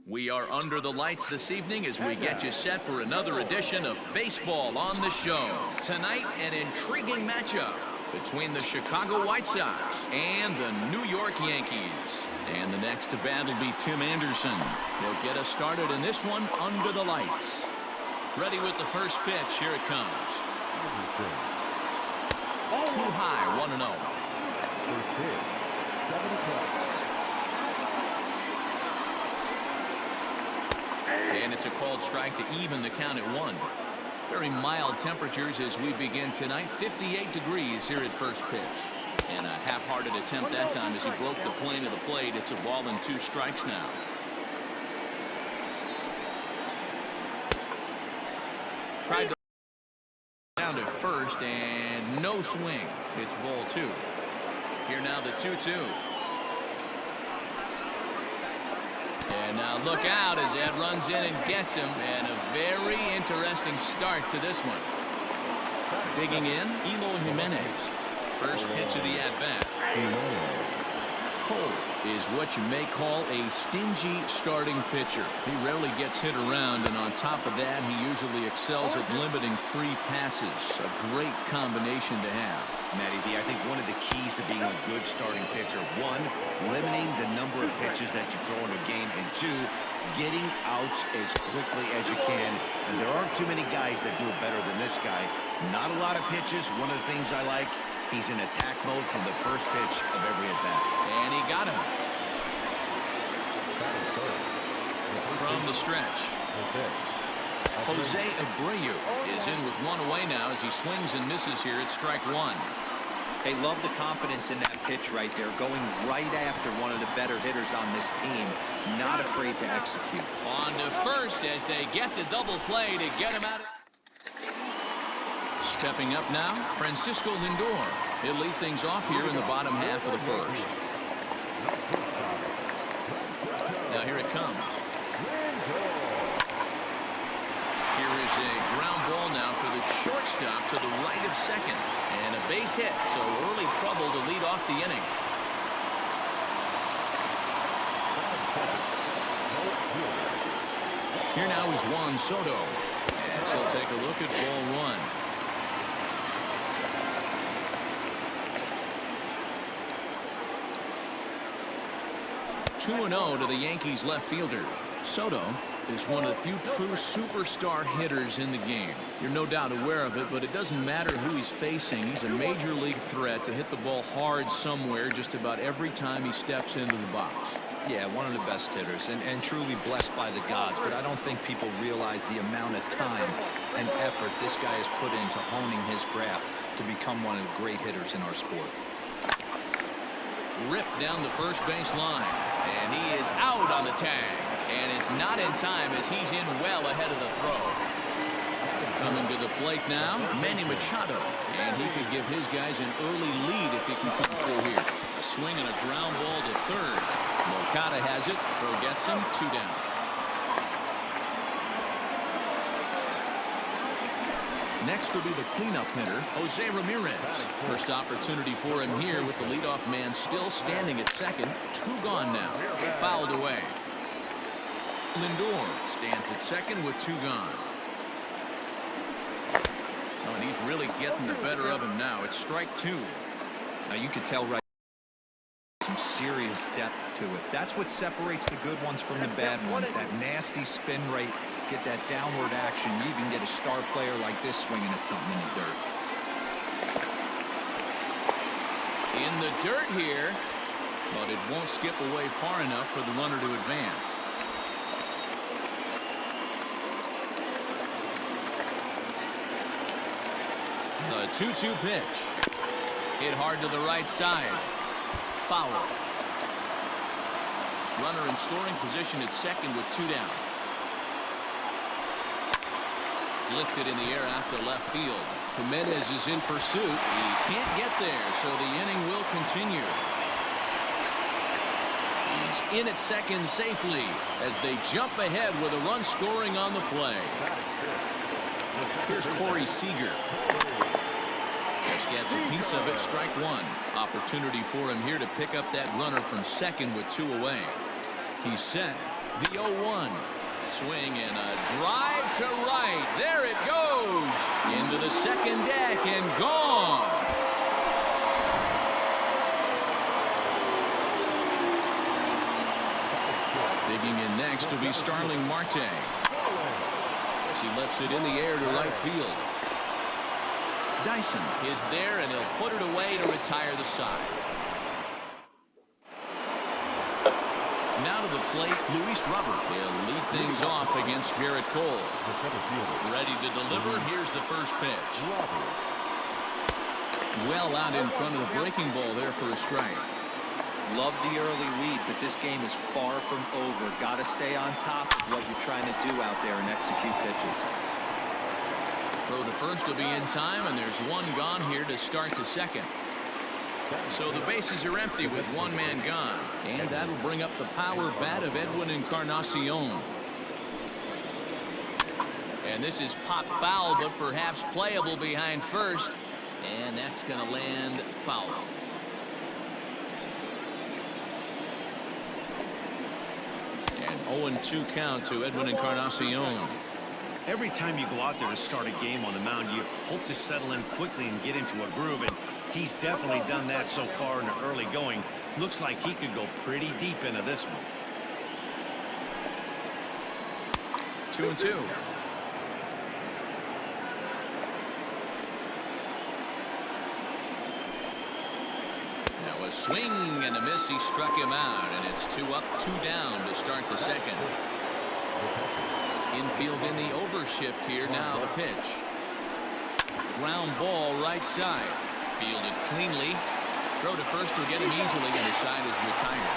We are under the lights this evening as we get you set for another edition of Baseball on the Show. Tonight, an intriguing matchup between the Chicago White Sox and the New York Yankees. And the next to bat will be Tim Anderson. He'll get us started in this one under the lights. Ready with the first pitch. Here it comes. Too high, 1-0. First pitch, 7 o'clock. And it's a called strike to even the count at 1. Very mild temperatures as we begin tonight. 58 degrees here at first pitch. And a half-hearted attempt that time as he broke the plane of the plate. It's a ball and 2 strikes now. Tried to down to first and no swing. It's ball 2. Here now the 2-2. And now look out as Ed runs in and gets him, and a very interesting start to this one. Digging in, Eloy Jimenez. First pitch of the at-bat. Cole is what you may call a stingy starting pitcher. He rarely gets hit around, and on top of that, he usually excels at limiting free passes. A great combination to have. Matty V, I think one of the keys to being a good starting pitcher, 1, limiting the number of pitches that you throw in a game, and 2, getting outs as quickly as you can. And there aren't too many guys that do it better than this guy. Not a lot of pitches. One of the things I like, he's in attack mode from the first pitch of every at-bat. And he got him. From the stretch. Jose Abreu is in with 1 away now as he swings and misses here at strike 1. They love the confidence in that pitch right there, going right after one of the better hitters on this team, not afraid to execute. On to first as they get the double play to get him out. Stepping up now, Francisco Lindor. He'll lead things off here in the bottom half of the first. Now here it comes. Here is a ground ball now for the shortstop to the right of second. And a base hit, so early trouble to lead off the inning. Here now is Juan Soto. As he'll take a look at ball 1. 2-0 to the Yankees left fielder. Soto is one of the few true superstar hitters in the game. You're no doubt aware of it, but it doesn't matter who he's facing. He's a major league threat to hit the ball hard somewhere just about every time he steps into the box. Yeah, one of the best hitters and truly blessed by the gods, but I don't think people realize the amount of time and effort this guy has put into honing his craft to become one of the great hitters in our sport. Ripped down the first base line, and he is out on the tag. And it's not in time as he's in well ahead of the throw. Coming to the plate now, Manny Machado. And he could give his guys an early lead if he can come through here. A swing and a ground ball to third. Moncada has it. Throw gets him. 2 down. Next will be the cleanup hitter, Jose Ramirez. First opportunity for him here with the leadoff man still standing at second. 2 gone now. Fouled away. Lindor stands at second with 2 gone. Oh, and he's really getting the better of him now. It's strike 2. Now you could tell right some serious depth to it. That's what separates the good ones from the bad ones. That nasty spin rate, get that downward action. You even get a star player like this swinging at something in the dirt. In the dirt here, but it won't skip away far enough for the runner to advance. The 2-2 pitch. Hit hard to the right side. Foul. Runner in scoring position at second with 2 down. Lifted in the air out to left field. Jimenez is in pursuit. He can't get there, so the inning will continue. He's in at second safely as they jump ahead with a run scoring on the play. Here's Corey Seager. Just gets a piece of it. Strike 1. Opportunity for him here to pick up that runner from second with 2 away. He's set. The 0-1. Swing and a drive to right. There it goes. Into the second deck and gone. Digging in next will be Starling Marte. As he lifts it in the air to right field. Dyson is there, and he'll put it away to retire the side. Now to the plate, Luis Robert. He'll lead things off against Garrett Cole. Ready to deliver. Here's the first pitch. Well out in front of the breaking ball there for a strike. Love the early lead, but this game is far from over. Got to stay on top of what you're trying to do out there and execute pitches. Throw to first will be in time, and there's one gone here to start the second. So the bases are empty with one man gone, and that'll bring up the power bat of Edwin Encarnacion. And this is pop foul, but perhaps playable behind first, and that's going to land foul. An 0-2 count to Edwin Encarnacion. Every time you go out there to start a game on the mound, you hope to settle in quickly and get into a groove, and he's definitely done that so far in the early going. Looks like he could go pretty deep into this one. 2-2. Now a swing and a miss. He struck him out, and it's 2 up, 2 down to start the second. Infield in the overshift here. Now the pitch. Ground ball right side. Fielded cleanly. Throw to first will get him easily, and the side is retired.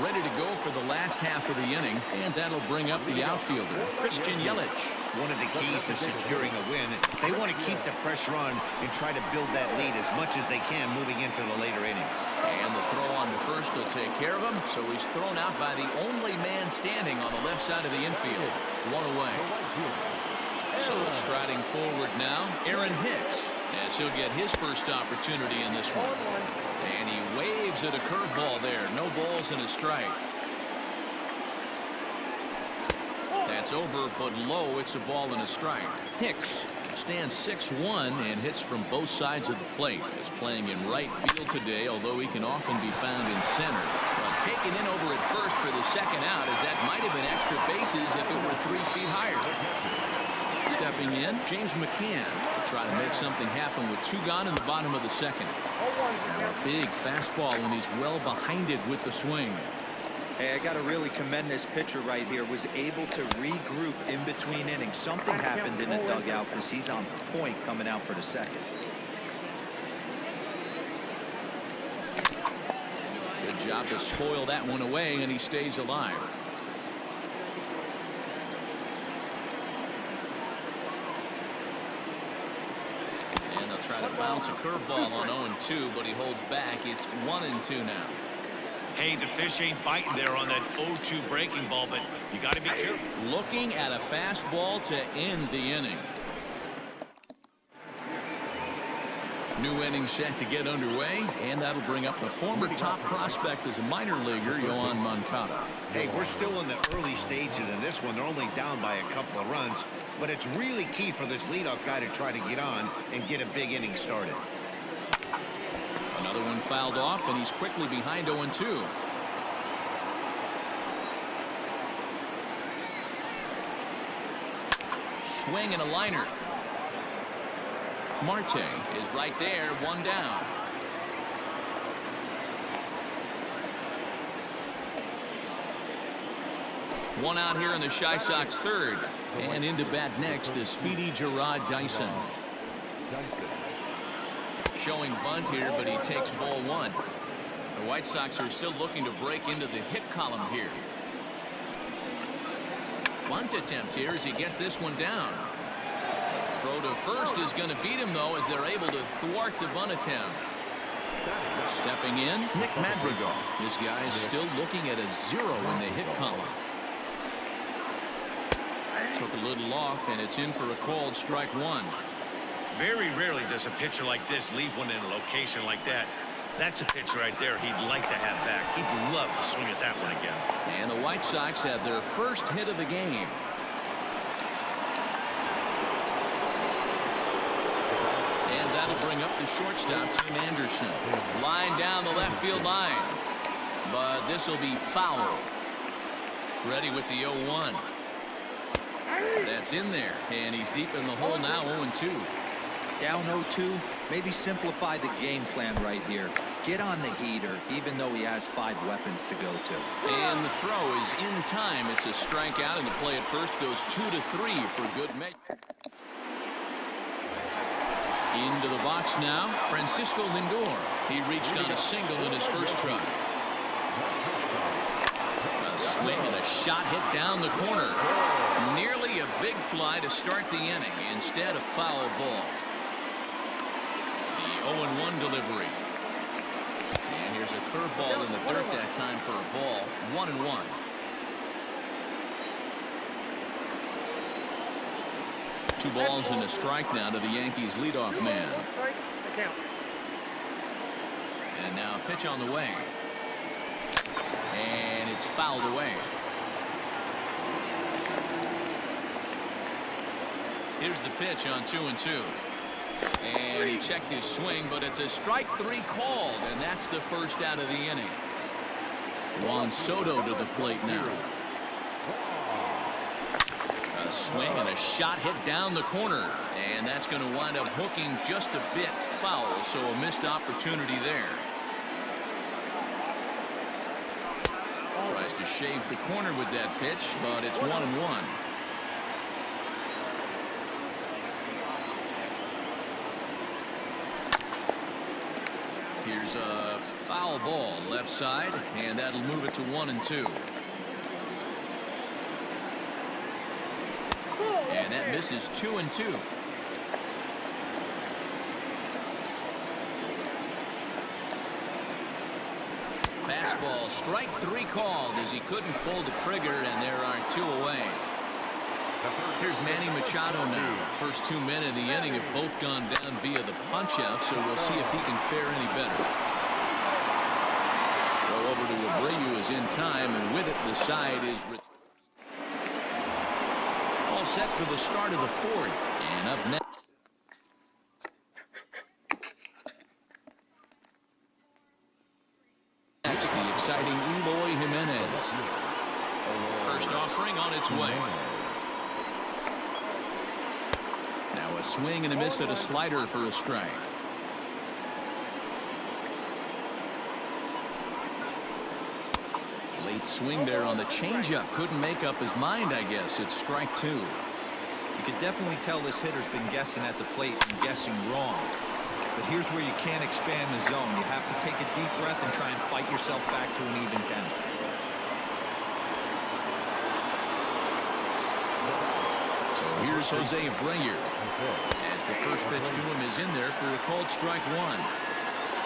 Ready to go for the last half of the inning, and that'll bring up the outfielder, Christian Yelich. One of the keys to securing a win, they want to keep the pressure on and try to build that lead as much as they can moving into the later innings. And the throw on to first will take care of him, so he's thrown out by the only man standing on the left side of the infield. 1 away. So striding forward now, Aaron Hicks, as he'll get his first opportunity in this one. And he waves at a curveball there. No balls and a strike. That's over, but low. It's a ball and a strike. Hicks stands 6'1" and hits from both sides of the plate. Is playing in right field today, although he can often be found in center. Well, taken in over at first for the second out, as that might have been extra bases if it were 3 feet higher. Stepping in, James McCann to try to make something happen with 2 gone in the bottom of the second. Now a big fastball, and he's well behind it with the swing. Hey, I got to really commend this pitcher right here. Was able to regroup in between innings. Something happened in the dugout because he's on point coming out for the second. Good job to spoil that one away, and he stays alive. Try to bounce a curveball on 0-2, but he holds back. It's 1-2 now. Hey, the fish ain't biting there on that 0-2 breaking ball, but you got to be careful. Looking at a fastball to end the inning. New inning set to get underway, and that'll bring up the former top prospect as a minor leaguer, Yoan Moncada. Hey, we're still in the early stages of this one. They're only down by a couple of runs, but it's really key for this leadoff guy to try to get on and get a big inning started. Another one fouled off, and he's quickly behind 0-2. Swing and a liner. Marte is right there, 1 down. One out here in the Chi Sox third. And into bat next, the speedy Jarrod Dyson. Showing bunt here, but he takes ball 1. The White Sox are still looking to break into the hit column here. Bunt attempt here as he gets this one down. Throw to first is going to beat him, though, as they're able to thwart the bunt attempt. Stepping in, Nick Madrigal. This guy is still looking at a 0 in the hit column. Took a little off, and it's in for a called strike 1. Very rarely does a pitcher like this leave one in a location like that. That's a pitch right there he'd like to have back. He'd love to swing at that one again. And the White Sox have their first hit of the game. And that'll bring up the shortstop, Tim Anderson. Line down the left field line. But this will be foul. Ready with the 0-1. That's in there. And he's deep in the hole now, 0-2. Down 0-2, maybe simplify the game plan right here. Get on the heater, even though he has 5 weapons to go to. And the throw is in time. It's a strikeout, and the play at first goes 2-3 for good measure. Into the box now, Francisco Lindor. He reached on a single in his first try. A swing and a shot hit down the corner. Nearly a big fly to start the inning. Instead, a foul ball. The 0-1 delivery. And here's a curveball in the dirt that time for a ball. 1-1. Two balls and a strike now to the Yankees leadoff man. And now a pitch on the way. And it's fouled away. Here's the pitch on 2-2. And he checked his swing, but it's a strike 3 called, and that's the first out of the inning. Juan Soto to the plate now. A swing and a shot hit down the corner, and that's going to wind up hooking just a bit foul, so a missed opportunity there. Tries to shave the corner with that pitch, but it's 1-1. Here's a foul ball left side, and that'll move it to 1-2. And that misses 2-2. Fastball, strike 3 called as he couldn't pull the trigger, and there are 2 away. Here's Manny Machado now. First 2 men in the inning have both gone down via the punch-out, so we'll see if he can fare any better. Go over to Abreu is in time, and with it, the side is all set for the start of the 4th. And up next. The exciting Eloy Jimenez. First offering on its way. Now a swing and a miss at a slider for a strike. Late swing there on the changeup. Couldn't make up his mind, I guess. It's strike 2. You could definitely tell this hitter's been guessing at the plate and guessing wrong. But here's where you can't expand the zone. You have to take a deep breath and try and fight yourself back to an even count. So here's Jose Abreu. As the first pitch to him is in there for a called strike 1.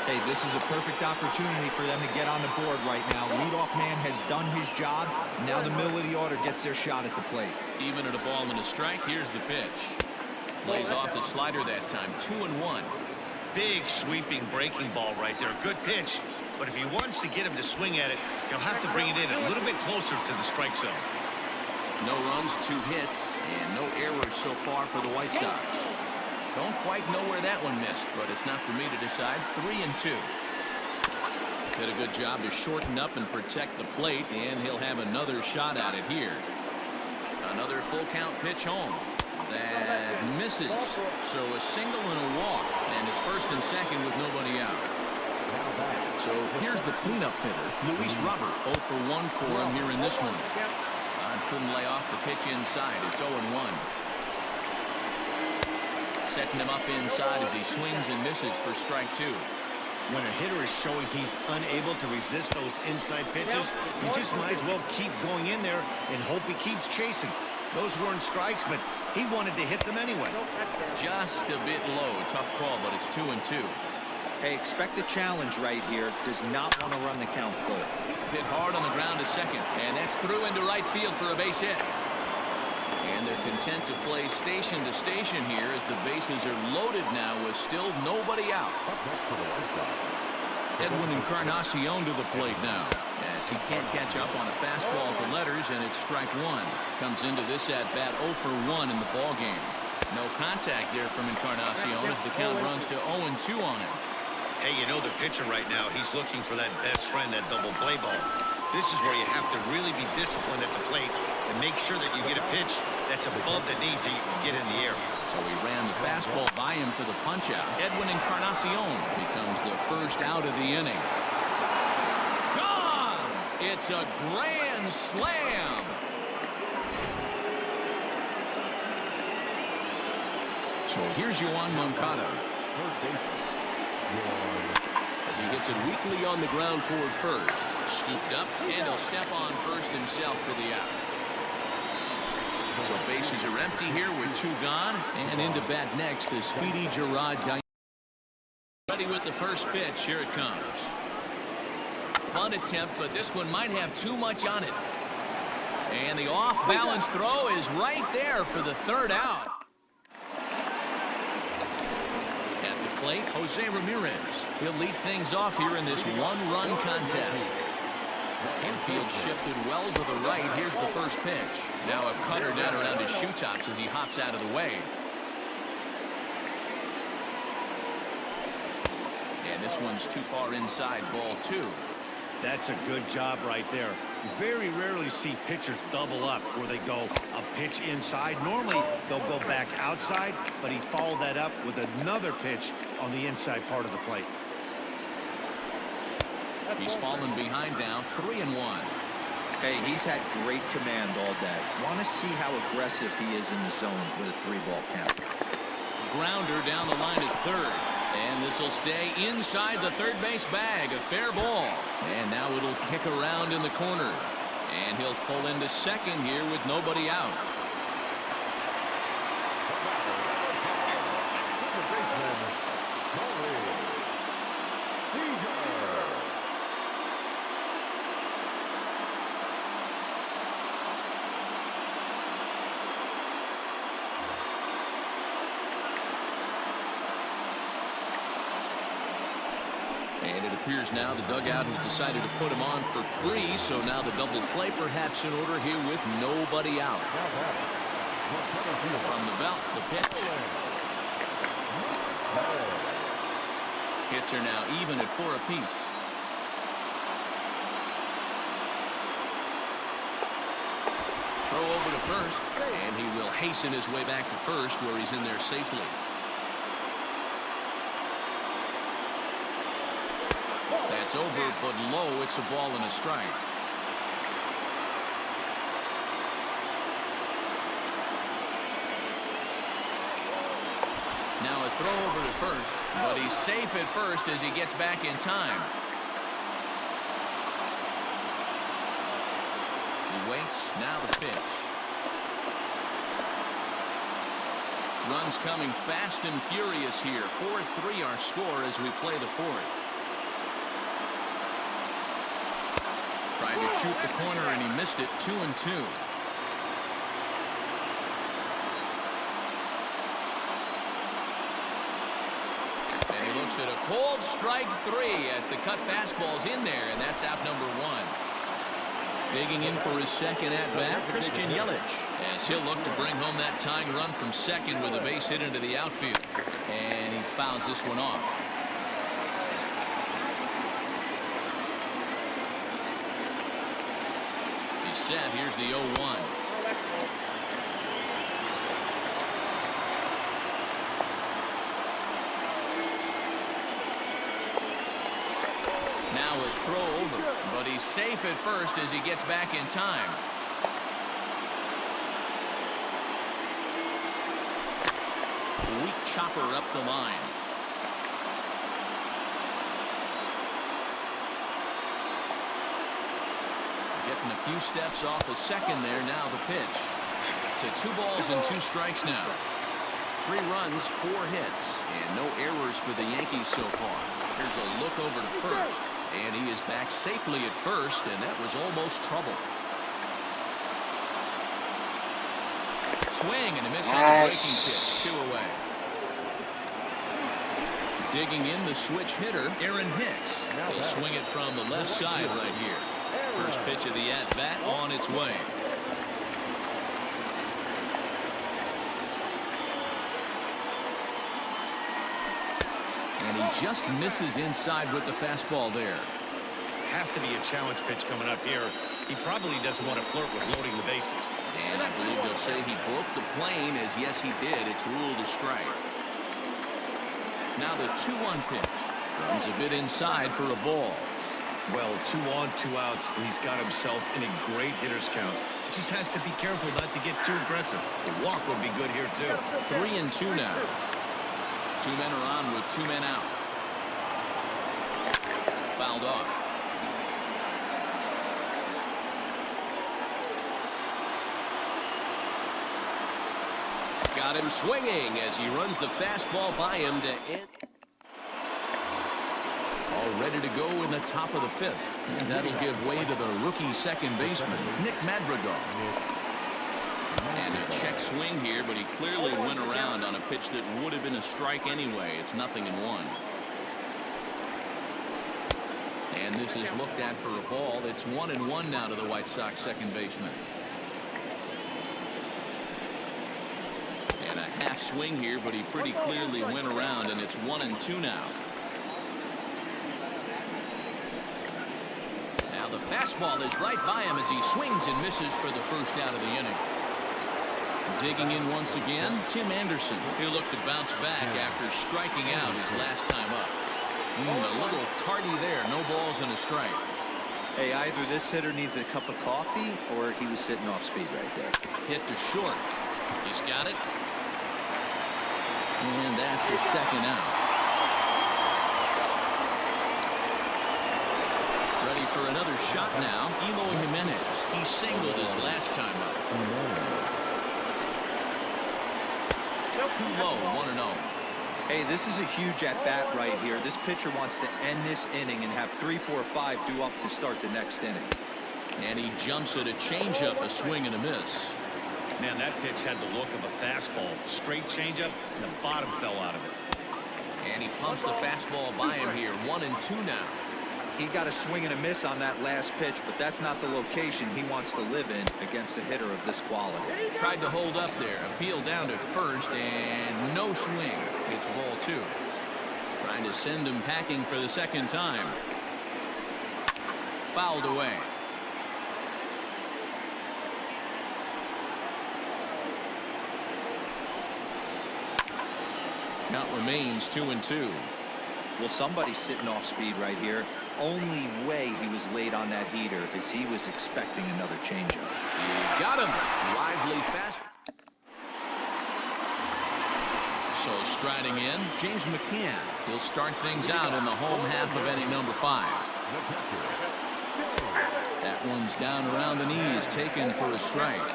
Hey, this is a perfect opportunity for them to get on the board right now. Leadoff man has done his job. Now the middle of the order gets their shot at the plate. Even at a ball and a strike, here's the pitch. Plays off the slider that time. 2-1. Big sweeping breaking ball right there. Good pitch. But if he wants to get him to swing at it, he'll have to bring it in a little bit closer to the strike zone. No runs, 2 hits, and no errors so far for the White Sox. Don't quite know where that one missed, but it's not for me to decide. 3-2. Did a good job to shorten up and protect the plate, and he'll have another shot at it here. Another full count pitch home. That misses. So a single and a walk, and it's first and second with nobody out. So here's the cleanup hitter, Luis Robert. 0 for 1 for him here in this one. Couldn't lay off the pitch inside. It's 0-1. Setting him up inside as he swings and misses for strike 2. When a hitter is showing he's unable to resist those inside pitches, you just might as well keep going in there and hope he keeps chasing. Those weren't strikes, but he wanted to hit them anyway. Just a bit low. Tough call, but it's 2-2. Hey, expect a challenge right here. Does not want to run the count full. Hit hard on the ground to second, and that's through into right field for a base hit. And they're content to play station to station here as the bases are loaded now with still nobody out. Edwin Encarnacion to the plate now, as he can't catch up on a fastball for letters, and it's strike one. Comes into this at bat 0 for 1 in the ball game. No contact there from Encarnacion as the count runs to 0-2 on him. Hey, you know the pitcher right now, he's looking for that best friend, that double play ball. This is where you have to really be disciplined at the plate and make sure that you get a pitch that's above the knees so you can get in the air. So he ran the fastball by him for the punch-out. Edwin Encarnacion becomes the first out of the inning. Gone! It's a grand slam! So here's Yoan Moncada. As he hits it weakly on the ground toward first. Scooped up, and he'll step on first himself for the out. So bases are empty here with 2 gone, and into bat next the speedy Gerard Gallegos. Ready with the first pitch. Here it comes. Bunt attempt, but this one might have too much on it. And the off-balance throw is right there for the third out. At the plate, Jose Ramirez. He'll lead things off here in this one-run contest. Infield shifted well to the right. Here's the first pitch. Now a cutter down around his shoe tops as he hops out of the way. And this one's too far inside, ball 2. That's a good job right there. You very rarely see pitchers double up where they go a pitch inside. Normally they'll go back outside, but he followed that up with another pitch on the inside part of the plate. He's fallen behind now, 3-1. Hey, he's had great command all day. Want to see how aggressive he is in the zone with a 3-ball count. Grounder down the line at third. And this will stay inside the third base bag. A fair ball. And now it'll kick around in the corner. And he'll pull into second here with nobody out. And it appears now the dugout has decided to put him on for free, so now the double play perhaps in order here with nobody out. From the belt, the pitch. Hits are now even at 4 apiece. Throw over to first, and he will hasten his way back to first where he's in there safely. That's over, but low. It's a ball and a strike. Now a throw over to first, but he's safe at first as he gets back in time. He waits. Now the pitch. Runs coming fast and furious here. 4-3 our score as we play the fourth. Tried to shoot the corner and he missed it. 2-2. And he looks at a cold strike 3 as the cut fastball's in there, and that's out number 1. Digging in for his second at bat, Christian Yelich, as he'll look to bring home that tying run from second with a base hit into the outfield, and he fouls this one off. Set. Here's the 0-1. Now a throw over, but he's safe at first as he gets back in time. Weak chopper up the line. Getting a few steps off a second there. Now the pitch. To 2 balls and 2 strikes now. 3 runs, 4 hits, and no errors for the Yankees so far. Here's a look over to first, and he is back safely at first, and that was almost trouble. Swing and a miss on the breaking pitch. 2 away. Digging in the switch hitter, Aaron Hicks. He'll swing it from the left side right here. First pitch of the at-bat on its way. And he just misses inside with the fastball there. Has to be a challenge pitch coming up here. He probably doesn't want to flirt with loading the bases. And I believe they'll say he broke the plane, as yes he did. It's ruled a strike. Now the 2-1 pitch. Runs a bit inside for a ball. Well, 2 on, 2 outs, and he's got himself in a great hitter's count. He just has to be careful not to get too aggressive. A walk would be good here, too. 3-2 now. 2 men are on with 2 men out. Fouled off. Got him swinging as he runs the fastball by him to end. All ready to go in the top of the 5th. And that'll give way to the rookie second baseman, Nick Madrigal. And a check swing here, but he clearly went around on a pitch that would have been a strike anyway. It's 0-1. And this is looked at for a ball. It's 1-1 now to the White Sox second baseman. And a half swing here, but he pretty clearly went around, and it's 1-2 now. Now the fastball is right by him as he swings and misses for the first out of the inning. Digging in once again, Tim Anderson. He'll look to bounce back after striking out his last time up. A little tardy there. No balls and a strike. Hey, either this hitter needs a cup of coffee or he was sitting off speed right there. Hit to short. He's got it. And that's the second out. Ready for another shot now. Eloy Jimenez. He singled his last time up. Too low, 1-0. Hey, this is a huge at-bat right here. This pitcher wants to end this inning and have 3, 4, 5 due up to start the next inning. And he jumps at a changeup, a swing and a miss. Man, that pitch had the look of a fastball. Straight changeup, and the bottom fell out of it. And he pumps the fastball by him here. 1-2 now. He got a swing and a miss on that last pitch, but that's not the location he wants to live in against a hitter of this quality. Tried to hold up there. Appeal down to first, and no swing. It's ball 2. Trying to send him packing for the second time. Fouled away. Count remains 2-2. Well, somebody's sitting off speed right here. Only way he was late on that heater is he was expecting another changeup. He got him. Lively fast. So striding in, James McCann. He'll start things out in the home half of inning number 5. That one's down around the knees, taken for a strike.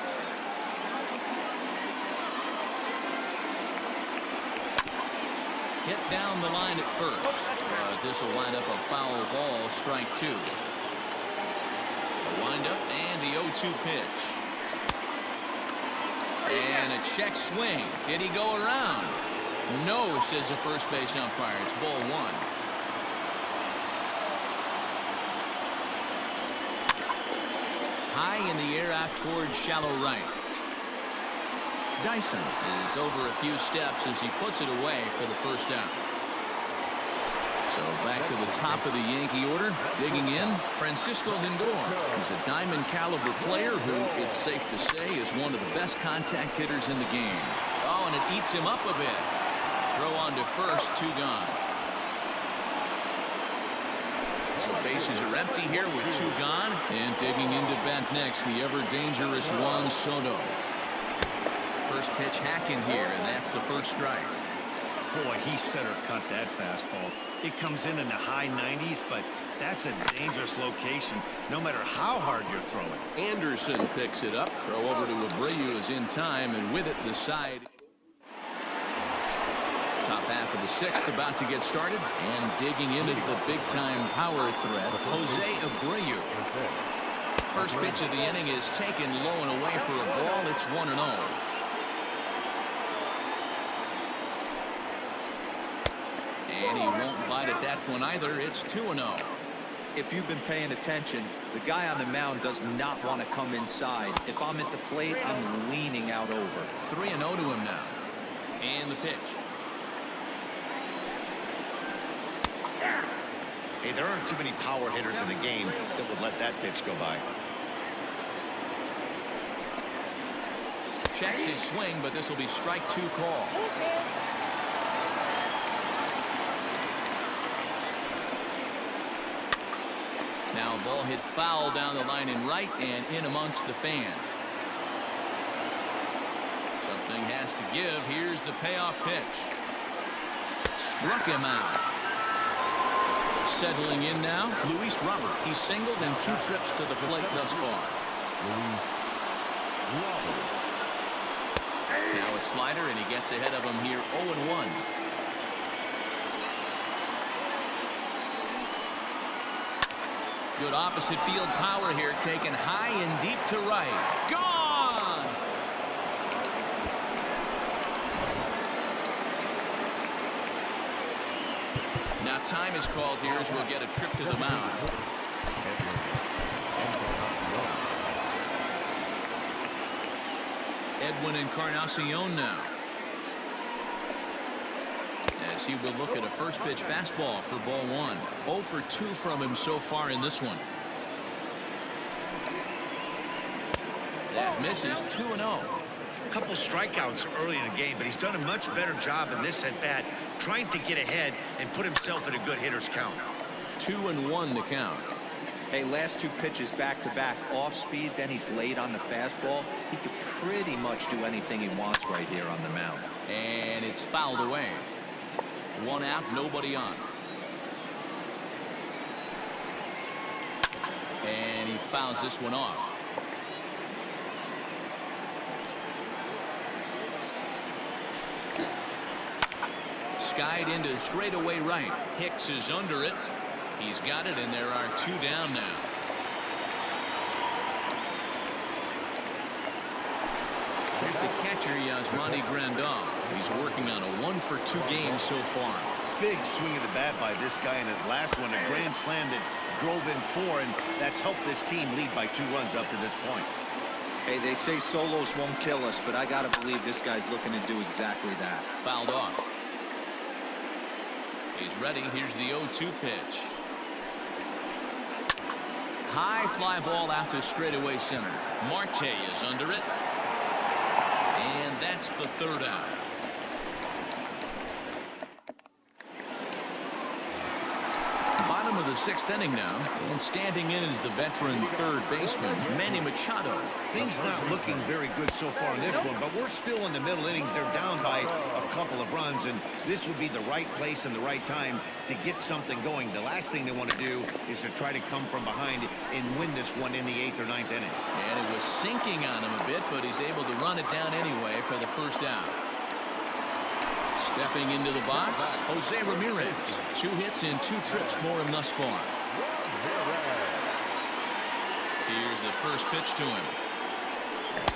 Hit down the line at first. This will wind up a foul ball, strike 2. The windup and the 0-2 pitch. And a check swing. Did he go around? No, says the first base umpire. It's ball 1. High in the air out towards shallow right. Dyson is over a few steps as he puts it away for the first out. So back to the top of the Yankee order. Digging in, Francisco Lindor. He's a diamond caliber player who, it's safe to say, is one of the best contact hitters in the game. Oh, and it eats him up a bit. Throw on to first, 2 gone. So bases are empty here with 2 gone. And digging into bat next, the ever-dangerous Juan Soto. First pitch hacking here, and that's the first strike. Boy, he center cut that fastball. It comes in the high 90s, but that's a dangerous location, no matter how hard you're throwing. Anderson picks it up. Throw over to Abreu is in time, and with it, the side. Top half of the 6th about to get started, and digging in is the big-time power threat, Jose Abreu. First pitch of the inning is taken low and away for a ball. It's 1-0. And And he won't bite at that one either. It's 2-0. If you've been paying attention, the guy on the mound does not want to come inside. If I'm at the plate, I'm leaning out over. 3-0 to him now. And the pitch. Hey, there aren't too many power hitters in the game that would let that pitch go by. Checks his swing, but this will be strike 2 call. Now ball hit foul down the line in right and in amongst the fans. Something has to give. Here's the payoff pitch. Struck him out. Settling in now, Luis Robert. He's singled in 2 trips to the plate thus far. Now a slider, and he gets ahead of him here 0-1. Good opposite field power here, taken high and deep to right. Gone! Now time is called here as we'll get a trip to the mound. Edwin Encarnacion now. As he will look at a first pitch fastball for ball 1. 0 for 2 from him so far in this one. That misses. 2-0. A couple strikeouts early in the game, but he's done a much better job in this at-bat trying to get ahead and put himself in a good hitter's count. 2-1 the count. Hey, last 2 pitches back-to-back off speed, then he's late on the fastball. He could pretty much do anything he wants right here on the mound. And it's fouled away. 1 out, nobody on. And he fouls this one off. Skied into straightaway right. Hicks is under it. He's got it, and there are 2 down now. Here's the catcher, Yasmani Grandal. He's working on a 1 for 2 game so far. Big swing of the bat by this guy in his last one. A grand slam that drove in 4, and that's helped this team lead by 2 runs up to this point. Hey, they say solos won't kill us, but I got to believe this guy's looking to do exactly that. Fouled off. He's ready. Here's the 0-2 pitch. High fly ball out to straightaway center. Marte is under it. And that's the 3rd out. Bottom of the 6th inning now, and standing in is the veteran 3rd baseman, Manny Machado. Things not looking very good so far in this one, but we're still in the middle innings. They're down by a couple of runs, and this would be the right place and the right time to get something going. The last thing they want to do is to try to come from behind and win this one in the 8th or 9th inning. And it was sinking on him a bit, but he's able to run it down anyway for the 1st out. Stepping into the box, Jose Ramirez. 2 hits and 2 trips for him thus far. Here's the first pitch to him.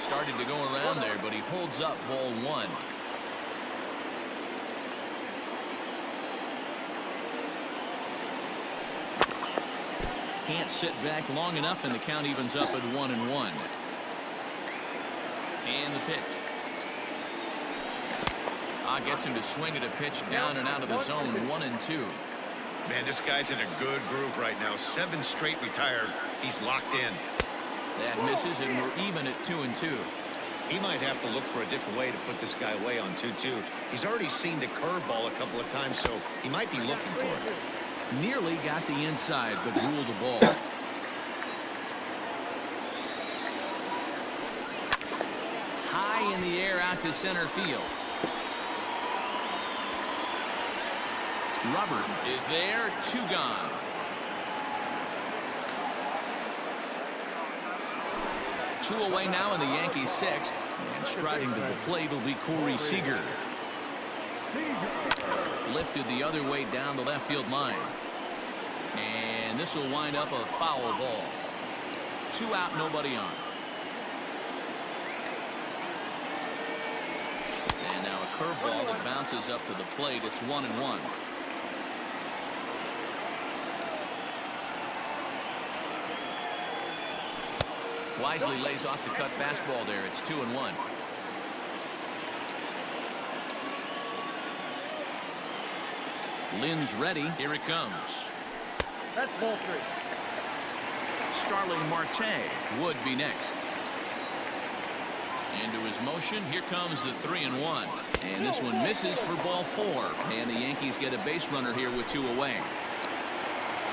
Started to go around there, but he holds up ball 1. Can't sit back long enough, and the count evens up at 1-1. And the pitch. Gets him to swing at a pitch down and out of the zone. 1-2. Man, this guy's in a good groove right now. 7 straight retired. He's locked in. That misses, and we're even at 2-2. He might have to look for a different way to put this guy away on 2-2. He's already seen the curveball a couple of times, so he might be looking for it. Nearly got the inside, but ruled the ball. High in the air out to center field. Robert is there. 2 gone. Two away now in the Yankees 6th. And striding to the plate will be Corey Seager. Lifted the other way down the left field line. And this will wind up a foul ball. 2 out, nobody on. And now a curveball that bounces up to the plate. It's 1-1. Wisely lays off the cut fastball there. It's 2-1. Lynn's ready. Here it comes. That's ball 3. Starling Marte would be next. Into his motion. Here comes the 3-1. And this one misses for ball 4. And the Yankees get a base runner here with 2 away.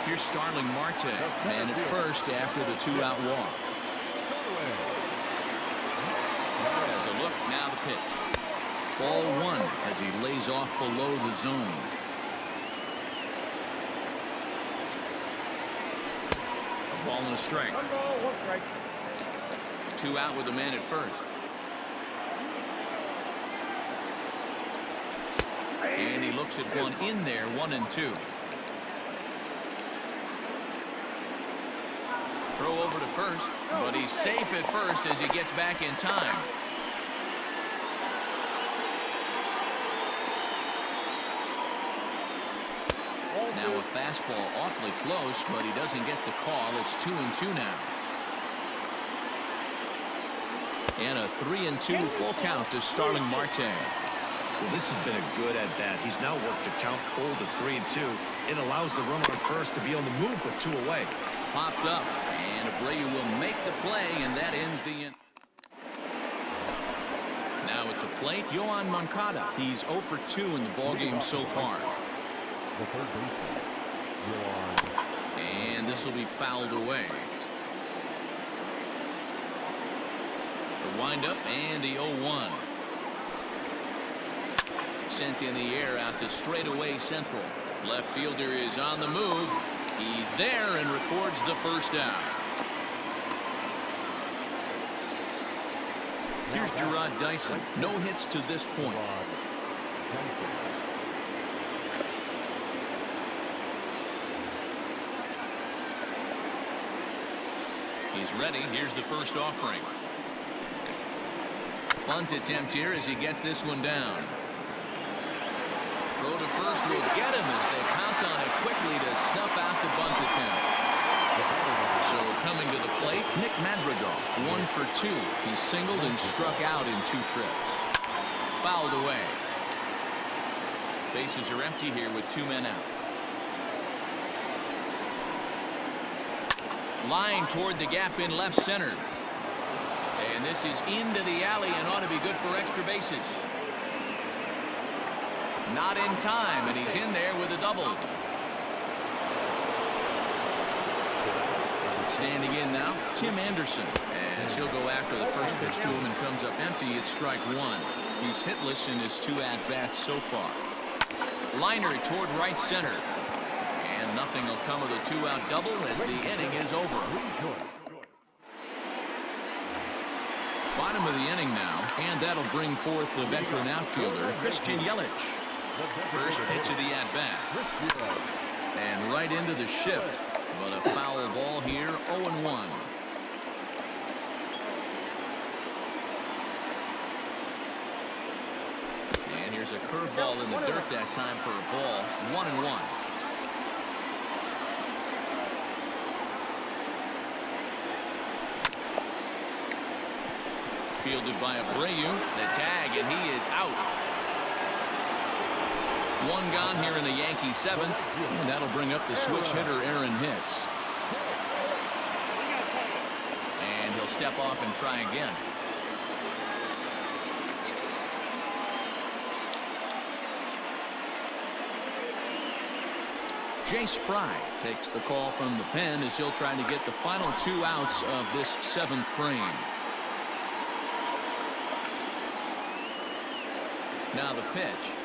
Here's Starling Marte. Man at first after the 2-out walk. Has a look. Now the pitch. Ball 1 as he lays off below the zone. A ball and a strike. 2 out with a man at first. And he looks at one in there, 1-2. Throw over to first, but he's safe at first as he gets back in time. Now a fastball awfully close, but he doesn't get the call. It's 2-2 now. And a 3-2 full count to Starling Marte. Well, this has been a good at-bat. He's now worked the count full to 3-2. It allows the runner on first to be on the move with 2 away. Popped up, and Abreu will make the play, and that ends the inning. Now at the plate, Yoan Moncada. He's 0 for 2 in the ballgame so far. The third baseman, Yoan. And this will be fouled away. The windup and the 0-1. Sent in the air out to straightaway central. Left fielder is on the move. He's there and records the first out. Here's Jarrod Dyson. No hits to this point. He's ready. Here's the first offering. Bunt attempt here as he gets this one down. Throw to first will get him as they pounce on it quickly to snuff out the bunt attempt. So coming to the plate, Nick Madrigal, 1 for 2. He singled and struck out in 2 trips. Fouled away. Bases are empty here with 2 men out. Line toward the gap in left center. And this is into the alley and ought to be good for extra bases. Not in time, and he's in there with a double. Standing in now, Tim Anderson. As he'll go after the first pitch to him and comes up empty, it's strike 1. He's hitless in his 2 at-bats so far. Liner toward right center. And nothing will come of the 2-out double as the inning is over. Bottom of the inning now, and that'll bring forth the veteran outfielder, Christian Yelich. First pitch of the at-bat. And right into the shift, but a foul ball here, 0-1. And here's a curveball in the dirt that time for a ball, 1-1. Fielded by Abreu, the tag, and he is out. 1 gone here in the Yankee 7th, and that'll bring up the switch hitter Aaron Hicks. And he'll step off and try again. Jay Spry takes the call from the pen as he'll try to get the final 2 outs of this 7th frame. Now the pitch.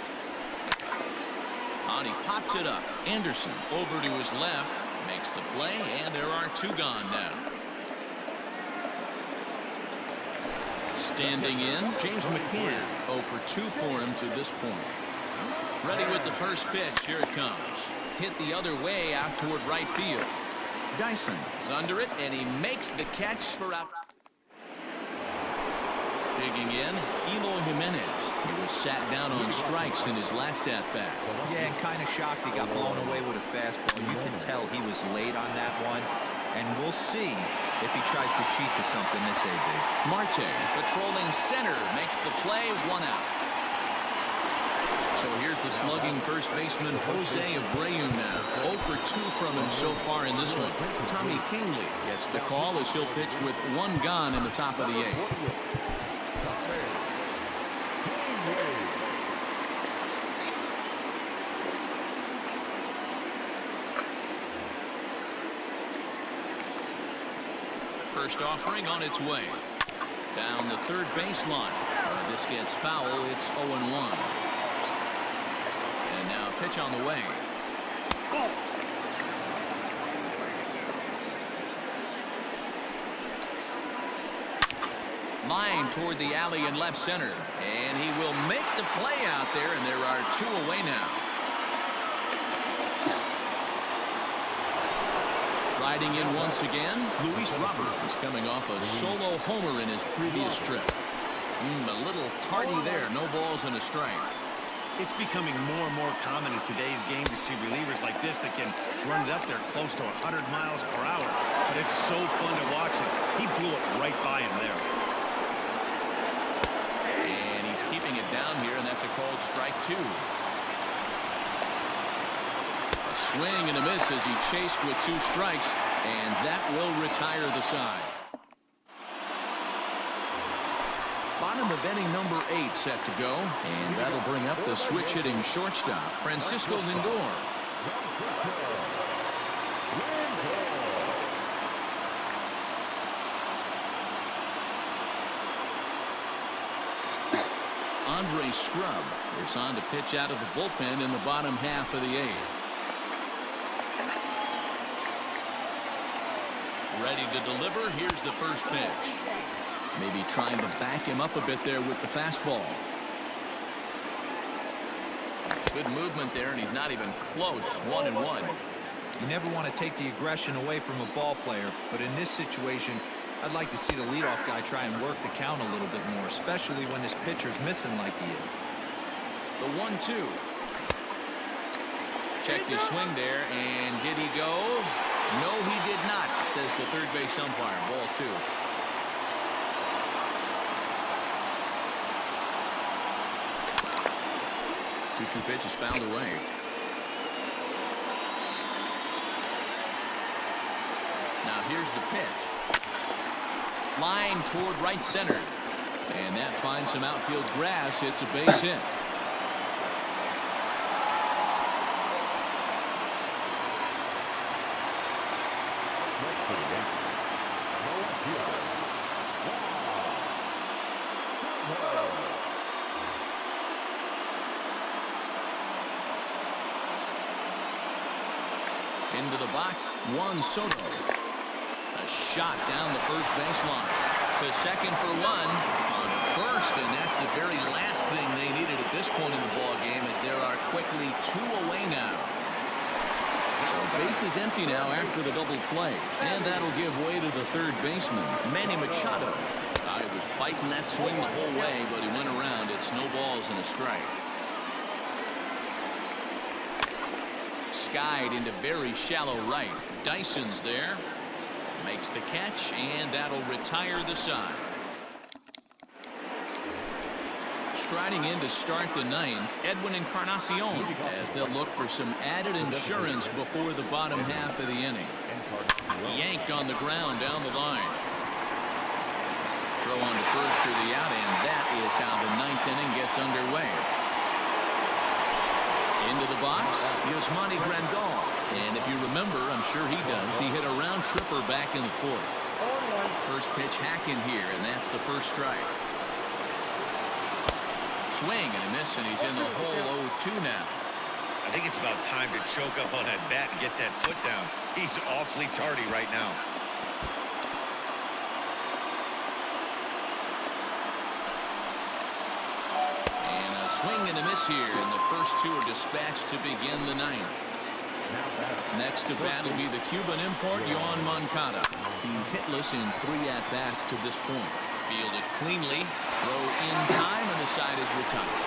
And he pops it up. Anderson over to his left, makes the play, and there are 2 gone now. Standing in, James McCann, 0 for 2 for him to this point. Ready with the first pitch. Here it comes. Hit the other way out toward right field. Dyson is under it, and he makes the catch for out. Digging in, Eloy Jimenez. He was sat down on strikes in his last at-bat. Yeah, and kind of shocked he got blown away with a fastball. You can tell he was late on that one. And we'll see if he tries to cheat to something this AB. Marte, patrolling center, makes the play, 1 out. So here's the slugging first baseman Jose Abreu now. 0 for 2 from him so far in this one. Tommy Kahnle gets the call as he'll pitch with 1 gone in the top of the 8th. First offering on its way. Down the third baseline. This gets foul. It's 0-1. And now pitch on the way. Line toward the alley in left center. And he will make the play out there, and there are 2 away now. Riding in once again, Luis Robert is coming off a solo homer in his previous trip. A little tardy there. No balls and a strike. It's becoming more and more common in today's game to see relievers like this that can run it up there close to 100 miles per hour. But it's so fun to watch it. He blew it right by him there. And he's keeping it down here, and that's a called strike 2. A swing and a miss as he chased with 2 strikes, and that will retire the side. Bottom of inning number 8 set to go, and that'll bring up the switch-hitting shortstop, Francisco Lindor. Andre Scrub is on to pitch out of the bullpen in the bottom half of the 8th. Ready to deliver. Here's the first pitch. Maybe trying to back him up a bit there with the fastball. Good movement there, and he's not even close. 1-1. You never want to take the aggression away from a ball player, but in this situation, I'd like to see the leadoff guy try and work the count a little bit more, especially when this pitcher's missing like he is. The 1-2. Checked his swing there, and did he go? No, he did not, says the third base umpire. Ball 2. 2-2 pitch is fouled away. Now here's the pitch. Line toward right center. And that finds some outfield grass. It's a base hit. Into the box, Juan Soto. A shot down the first baseline. To second for 1 on first, and that's the very last thing they needed at this point in the ball game, as there are quickly 2 away now. So base is empty now after the double play, and that'll give way to the third baseman, Manny Machado. He was fighting that swing the whole way, but he went around. It's no balls and a strike. Skied into very shallow right. Dyson's there. Makes the catch, and that'll retire the side. Striding in to start the 9th, Edwin Encarnacion, as they'll look for some added insurance before the bottom half of the inning. Yanked on the ground down the line. Throw on to first for the out, and that is how the 9th inning gets underway. Into the box, Yasmani Grandal. And if you remember, I'm sure he does, he hit a round tripper back in the 4th. First pitch hacking here, and that's the first strike. Swing and a miss, and he's in the hole 0-2 now. I think it's about time to choke up on that bat and get that foot down. He's awfully tardy right now. Swing and a miss here, and the first 2 are dispatched to begin the 9th. Next to bat will be the Cuban import, Yoan Moncada. He's hitless in 3 at-bats to this point. Fielded cleanly, throw in time, and the side is retired.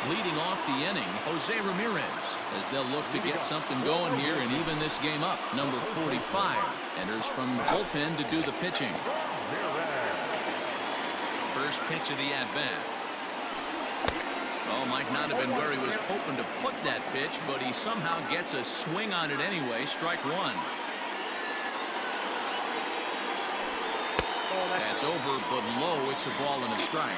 Leading off the inning, Jose Ramirez, as they'll look to get something going here and even this game up. Number 45 enters from the bullpen to do the pitching. First pitch of the at-bat. Oh, might not have been where he was hoping to put that pitch, but he somehow gets a swing on it anyway. Strike one. That's over, but low. It's a ball and a strike.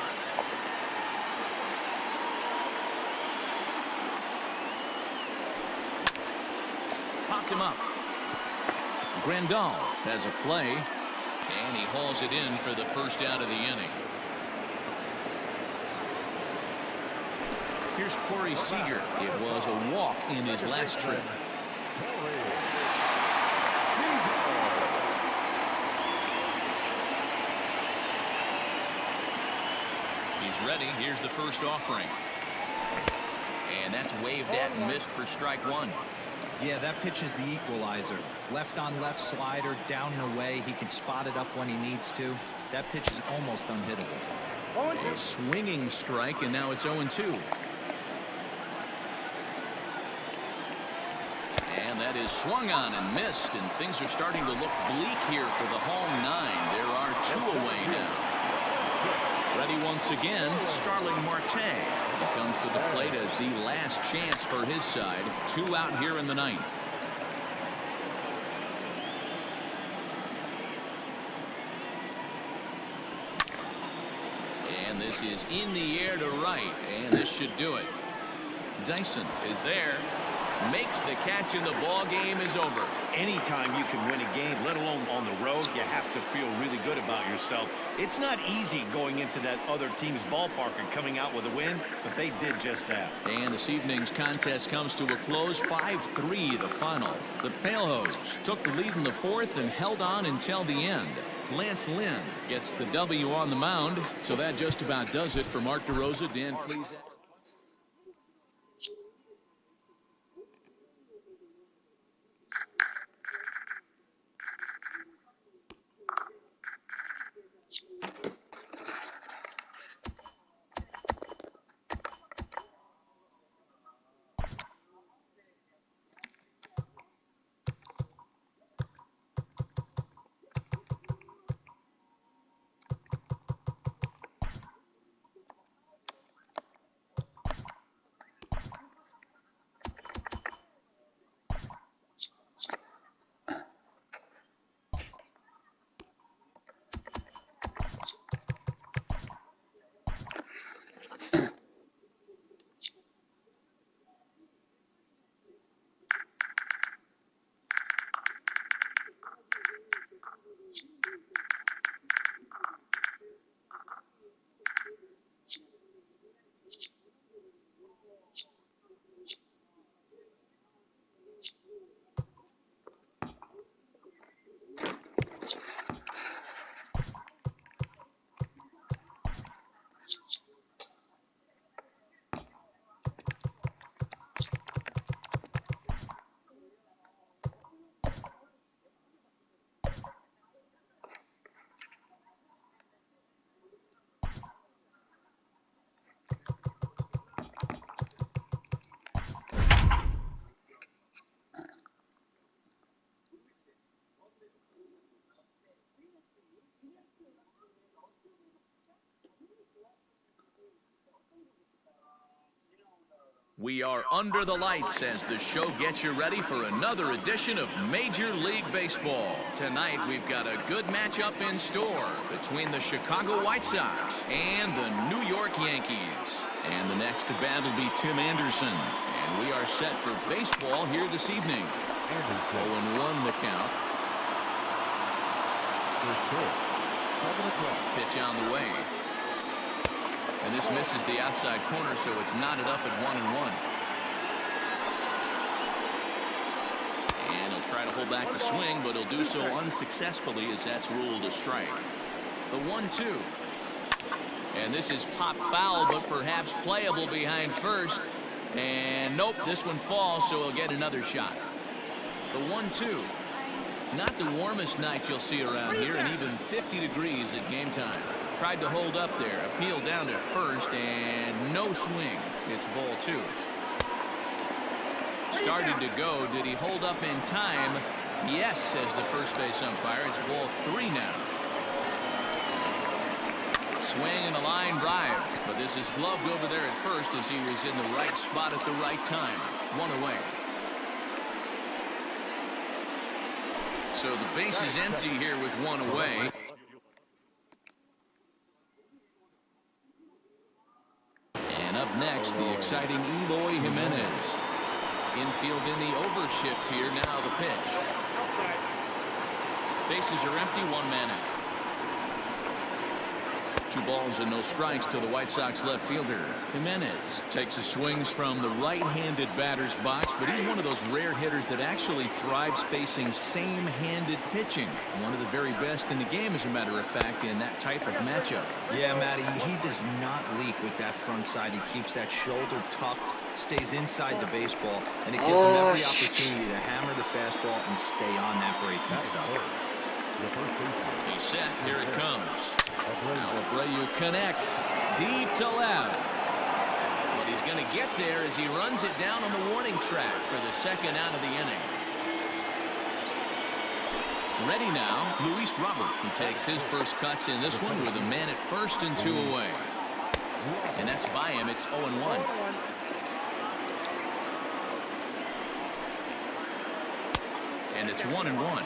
Popped him up. Grandal has a play, and he hauls it in for the first out of the inning. Here's Corey Seager. It was a walk in his last trip. He's ready. Here's the first offering. And that's waved at and missed for strike one. Yeah, that pitch is the equalizer. Left on left slider, down and away. He can spot it up when he needs to. That pitch is almost unhittable. A swinging strike, and now it's 0-2. And that is swung on and missed, and things are starting to look bleak here for the home nine. There are two away now. Ready once again, Starling Marte. He comes to the plate as the last chance for his side. Two out here in the ninth. And this is in the air to right, and this should do it. Dyson is there. Makes the catch, and the ball game is over. Anytime you can win a game, let alone on the road, you have to feel really good about yourself. It's not easy going into that other team's ballpark and coming out with a win, but they did just that. And this evening's contest comes to a close. 5-3 the final. The Palehose took the lead in the fourth and held on until the end. Lance Lynn gets the W on the mound. So that just about does it for Mark DeRosa. Dan, please. We are under the lights as the show gets you ready for another edition of Major League Baseball. Tonight, we've got a good matchup in store between the Chicago White Sox and the New York Yankees. And the next to bat will be Tim Anderson. And we are set for baseball here this evening. 0-1 the count. Pitch on the way. And this misses the outside corner, so it's knotted up at 1-1. And he'll try to hold back the swing, but he'll do so unsuccessfully as that's ruled a strike. The 1-2. And this is pop foul, but perhaps playable behind first. And nope, this one falls, so he'll get another shot. The 1-2. Not the warmest night you'll see around here, and even 50 degrees at game time. Tried to hold up there. Appeal down to first, and no swing. It's ball 2. Started to go. Did he hold up in time? Yes, says the first base umpire. It's ball 3 now. Swing and a line drive, but this is gloved over there at first as he was in the right spot at the right time. 1 away. So the base is empty here with 1 away. And up next, the exciting Eloy Jimenez. Infield in the overshift here. Now the pitch. Bases are empty. 1 man out. 2 balls and no strikes to the White Sox left fielder. Jimenez takes his swings from the right-handed batter's box, but he's one of those rare hitters that actually thrives facing same-handed pitching. One of the very best in the game, as a matter of fact, in that type of matchup. Yeah, Matty, he does not leak with that front side. He keeps that shoulder tucked, stays inside the baseball, and it gives him every opportunity to hammer the fastball and stay on that breaking stuff. He's set. Here it comes. Now Abreu connects deep to left. But he's going to get there as he runs it down on the warning track for the 2nd out of the inning. Ready now, Luis Robert. He takes his first cuts in this one with a man at first and 2 away. And that's by him. It's 0-1. And it's 1-1.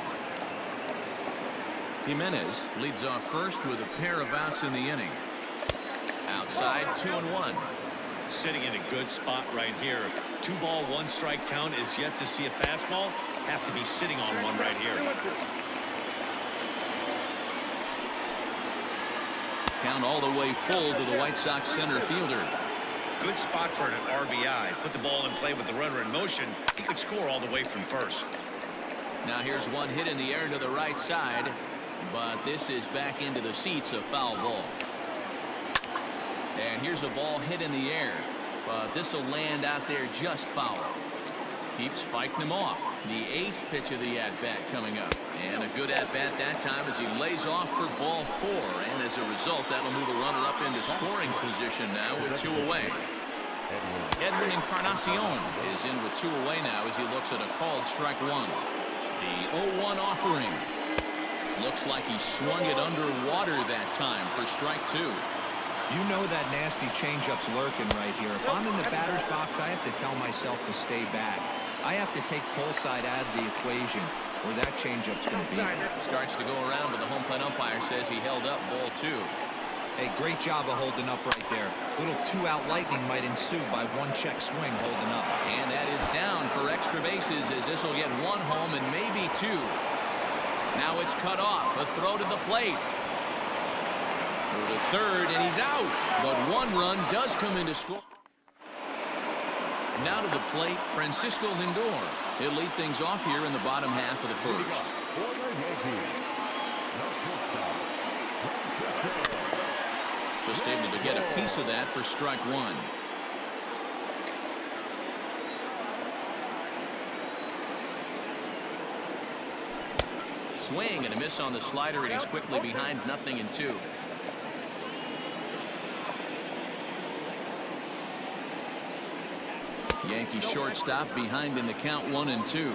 Jimenez leads off first with a pair of outs in the inning. Outside, 2-1. Sitting in a good spot right here. 2 ball, 1 strike count is yet to see a fastball. Have to be sitting on one right here. Count all the way full to the White Sox center fielder. Good spot for an RBI. Put the ball in play with the runner in motion. He could score all the way from first. Now here's one hit in the air to the right side. But this is back into the seats, a foul ball. And here's a ball hit in the air. But this will land out there just foul. Keeps fighting him off. The 8th pitch of the at-bat coming up. And a good at-bat that time as he lays off for ball 4. And as a result, that'll move a runner up into scoring position now with 2 away. Edwin Encarnacion is in with 2 away now as he looks at a called strike 1. The 0-1 offering. Looks like he swung it underwater that time for strike 2. You know that nasty changeup's lurking right here. If I'm in the batter's box, I have to tell myself to stay back. I have to take pull side out of the equation, or that changeup's going to be. Starts to go around, but the home plate umpire says he held up ball 2. Hey, great job of holding up right there. Little 2-out lightning might ensue by 1 check swing holding up. And that is down for extra bases as this will get 1 home and maybe 2. Now it's cut off. A throw to the plate. Go to third, and he's out. But 1 run does come into score. Now to the plate, Francisco Lindor. He'll lead things off here in the bottom half of the first. Just able to get a piece of that for strike 1. Swing and a miss on the slider, and he's quickly behind 0-2. Yankee shortstop behind in the count 1-2.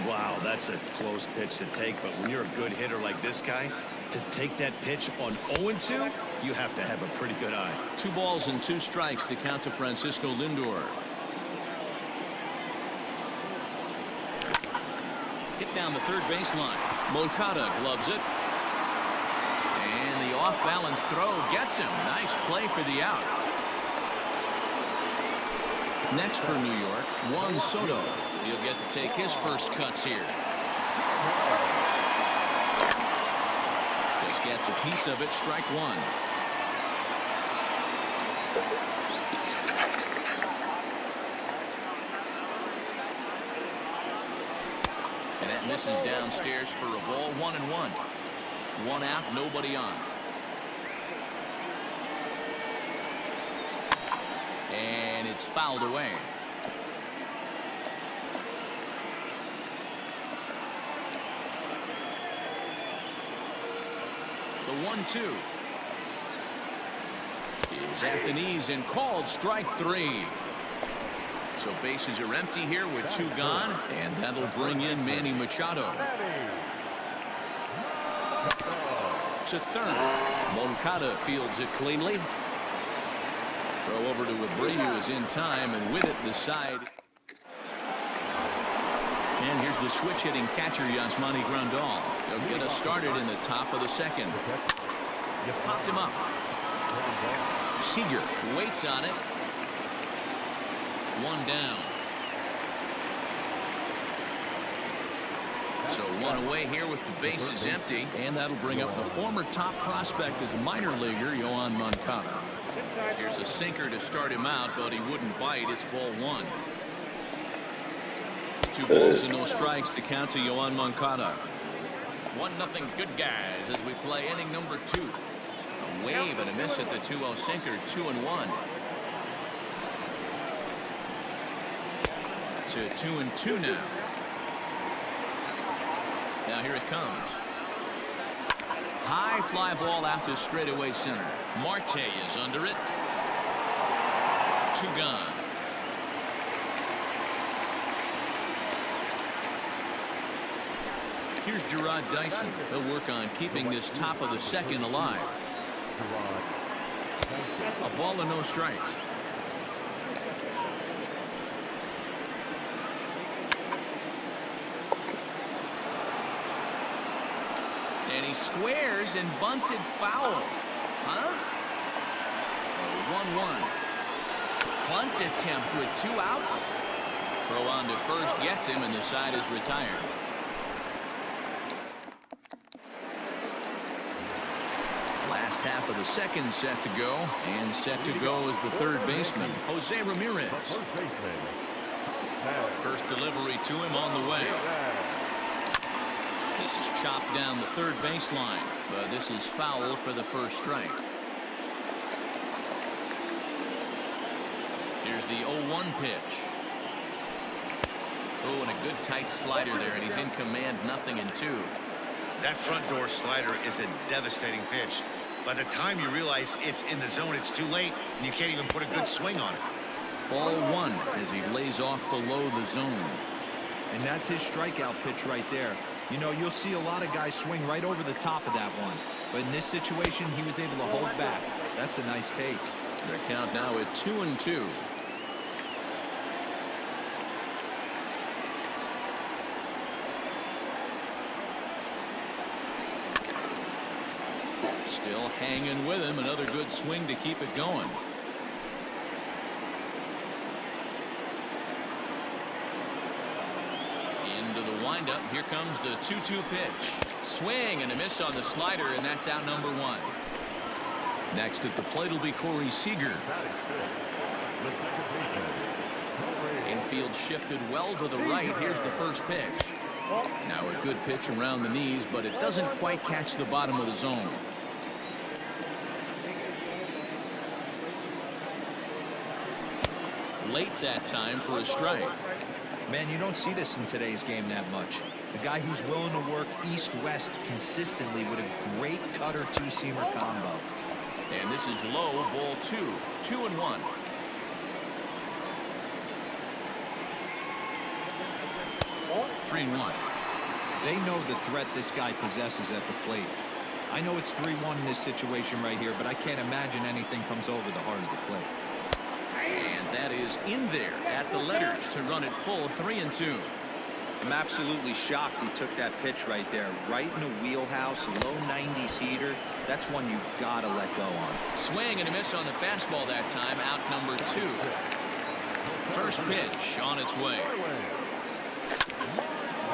Wow, that's a close pitch to take, but when you're a good hitter like this guy, to take that pitch on 0-2, you have to have a pretty good eye. 2 balls and 2 strikes to count to Francisco Lindor. Hit down the third baseline. Moncada gloves it. And the off-balance throw gets him. Nice play for the out. Next for New York, Juan Soto. He'll get to take his first cuts here. Just gets a piece of it, strike 1. And that misses downstairs for a ball, 1-1. 1 out, nobody on. And it's fouled away. The 1-2. is at the knees and called strike 3. So bases are empty here with 2 gone, and that'll bring in Manny Machado. To third. Moncada fields it cleanly. Throw over to Abreu is in time, and with it the side. And here's the switch hitting catcher Yasmani Grandal. He'll get us started in the top of the second. Popped him up. Seager waits on it. 1 down. So 1 away here with the bases empty, and that'll bring up the former top prospect as a minor leaguer, Yoan Moncada. Here's a sinker to start him out, but he wouldn't bite. It's ball 1. 2 balls and no strikes. The count to Yoan Moncada. 1-0 good guys as we play inning number 2. A wave and a miss at the 2-0 sinker. 2-1. To 2-2 now. Now here it comes. High fly ball out to straightaway center. Marte is under it. 2 gone. Here's Gerard Dyson. He'll work on keeping this top of the second alive. A ball and no strikes. And he squares and bunts it foul. Huh? 1-1. Bunt attempt with 2 outs. Throw on to first gets him, and the side is retired. Last half of the second set to go, and set to go is the third baseman, Jose Ramirez. First delivery to him on the way. This is chopped down the third baseline, but this is foul for the first strike. Here's the 0-1 pitch. Oh, and a good tight slider there, and he's in command. 0-2. That front door slider is a devastating pitch. By the time you realize it's in the zone, it's too late, and you can't even put a good swing on it. Ball 1 as he lays off below the zone. And that's his strikeout pitch right there. You know, you'll see a lot of guys swing right over the top of that one. But in this situation, he was able to hold back. That's a nice take. The count now at 2-2. Still hanging with him. Another good swing to keep it going. Into the windup. Here comes the 2-2 pitch. Swing and a miss on the slider, and that's out number 1. Next at the plate will be Corey Seager. Infield shifted well to the right. Here's the first pitch. Now a good pitch around the knees, but it doesn't quite catch the bottom of the zone. Late that time for a strike. Man, you don't see this in today's game that much. The guy who's willing to work east-west consistently with a great cutter two-seamer combo. And this is low, ball 2. 2-1. Three and 1. They know the threat this guy possesses at the plate. I know it's 3-1 in this situation right here, but I can't imagine anything comes over the heart of the plate. And that is in there at the letters to run it full. 3-2. I'm absolutely shocked he took that pitch right there. Right in the wheelhouse, low 90s heater. That's one you gotta let go on. Swing and a miss on the fastball that time. Out number 2. First pitch on its way.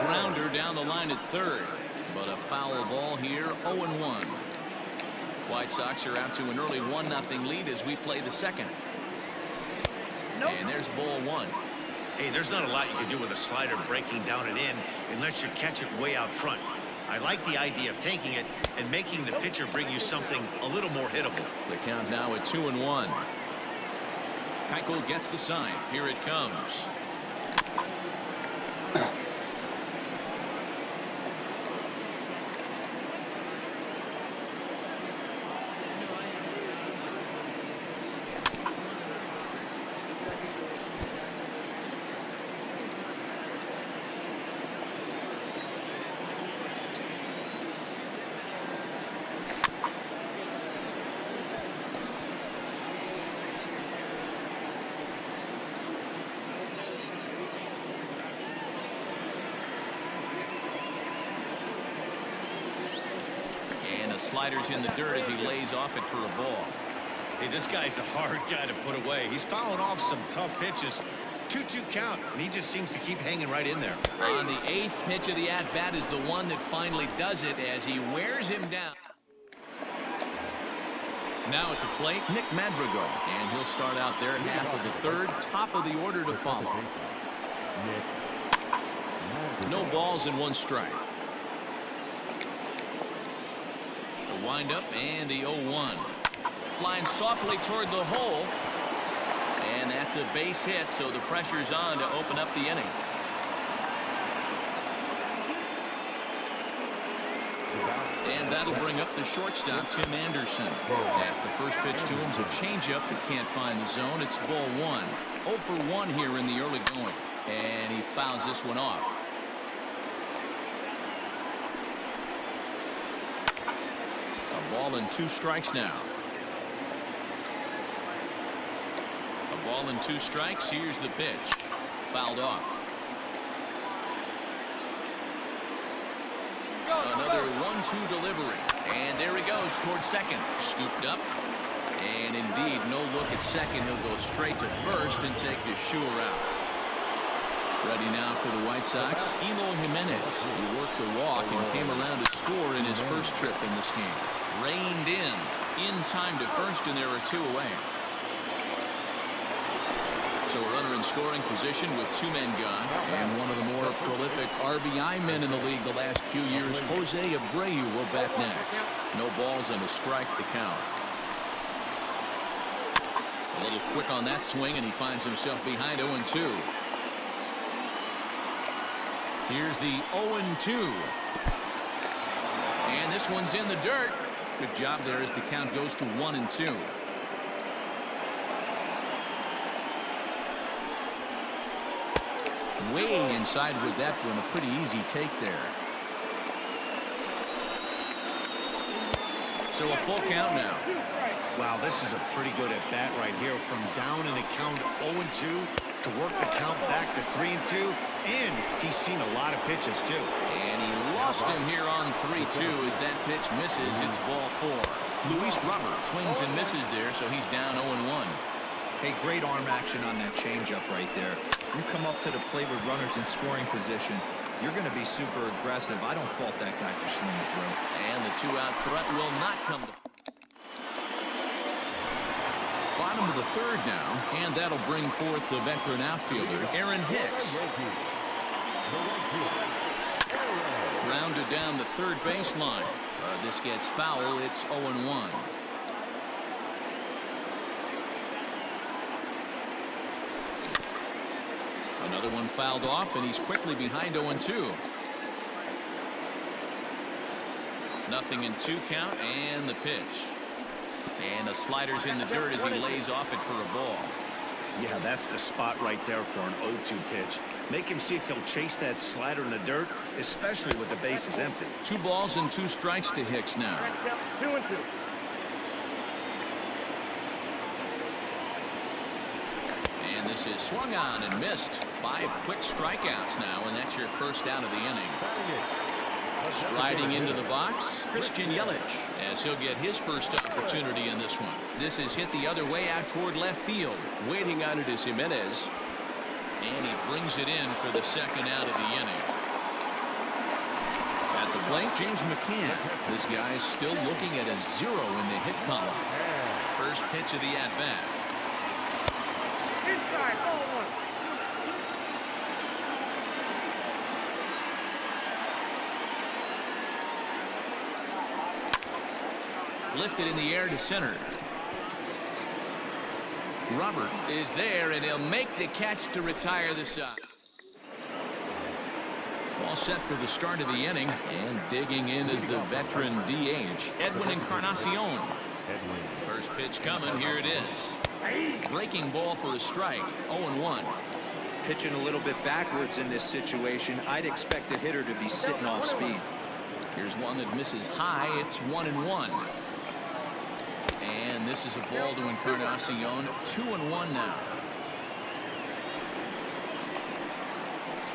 Grounder down the line at third, but a foul ball here. 0-1. White Sox are out to an early 1-0 lead as we play the second. And there's ball 1. Hey, there's not a lot you can do with a slider breaking down and in unless you catch it way out front. I like the idea of taking it and making the pitcher bring you something a little more hittable. The count now at 2-1. Keuchel gets the sign. Here it comes. And a slider's in the dirt as he lays off it for a ball. Hey, this guy's a hard guy to put away. He's fouling off some tough pitches. 2-2 count, and he just seems to keep hanging right in there. On the 8th pitch of the at-bat is the one that finally does it as he wears him down. Now at the plate, Nick Madrigal, and he'll start out their half of the third, top of the order to follow. No balls and 1 strike. The windup and the 0-1. Flying softly toward the hole. And that's a base hit, so the pressure's on to open up the inning. And that'll bring up the shortstop, Tim Anderson. As the first pitch to him's a changeup that can't find the zone. It's ball 1. 0 for 1 here in the early going. And he fouls this one off. A ball and 2 strikes now. A ball and 2 strikes. Here's the pitch. Fouled off. Another 1-2 delivery. And there he goes towards second. Scooped up. And indeed, no look at second. He'll go straight to first and take the Shure out. Ready now for the White Sox, Eloy Jimenez. He worked the walk and came around to score in his first trip in this game. Reined in time to first, and there are 2 away. So a runner in scoring position with 2 men gone, and one of the more prolific RBI men in the league the last few years, Jose Abreu, will bat next. No balls and a strike to count. A little quick on that swing, and he finds himself behind 0-2. Here's the 0-2. And this one's in the dirt. Good job there as the count goes to 1-2. Way inside with that one. A pretty easy take there. So a full count now. Wow, this is a pretty good at bat right here. From down in the count 0-2 to work the count back to 3-2. And he's seen a lot of pitches, too. And he lost him here on 3-2 as that pitch misses. It's ball 4. Luis Robert swings and misses there, so he's down 0-1. Hey, great arm action on that changeup right there. You come up to the plate with runners in scoring position, you're going to be super aggressive. I don't fault that guy for swinging through. And the 2-out threat will not come to. Bottom of the third now, and that'll bring forth the veteran outfielder, Aaron Hicks. Rounded down the third baseline. This gets foul. It's 0-1. Another one fouled off, and he's quickly behind 0-2. Nothing in 2 count, and the pitch. And a slider's in the dirt as he lays off it for a ball. Yeah, that's the spot right there for an 0-2 pitch. Make him see if he'll chase that slider in the dirt, especially with the bases empty. 2 balls and 2 strikes to Hicks now. 2-2. And this is swung on and missed. 5 quick strikeouts now, and that's your first out of the inning. Striding into the box, Christian Yelich, as he'll get his first opportunity in this one. This is hit the other way out toward left field. Waiting on it is Jimenez. And he brings it in for the second out of the inning. At the plate, James McCann. This guy's still looking at a 0 in the hit column. First pitch of the at-bat. Inside, 0-1. Lifted in the air to center. Robert is there, and he'll make the catch to retire the side. All set for the start of the inning, and digging in is the veteran DH, Edwin Encarnacion. First pitch coming, here it is. Breaking ball for a strike, 0-1. Pitching a little bit backwards in this situation, I'd expect a hitter to be sitting off speed. Here's one that misses high. It's 1-1. And this is a ball to Encarnacion. 2-1 now.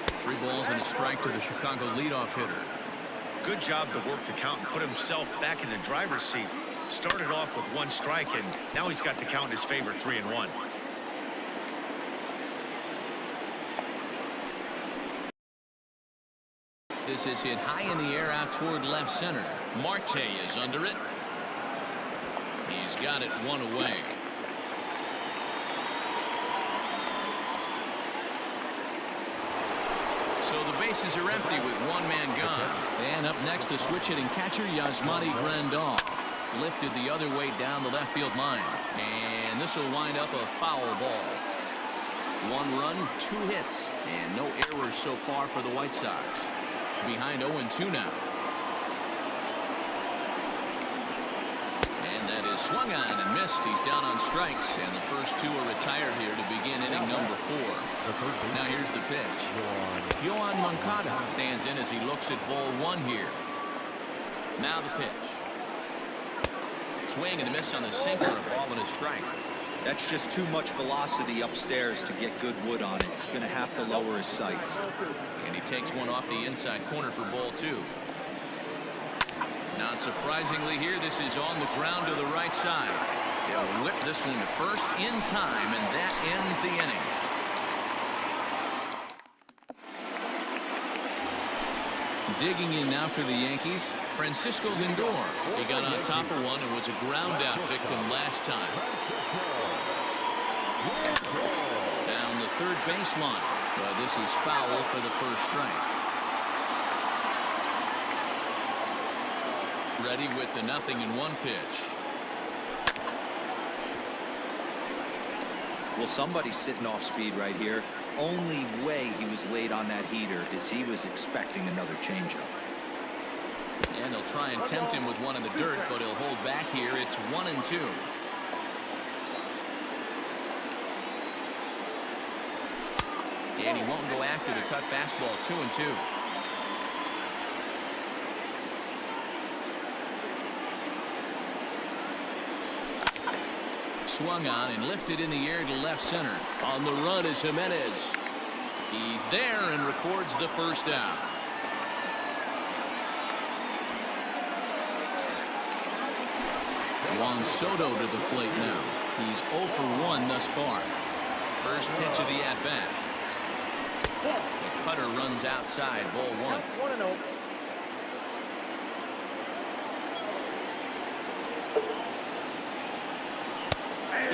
3 balls and a strike to the Chicago leadoff hitter. Good job to work the count and put himself back in the driver's seat. Started off with 1 strike, and now he's got the count in his favor, 3-1. This is hit high in the air out toward left center. Marte is under it. He's got it 1 away. So the bases are empty with 1 man gone. And up next, the switch-hitting catcher, Yasmani Grandal. Lifted the other way down the left field line. And this will wind up a foul ball. 1 run, 2 hits, and no errors so far for the White Sox. Behind 0-2 now. And that is swung on and missed. He's down on strikes, and the first 2 are retired here to begin inning number 4. Now here's the pitch. Yoan Moncada stands in as he looks at ball 1 here. Now the pitch. Swing and a miss on the sinker, a ball and a strike. That's just too much velocity upstairs to get good wood on it. He's going to have to lower his sights. And he takes one off the inside corner for ball 2. Not surprisingly here, this is on the ground to the right side. They'll whip this one to first in time, and that ends the inning. Digging in now for the Yankees, Francisco Lindor. He got on top of one and was a ground out victim last time. Down the third baseline. But this is foul for the first strike. Ready with the 0-1 pitch. Well, somebody's sitting off speed right here. Only way he was late on that heater is he was expecting another changeup. And they'll try and tempt him with one in the dirt, but he'll hold back here. It's 1-2. And he won't go after the cut fastball. 2-2. Swung on and lifted in the air to left center. On the run is Jimenez. He's there and records the first out. Juan Soto to the plate now. He's 0 for 1 thus far. First pitch of the at-bat. The cutter runs outside, ball 1. 1-0.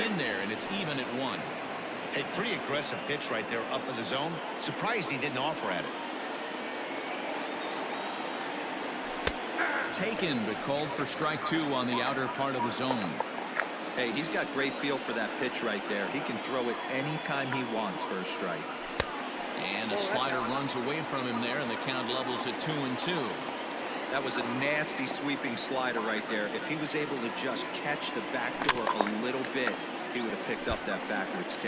In there, and it's even at 1. A pretty aggressive pitch right there up in the zone. Surprised he didn't offer at it. Taken, but called for strike 2 on the outer part of the zone. Hey, he's got great feel for that pitch right there. He can throw it anytime he wants for a strike. And a slider runs away from him there, and the count levels at 2-2. That was a nasty sweeping slider right there. If he was able to just catch the back door a little bit, he would have picked up that backwards K.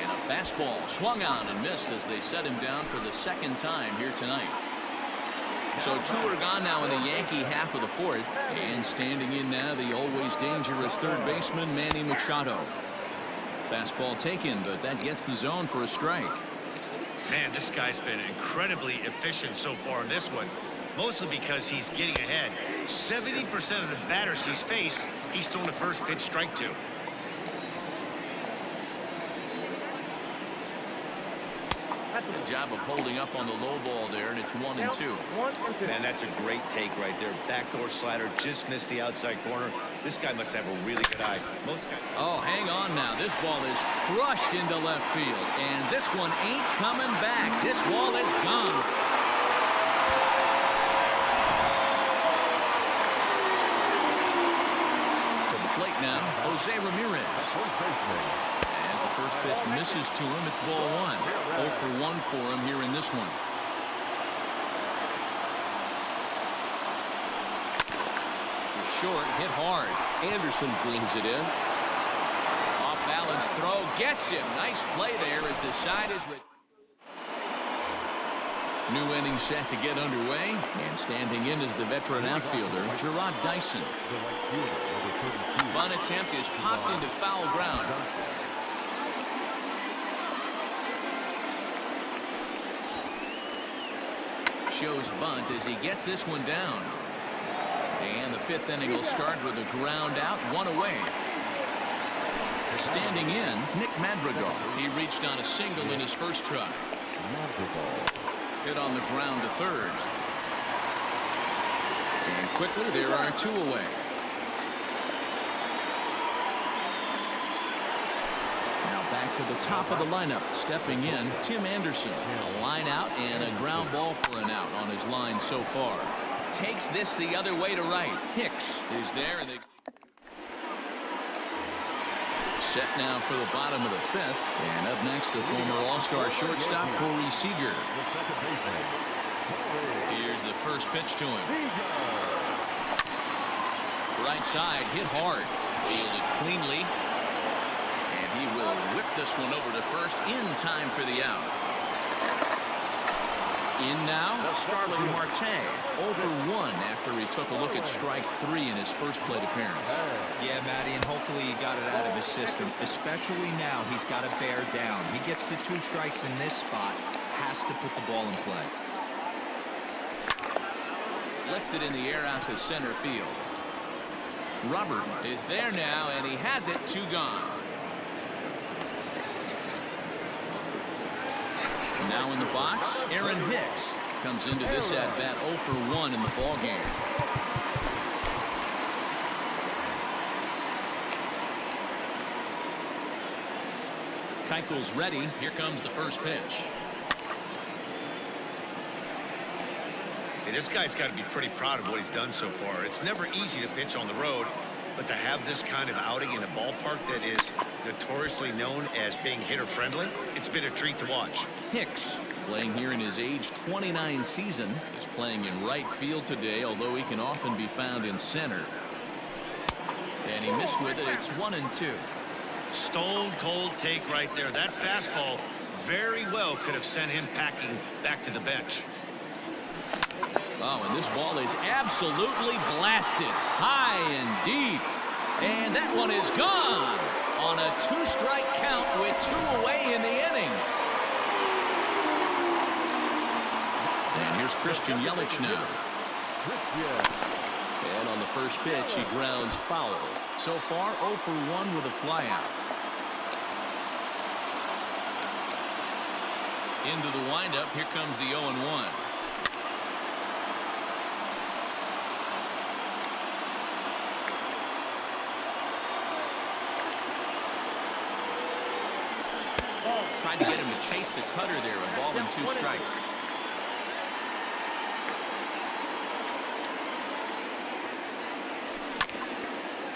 And a fastball swung on and missed as they set him down for the second time here tonight. So 2 are gone now in the Yankee half of the 4th. And standing in now, the always dangerous third baseman, Manny Machado. Fastball taken, but that gets the zone for a strike. Man, this guy's been incredibly efficient so far in this one. Mostly because he's getting ahead. 70% of the batters he's faced, he's thrown the first pitch strike to. Good job of holding up on the low ball there, and it's 1-2. And that's a great take right there. Backdoor slider just missed the outside corner. This guy must have a really good eye. Most guys. Oh, hang on now. This ball is crushed into left field, and this one ain't coming back. This ball is gone. To the plate now, Jose Ramirez. As the first pitch misses to him, it's ball 1. 0 for 1 for him here in this one. Short, hit hard. Anderson brings it in. Off balance throw, gets him. Nice play there as the side is with. New inning set to get underway, and standing in is the veteran outfielder, Gerard Dyson. Bunt attempt is popped into foul ground. shows bunt as he gets this one down. And the fifth inning will start with a ground out, one away. Standing in, Nick Madrigal. He reached on a single in his first try. Hit on the ground to third. And quickly there are two away. Now back to the top of the lineup. Stepping in, Tim Anderson. A line out and a ground ball for an out on his line so far. Takes this the other way to right. Hicks is there, and they set now for the bottom of the fifth. And up next, the former All-Star shortstop Corey Seager. Here's the first pitch to him. Right side, hit hard. Fielded cleanly. And he will whip this one over to first in time for the out. In now, Starling Marte. 0 for 1 after he took a look at strike 3 in his first plate appearance. Yeah, Matty, and hopefully he got it out of his system. Especially now, he's got to bear down. He gets the 2 strikes in this spot, has to put the ball in play. Lifted in the air out to center field. Robert is there now, and he has it. 2 gone. Now in the box, Aaron Hicks comes into this at-bat 0 for 1 in the ballgame. Keuchel's ready. Here comes the first pitch. Hey, this guy's got to be pretty proud of what he's done so far. It's never easy to pitch on the road, but to have this kind of outing in a ballpark that is notoriously known as being hitter-friendly, it's been a treat to watch. Hicks, playing here in his age 29 season, is playing in right field today, although he can often be found in center. And he missed with it. It's 1-2. Stone cold take right there. That fastball very well could have sent him packing back to the bench. Oh, and this ball is absolutely blasted. High and deep. And that one is gone on a 2-strike count with 2 away in the inning. And here's Christian Yelich now. And on the first pitch, he grounds foul. So far, 0 for 1 with a flyout. Into the windup, here comes the 0-1. Tried to get him to chase the cutter there, a ball and 2 strikes.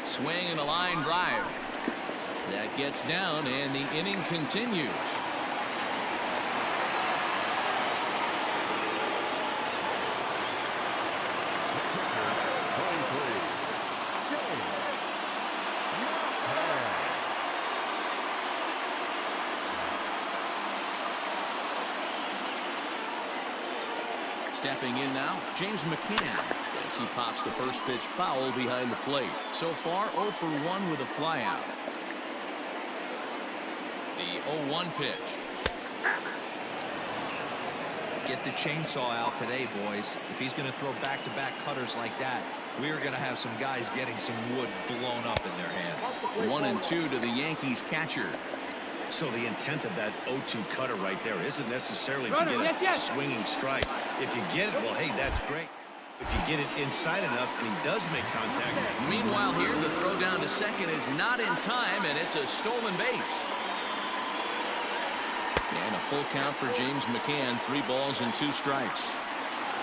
Swing and a line drive. That gets down, and the inning continues. Stepping in now, James McCann, as he pops the first pitch foul behind the plate. So far, 0 for 1 with a flyout. The 0-1 pitch. Get the chainsaw out today, boys. If he's going to throw back-to-back cutters like that, we are going to have some guys getting some wood blown up in their hands. 1-2 to the Yankees catcher. So the intent of that 0-2 cutter right there isn't necessarily to get a swinging strike. If you get it, well, hey, that's great. If you get it inside enough and he does make contact. Meanwhile here, the throw down to second is not in time, and it's a stolen base. And a full count for James McCann. 3 balls and 2 strikes.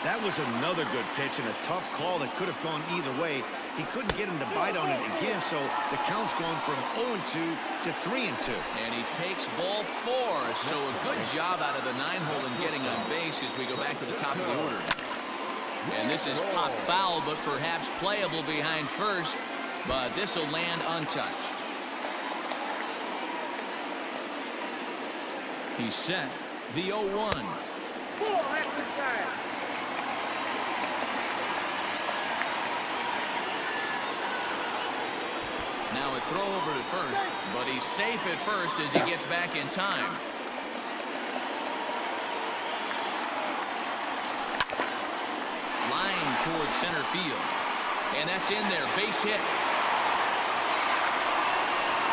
That was another good pitch and a tough call that could have gone either way. He couldn't get him to bite on it again, so the count's gone from 0-2 to 3-2. And he takes ball 4. So a good job out of the 9-hole in getting on base as we go back to the top of the order. And this is pop foul, but perhaps playable behind first. But this will land untouched. He's set. The 0-1. Now a throw over to first, but he's safe at first as he gets back in time. towards center field. And that's in there. Base hit.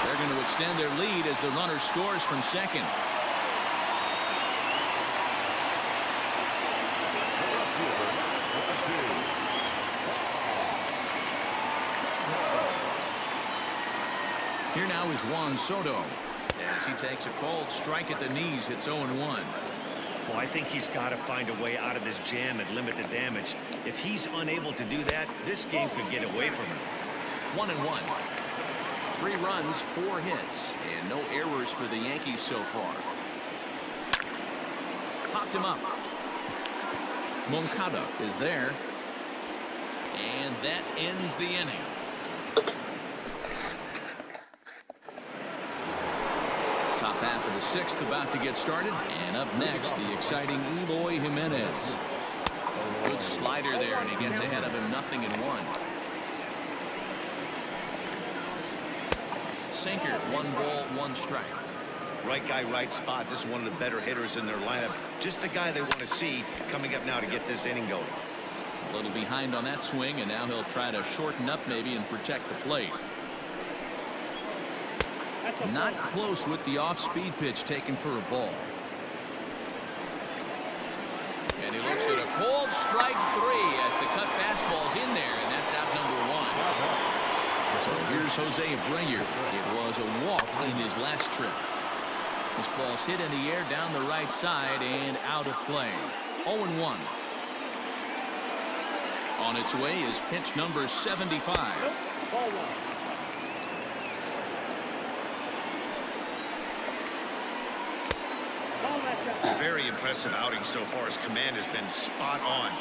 They're going to extend their lead as the runner scores from second. Here now is Juan Soto as he takes a cold strike at the knees. It's 0-1. Well, I think he's got to find a way out of this jam and limit the damage. If he's unable to do that, this game could get away from him. 1-1. 3 runs, 4 hits, and no errors for the Yankees so far. Popped him up. Moncada is there. And that ends the inning. Top half of the 6th about to get started. And up next, the exciting Eloy Jimenez. Good slider there, and he gets ahead of him 0-1. Sinker, 1 ball, 1 strike. Right guy, right spot. This is one of the better hitters in their lineup. Just the guy they want to see coming up now to get this inning going. A little behind on that swing, and now he'll try to shorten up maybe and protect the plate. Not close with the off-speed pitch taken for a ball. And he looks at a cold strike 3 as the cut fastball's in there, and that's out number 1. So here's Jose Abreu. It was a walk in his last trip. This ball's hit in the air down the right side and out of play. 0-1. On its way is pitch number 75. Very impressive outing so far. His command has been spot on.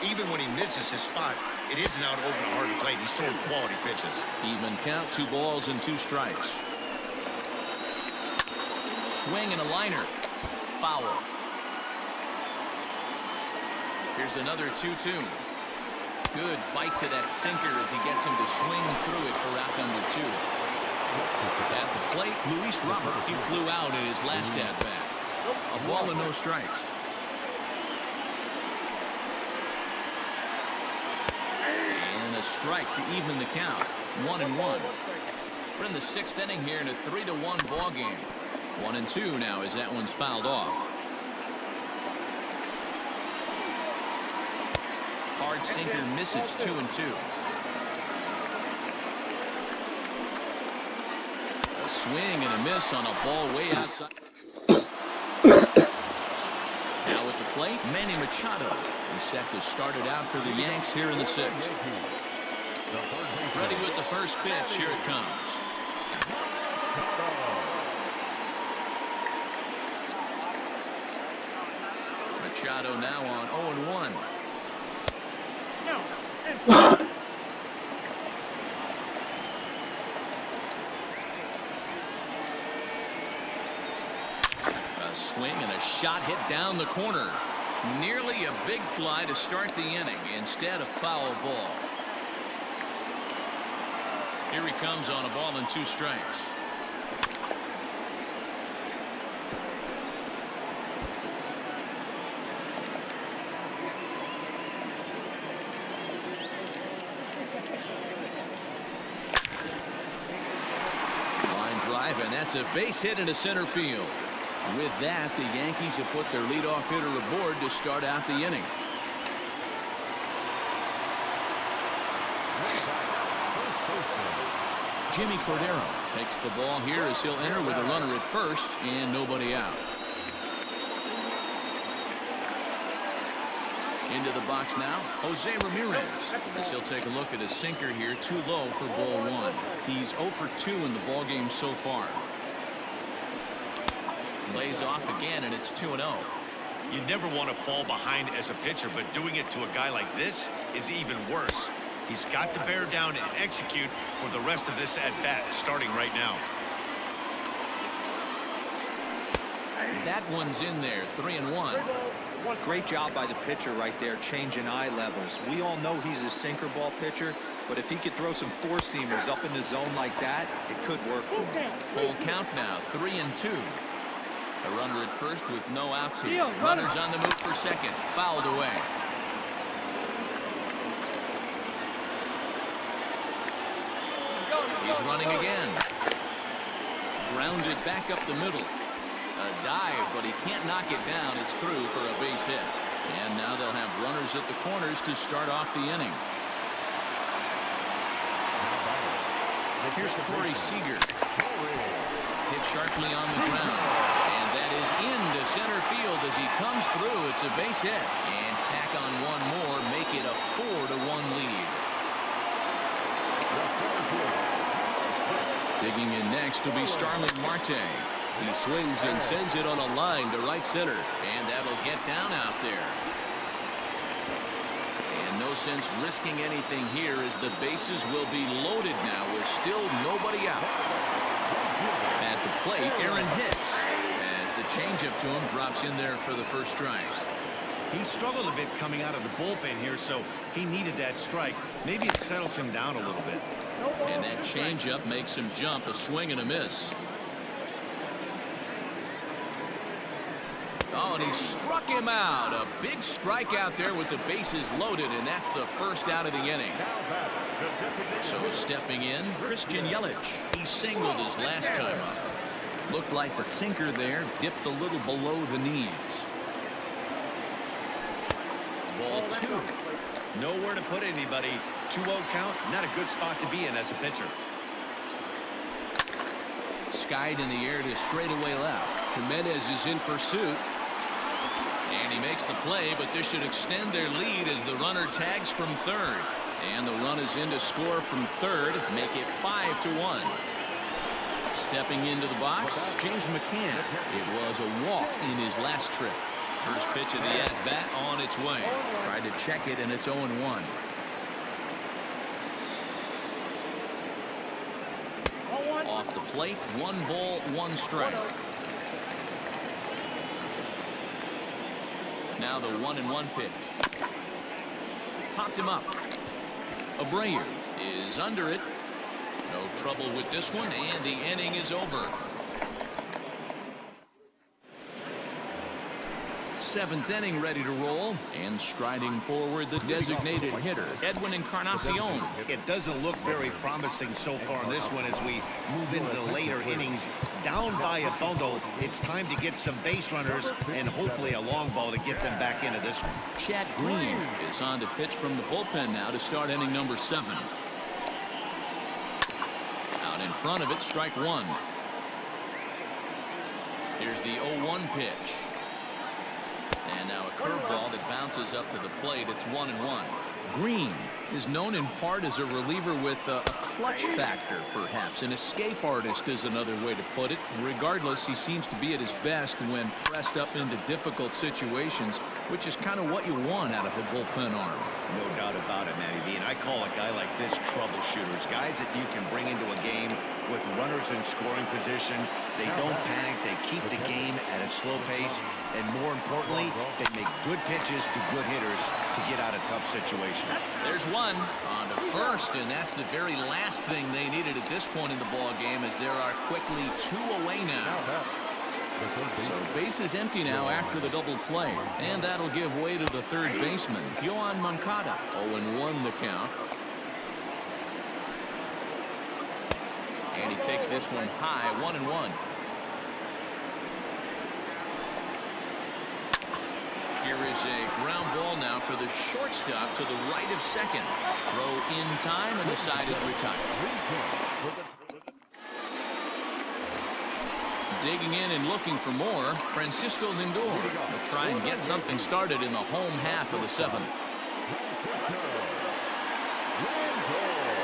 Even when he misses his spot, it isn't out over the hard plate. He's throwing quality pitches. Even count, 2 balls and 2 strikes. Swing and a liner. Foul. Here's another 2-2. Good bite to that sinker as he gets him to swing through it for out number 2. At the plate, Luis Robert. He flew out in his last at-bat. A ball and no strikes. And a strike to even the count. 1-1. We're in the 6th inning here in a 3-1 ball game. 1-2 now as that one's fouled off. Hard sinker misses. 2-2. A swing and a miss on a ball way outside. Now with the plate, Manny Machado. He's set to start it out for the Yanks here in the 6th. Ready with the first pitch. Here it comes. Machado now on 0-1. A swing and a shot hit down the corner. Nearly a big fly to start the inning. Instead, a foul ball. Here he comes on a ball and 2 strikes. And that's a base hit into center field. With that, the Yankees have put their leadoff hitter aboard to start out the inning. Jimmy Cordero takes the ball here as he'll enter with a runner at first and nobody out. Into the box now, Jose Ramirez. As he'll take a look at his sinker here, too low for ball 1. He's 0 for 2 in the ball game so far. Lays off again, and it's 2-0. You never want to fall behind as a pitcher, but doing it to a guy like this is even worse. He's got to bear down and execute for the rest of this at-bat, starting right now. That one's in there, 3-1. Great job by the pitcher right there, changing eye levels. We all know he's a sinker ball pitcher, but if he could throw some four-seamers up in the zone like that, it could work for him. Full count now, 3-2. A runner at first with no outs here. Runners on the move for second. Fouled away. He's running again. Grounded back up the middle. A dive, but he can't knock it down. It's through for a base hit. And now they'll have runners at the corners to start off the inning. Here's Corey Seager. Hit sharply on the ground. And that is into center field as he comes through. It's a base hit. And tack on one more, make it a 4-1 lead. Digging in next will be Starling Marte. He swings and sends it on a line to right center. And that'll get down out there. And no sense risking anything here as the bases will be loaded now with still nobody out. At the plate, Aaron Hicks, as the changeup to him drops in there for the first strike. He struggled a bit coming out of the bullpen here, so he needed that strike. Maybe it settles him down a little bit. And that changeup makes him jump, a swing and a miss. Oh, and he struck him out. A big strike out there with the bases loaded, and that's the first out of the inning. So stepping in, Christian Yelich. He singled his last time up. Looked like the sinker there dipped a little below the knees. Ball 2. Nowhere to put anybody. 2-0 count, not a good spot to be in as a pitcher. Skied in the air to straightaway left. Jimenez is in pursuit. And he makes the play, but this should extend their lead as the runner tags from third. And the run is in to score from third, make it 5-1. Stepping into the box, James McCann. It was a walk in his last trip. First pitch of the at-bat on its way. Tried to check it, and it's 0-1. Off the plate, 1 ball, 1 strike. Now the 1-1 pitch. Popped him up. Abreu is under it. No trouble with this one, and the inning is over. 7th inning ready to roll, and striding forward the designated hitter, Edwin Encarnacion. It doesn't look very promising so far in this one as we move into the later innings. Down by a bundle, it's time to get some base runners and hopefully a long ball to get them back into this one. Chad Green is on to pitch from the bullpen now to start inning number 7. Out in front of it, strike 1. Here's the 0-1 pitch. And now a curveball that bounces up to the plate. It's 1-1. Green is known in part as a reliever with a clutch factor, perhaps. An escape artist is another way to put it. Regardless, he seems to be at his best when pressed up into difficult situations, which is kind of what you want out of a bullpen arm. No doubt about it, Matty V. And I call a guy like this troubleshooters. Guys that you can bring into a game with runners in scoring position. They don't panic. They keep the game at a slow pace. And more importantly, they make good pitches to good hitters to get out of tough situations. There's one on to first, and that's the very last thing they needed at this point in the ball game, as there are quickly 2 away now. So base is empty now after the double play, and that'll give way to the third baseman, Yoan Moncada. 0-1 the count. And he takes this one high, 1-1. Here is a ground ball now for the shortstop to the right of second. Throw in time, and the side is retired. Digging in and looking for more, Francisco Lindor will try and get something started in the home half of the 7th.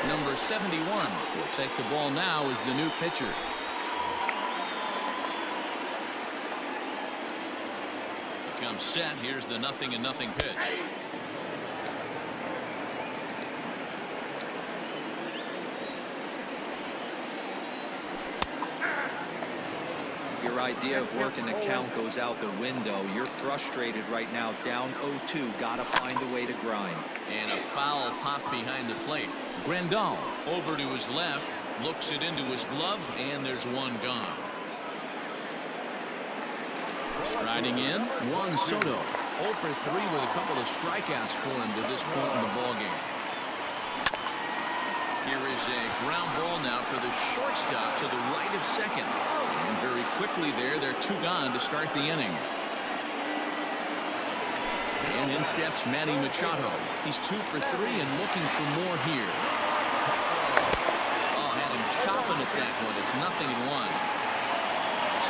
Number 71 will take the ball now as the new pitcher. Comes set. Here's the 0-0 pitch. Your idea of working the count goes out the window. You're frustrated right now, down 0-2. Gotta find a way to grind. And a foul pop behind the plate. Grandal over to his left, looks it into his glove, and there's one gone. Striding in, Juan Soto. 0 for 3 with a couple of strikeouts for him to this point in the ballgame. Here is a ground ball now for the shortstop to the right of second. And very quickly they're 2 gone to start the inning. And in steps Manny Machado. He's 2 for 3 and looking for more here. Oh, had him chopping at that one. It's 0-1.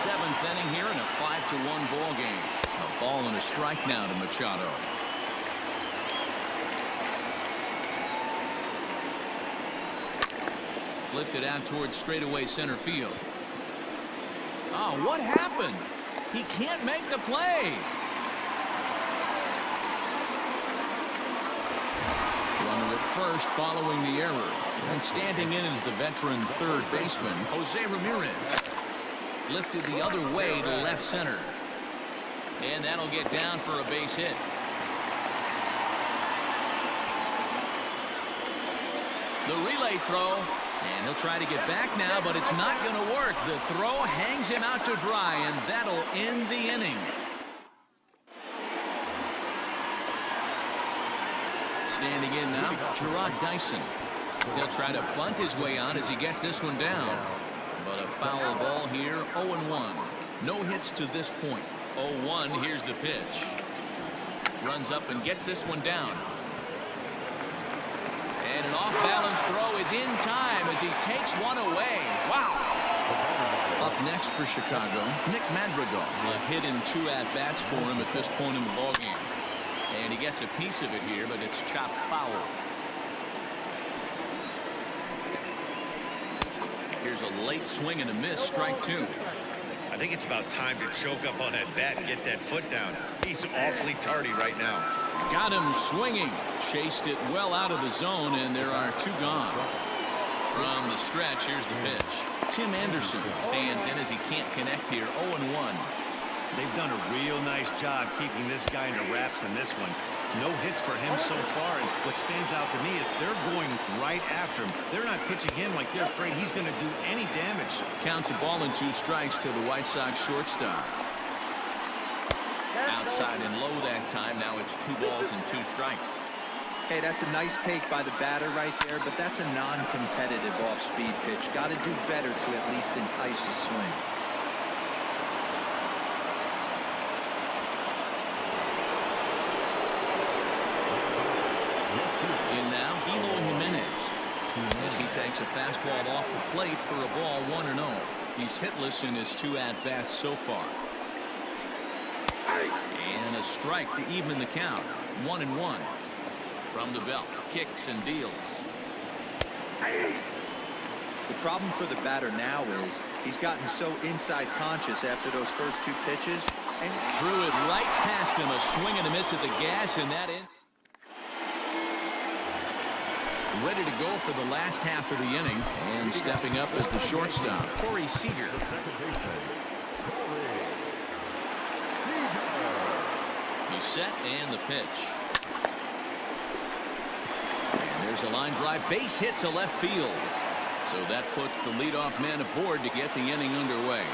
7th inning here in a 5-1 ball game. A ball and a strike now to Machado. Lifted out towards straightaway center field. Oh, what happened? He can't make the play. Runner at first following the error. And standing in is the veteran third baseman, Jose Ramirez. Lifted the other way to left center. And that'll get down for a base hit. The relay throw. And he'll try to get back now, but it's not going to work. The throw hangs him out to dry, and that'll end the inning. Standing in now, Jarrod Dyson. He'll try to bunt his way on as he gets this one down. But a foul ball here, 0-1. No hits to this point. 0-1, here's the pitch. Runs up and gets this one down. And an off-balance throw is in time as he takes one away. Wow. Up next for Chicago, Nick Madrigal. A hit in 2 at-bats for him at this point in the ballgame. And he gets a piece of it here, but it's chopped foul. Here's a late swing and a miss, strike 2. I think it's about time to choke up on that bat and get that foot down. He's awfully tardy right now. Got him swinging. Chased it well out of the zone, and there are 2 gone. From the stretch, here's the pitch. Tim Anderson stands in as he can't connect here. 0-1. They've done a real nice job keeping this guy in the wraps in this one. No hits for him so far, and what stands out to me is they're going right after him. They're not pitching in like they're afraid he's going to do any damage. Counts a ball and 2 strikes to the White Sox shortstop. Outside and low that time. Now it's 2 balls and 2 strikes. Hey, that's a nice take by the batter right there, but that's a non-competitive off-speed pitch. Got to do better to at least entice a swing. In now, Eloy Jimenez. As he takes a fastball off the plate for a ball, 1-0. He's hitless in his 2 at-bats so far. And a strike to even the count. 1-1. From the belt, kicks and deals. The problem for the batter now is he's gotten so inside conscious after those first 2 pitches. And threw it right past him. A swing and a miss at the gas, and that in. Ready to go for the last half of the inning. And stepping up as the shortstop, Corey Seager. He's set and the pitch. And there's a line drive base hit to left field. So that puts the leadoff man aboard to get the inning underway.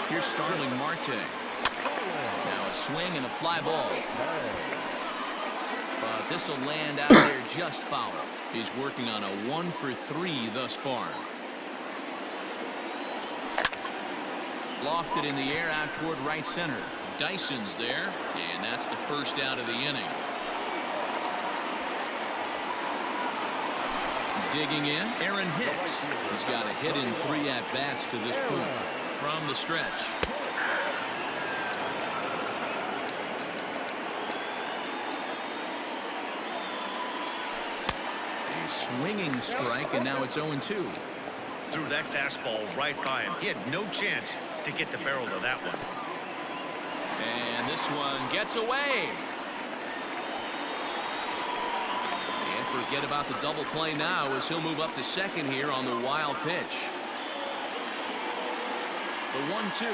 Here's Starling Marte. Now a swing and a fly ball. But this will land out there just foul. He's working on a 1 for 3 thus far. Lofted in the air out toward right center. Dyson's there, and that's the first out of the inning. Digging in, Aaron Hicks. He's got a hit in 3 at-bats to this point. From the stretch. A swinging strike, and now it's 0-2. Threw that fastball right by him. He had no chance to get the barrel to that one. And this one gets away. And forget about the double play now as he'll move up to second here on the wild pitch. The 1-2.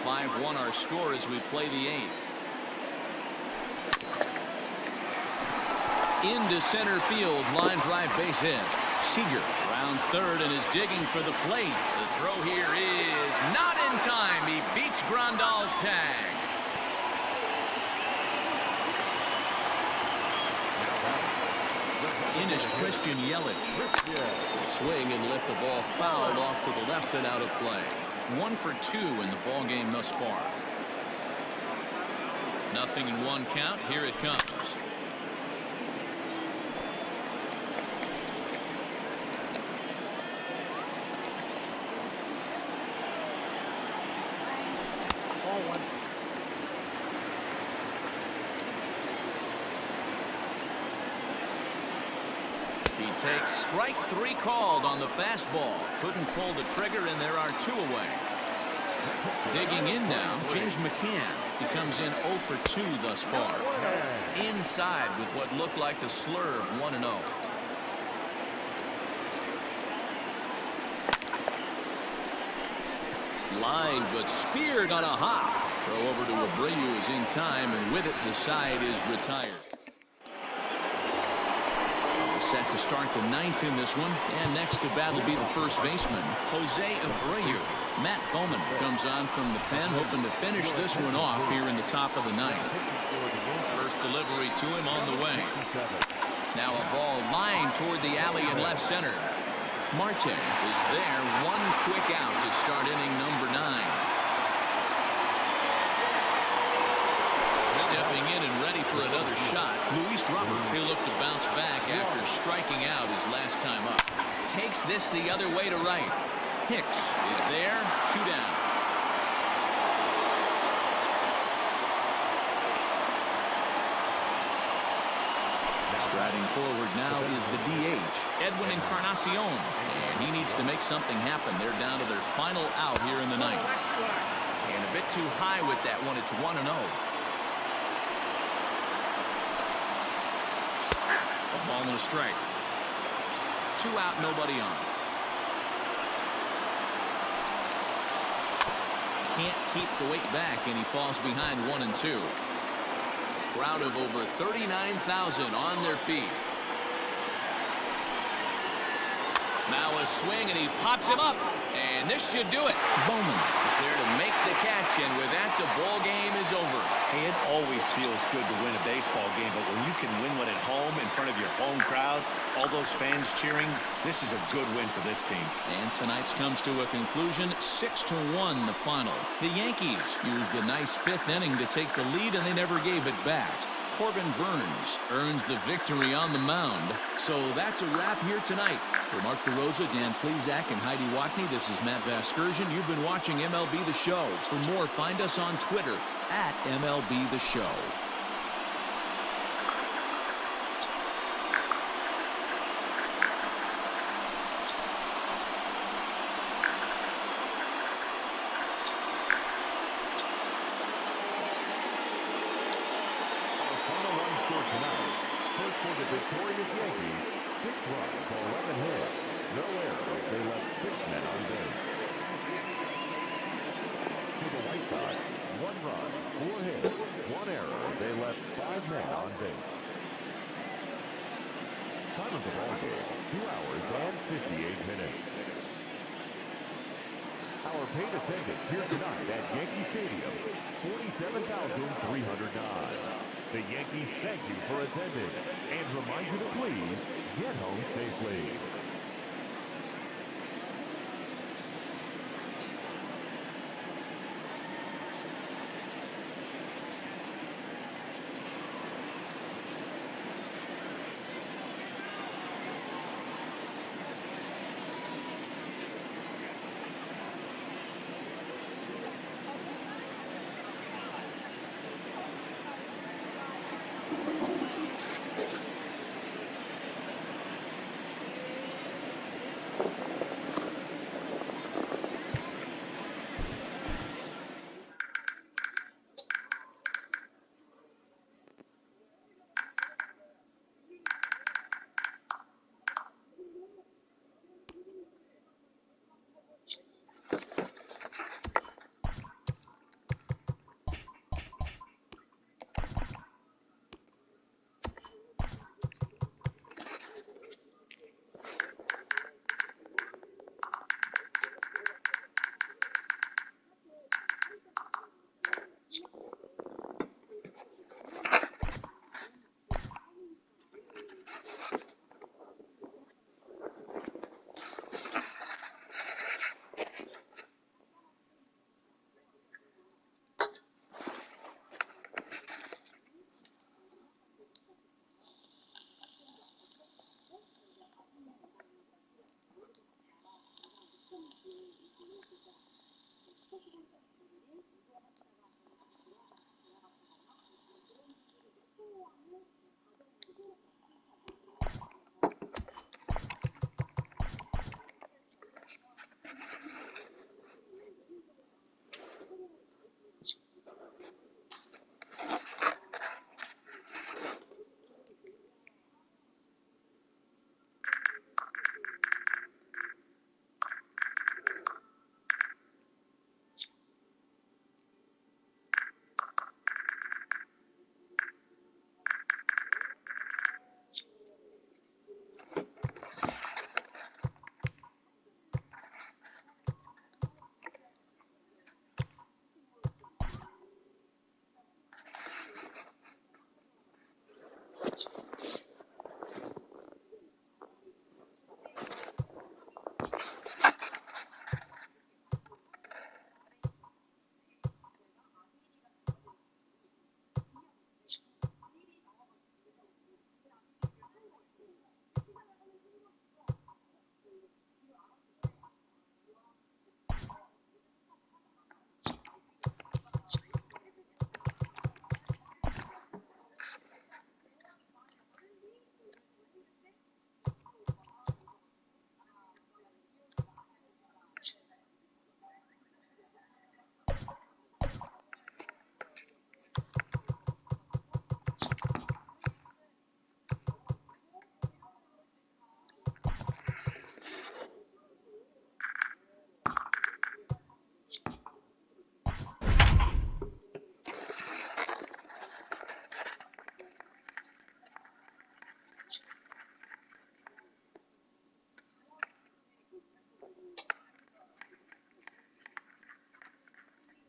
(5-1) our score as we play the 8th. Into center field, line drive base hit. Seager Rounds third and is digging for the plate. The throw here is not in time. He beats Grandal's tag. In is Christian Yelich. Swing and lift the ball fouled off to the left and out of play. 1 for 2 in the ball game thus far. Nothing in 1 count. Here it comes. He takes strike 3 called on the fastball. Couldn't pull the trigger, and there are 2 away. Digging in now, James McCann. He comes in 0 for 2 thus far. Inside with what looked like the slurve, 1-0. Line, but speared on a hop. Throw over to Abreu is in time, and with it, the side is retired. Set to start the 9th in this one, and next to bat will be the first baseman, Jose Abreu. Matt Bowman comes on from the pen, hoping to finish this one off here in the top of the 9th. First delivery to him on the way. Now a ball lined toward the alley in left center. Marte is there, 1 quick out to start inning number 9. Stepping in and ready for another shot, Luis Robert. He'll look to bounce back after striking out his last time up. Takes this the other way to right. Hicks is there, 2 down. Striding forward now is the DH, Edwin Encarnacion, and he needs to make something happen. They're down to their final out here in the 9th. And a bit too high with that one. It's 1-0. A ball and a strike. 2 out, nobody on. Can't keep the weight back, and he falls behind 1-2. Crowd of over 39,000 on their feet. Now a swing, and he pops him up, and this should do it. Bowman is there to make the catch, and with that, the ball game is over. Hey, it always feels good to win a baseball game, but when you can win one at home in front of your home crowd, all those fans cheering, this is a good win for this team. And tonight's comes to a conclusion, 6-1 the final. The Yankees used a nice 5th inning to take the lead, and they never gave it back. Corbin Burns earns the victory on the mound. So that's a wrap here tonight. For Mark DeRosa, Dan Plesac, and Heidi Watney, this is Matt Vasgersian. You've been watching MLB The Show. For more, find us on Twitter at MLB The Show. Victorious Yankees, 6 runs, 11 hits, no errors. They left 6 men on base. To the White Sox, 1 run, 4 hits, 1 error. They left 5 men on base. Time of the ball game, 2 hours and 58 minutes. Our paid attendance here tonight at Yankee Stadium, 47,309. The Yankees thank you for attending and remind you to please get home safely.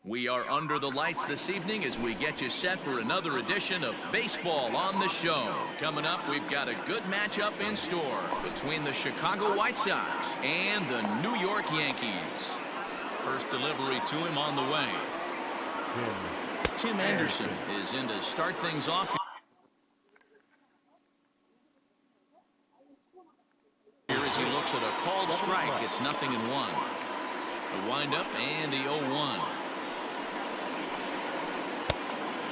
We are under the lights this evening as we get you set for another edition of Baseball on the Show. Coming up, we've got a good matchup in store between the Chicago White Sox and the New York Yankees. First delivery to him on the way. Tim Anderson is in to start things off here as he looks at a called strike. It's 0-1. The windup and the 0-1.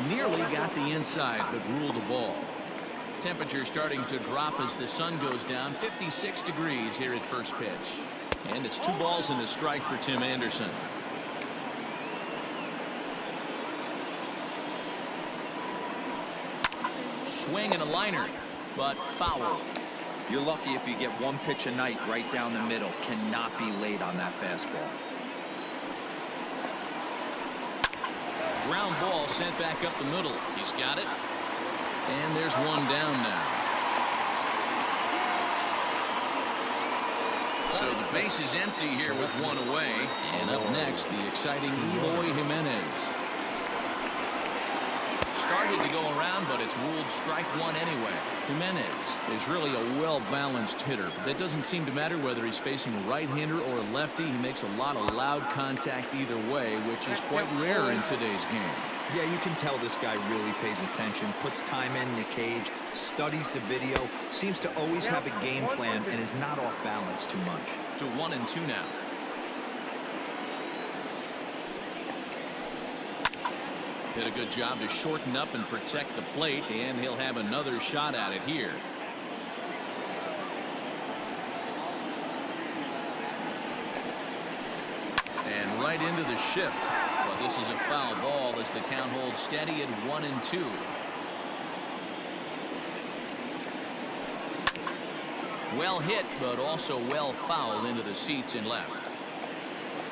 Nearly got the inside, but ruled the ball. Temperature starting to drop as the sun goes down. 56 degrees here at first pitch. And it's 2 balls and a strike for Tim Anderson. Swing and a liner, but foul. You're lucky if you get one pitch a night right down the middle. Cannot be late on that fastball. Ground ball sent back up the middle. He's got it. And there's one down now. So the base is empty here with one away. And up next, the exciting Eloy Jimenez. Started to go around, but it's ruled strike one anyway. Jimenez is really a well-balanced hitter, but that doesn't seem to matter whether he's facing a right-hander or a lefty. He makes a lot of loud contact either way, which is quite rare in today's game. Yeah, you can tell this guy really pays attention, puts time in the cage, studies the video, seems to always have a game plan, and is not off balance too much. To 1-2 now. Did a good job to shorten up and protect the plate, and he'll have another shot at it here. And right into the shift. But this is a foul ball as the count holds steady at 1-2. Well hit, but also well fouled into the seats in left.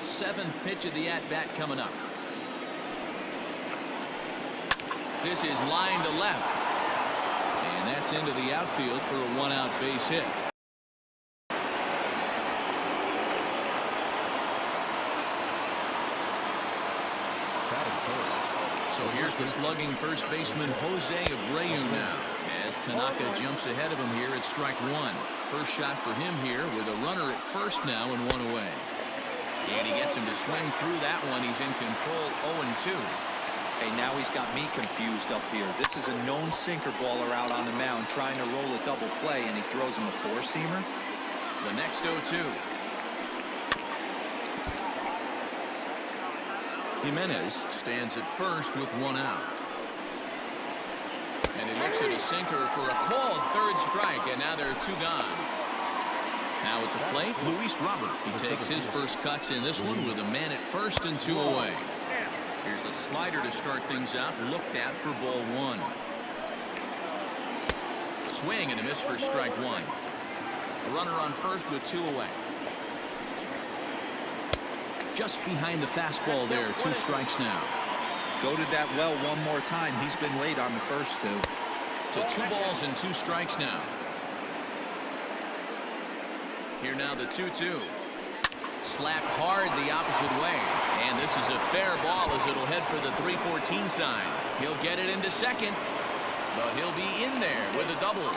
7th pitch of the at-bat coming up. This is line to left. And that's into the outfield for a 1-out base hit. So here's the slugging first baseman Jose Abreu now. As Tanaka jumps ahead of him here at strike one. First shot for him here with a runner at first now and one away. And he gets him to swing through that one. He's in control 0-2. Hey, now he's got me confused up here. This is a known sinker baller out on the mound trying to roll a double play, and he throws him a four-seamer. The next 0-2. Jimenez stands at first with one out. And he looks at a sinker for a called third strike, and now there are two gone. Now at the plate, Luis Robert. He takes his first cuts in this one with a man at first and two away. Here's a slider to start things out, looked at for ball one. Swing and a miss for strike one. A runner on first with two away. Just behind the fastball there, two strikes now. Go to that well one more time. He's been late on the first two. To 2 balls and 2 strikes now. Here now the 2-2. Slapped hard the opposite way. And this is a fair ball as it'll head for the 314 sign. He'll get it into second, but he'll be in there with a double.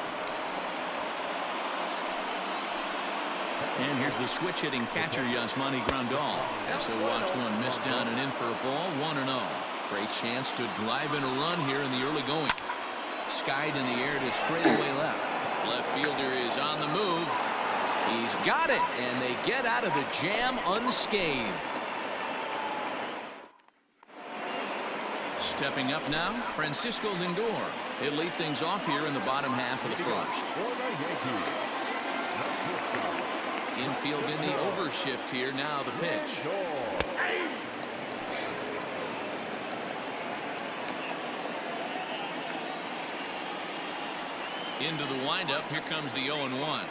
And here's the switch-hitting catcher, Yasmani Grandal. As he'll watch one miss down and in for a ball, 1-0. Great chance to drive in a run here in the early going. Skied in the air to straightaway left. Left fielder is on the move. He's got it, and they get out of the jam unscathed. Stepping up now, Francisco Lindor. He'll lead things off here in the bottom half of the first. Infield in the overshift here. Now the pitch. Into the windup. Here comes the 0-1.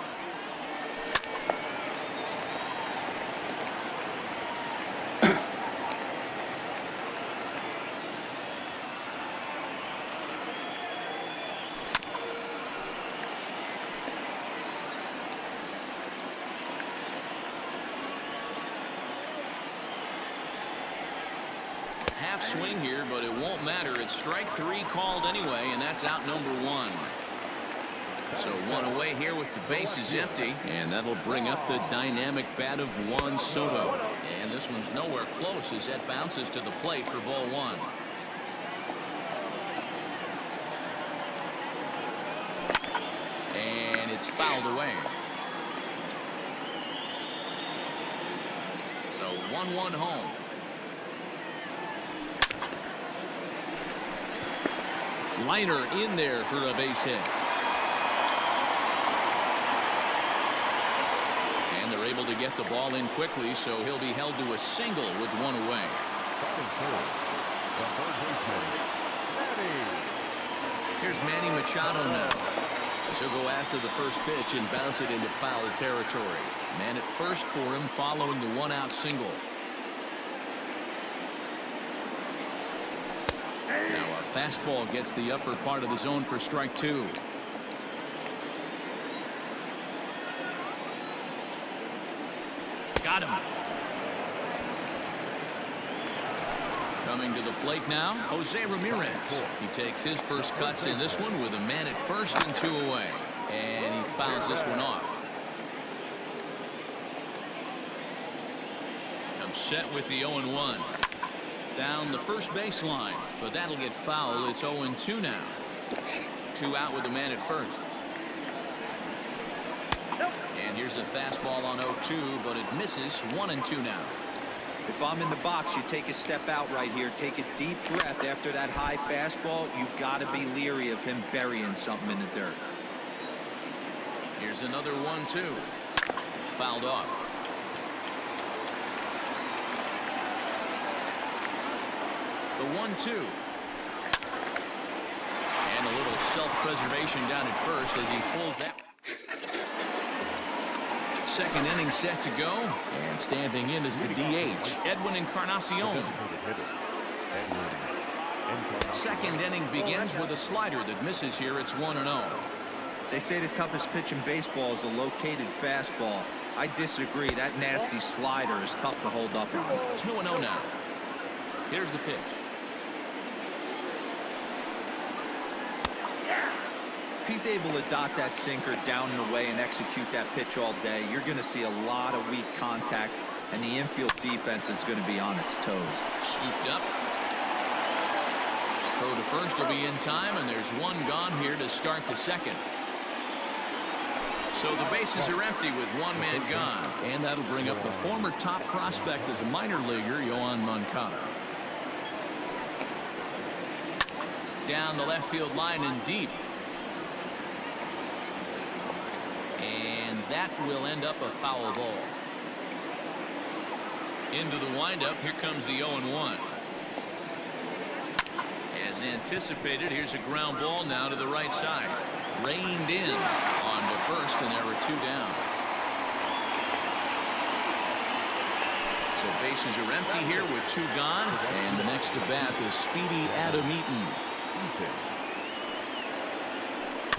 Half swing here, but it won't matter. It's strike 3 called anyway, and that's out number 1. So one away here with the bases empty, and that'll bring up the dynamic bat of Juan Soto. And this one's nowhere close as that bounces to the plate for ball 1. And it's fouled away. The 1-1 home. Liner in there for a base hit. And they're able to get the ball in quickly, so he'll be held to a single with one away. Here's Manny Machado now. He'll go after the first pitch and bounce it into foul territory. Man at first for him following the 1-out single. Now a fastball gets the upper part of the zone for strike 2. Got him. Coming to the plate now, Jose Ramirez. He takes his first cuts in this one with a man at first and 2 away. And he fouls this one off. Comes set with the 0-1. Down the first baseline, but that'll get foul. It's 0-2 now. 2 out with the man at first. And here's a fastball on 0-2, but it misses. 1-2 now. If I'm in the box, you take a step out right here. Take a deep breath after that high fastball. You got to be leery of him burying something in the dirt. Here's another 1-2. Fouled off. The 1-2. And a little self-preservation down at first as he pulls that. Second inning set to go. And stamping in is the DH, Edwin Encarnacion. Second inning begins with a slider that misses here. It's 1-0. They say the toughest pitch in baseball is a located fastball. I disagree. That nasty slider is tough to hold up on. 2-0 now. Here's the pitch. If he's able to dot that sinker down and away and execute that pitch all day, you're going to see a lot of weak contact, and the infield defense is going to be on its toes. Scooped up. Throw to first will be in time, and there's one gone here to start the second. So the bases are empty with one man gone, and that'll bring up the former top prospect as a minor leaguer, Yoan Moncada. Down the left field line and deep. And that will end up a foul ball. Into the windup, here comes the 0-1. As anticipated, here's a ground ball now to the right side. Reined in on to first, and there were 2 down. So bases are empty here with 2 gone. And the next to bat is speedy Adam Eaton.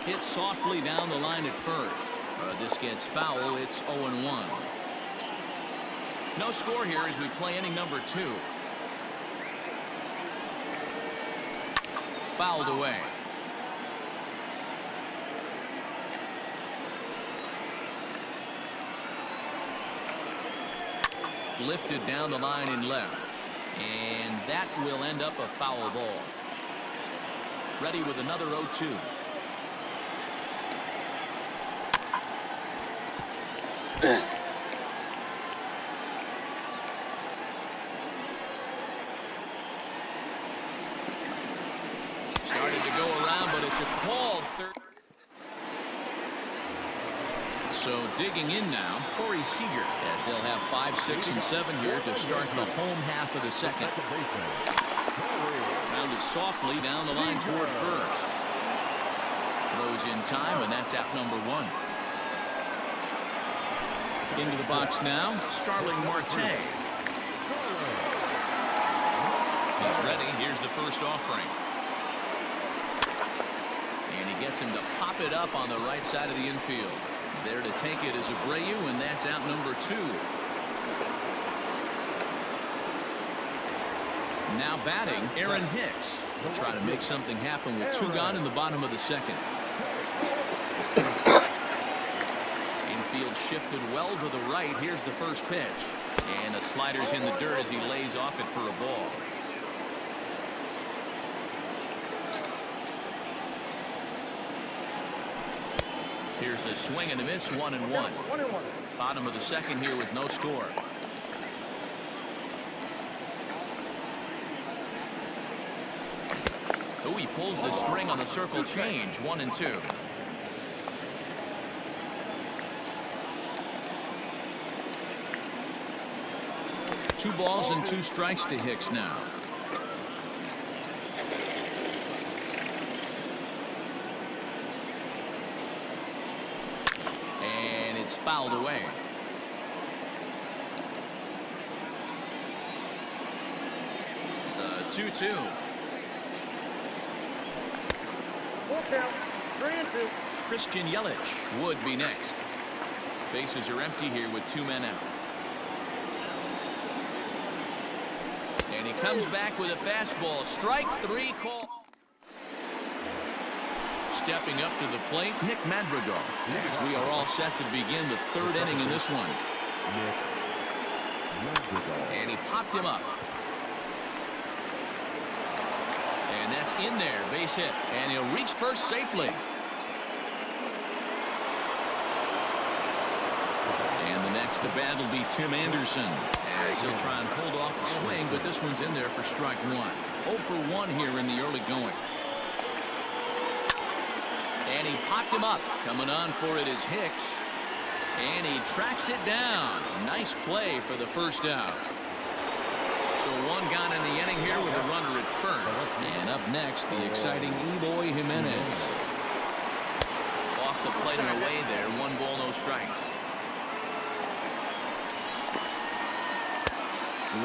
Hit softly down the line at first. This gets foul. It's 0-1. No score here as we play inning number 2. Fouled away. Lifted down the line in left. And that will end up a foul ball. Ready with another 0-2. Started to go around, but it's a called third. So digging in now, Corey Seager, as they'll have 5, 6, and 7 here to start the home half of the second. Rounded softly down the line toward first. Throws in time, and that's out number 1. Into the box now, Starling Marte. He's ready. Here's the first offering. And he gets him to pop it up on the right side of the infield. There to take it is Abreu, and that's out number 2. Now batting, Aaron Hicks. He'll try to make something happen with 2 gone in the bottom of the second. Infield shifted well to the right. Here's the first pitch. And the slider's in the dirt as he lays off it for a ball. Here's a swing and a miss, 1-1. Bottom of the second here with no score. Oh, he pulls the string on the circle change, 1-2. 2 balls and 2 strikes to Hicks now. And it's fouled away. The 2-2. Christian Yelich would be next. Bases are empty here with 2 men out. And he comes back with a fastball. Strike 3 call. Stepping up to the plate, Nick Madrigal. As we are all set to begin the 3rd inning in this one. And he popped him up. And that's in there, base hit. And he'll reach first safely. And the next to bat will be Tim Anderson. As he'll try and hold off the swing, but this one's in there for strike 1. 0 for 1 here in the early going. And he popped him up. Coming on for it is Hicks. And he tracks it down. Nice play for the first out. So 1 gone in the inning here with a runner at first. And up next, the exciting Eloy Jimenez. Off the plate and away there. 1 ball, no strikes.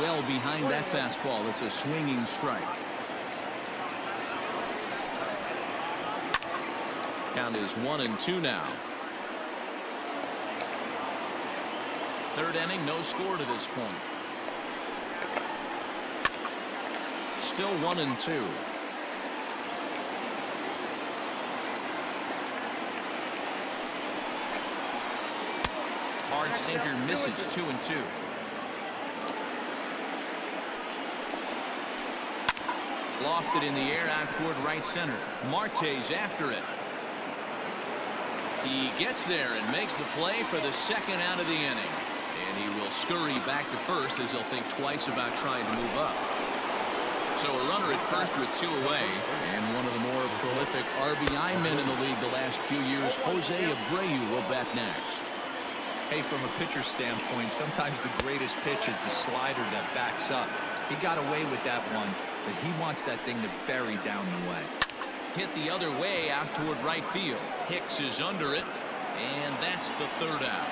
Well behind that fastball. It's a swinging strike. Count is 1-2 now. 3rd inning, no score to this point. Still 1-2. Hard sinker misses, 2-2. Lofted in the air out toward right center. Marte's after it. He gets there and makes the play for the 2nd out of the inning. And he will scurry back to first as he'll think twice about trying to move up. So a runner at first with 2 away, and one of the more prolific RBI men in the league the last few years, Jose Abreu, will bat next. Hey, from a pitcher standpoint, sometimes the greatest pitch is the slider that backs up. He got away with that one, but he wants that thing to bury down the way. Hit the other way out toward right field. Hicks is under it, and that's the 3rd out.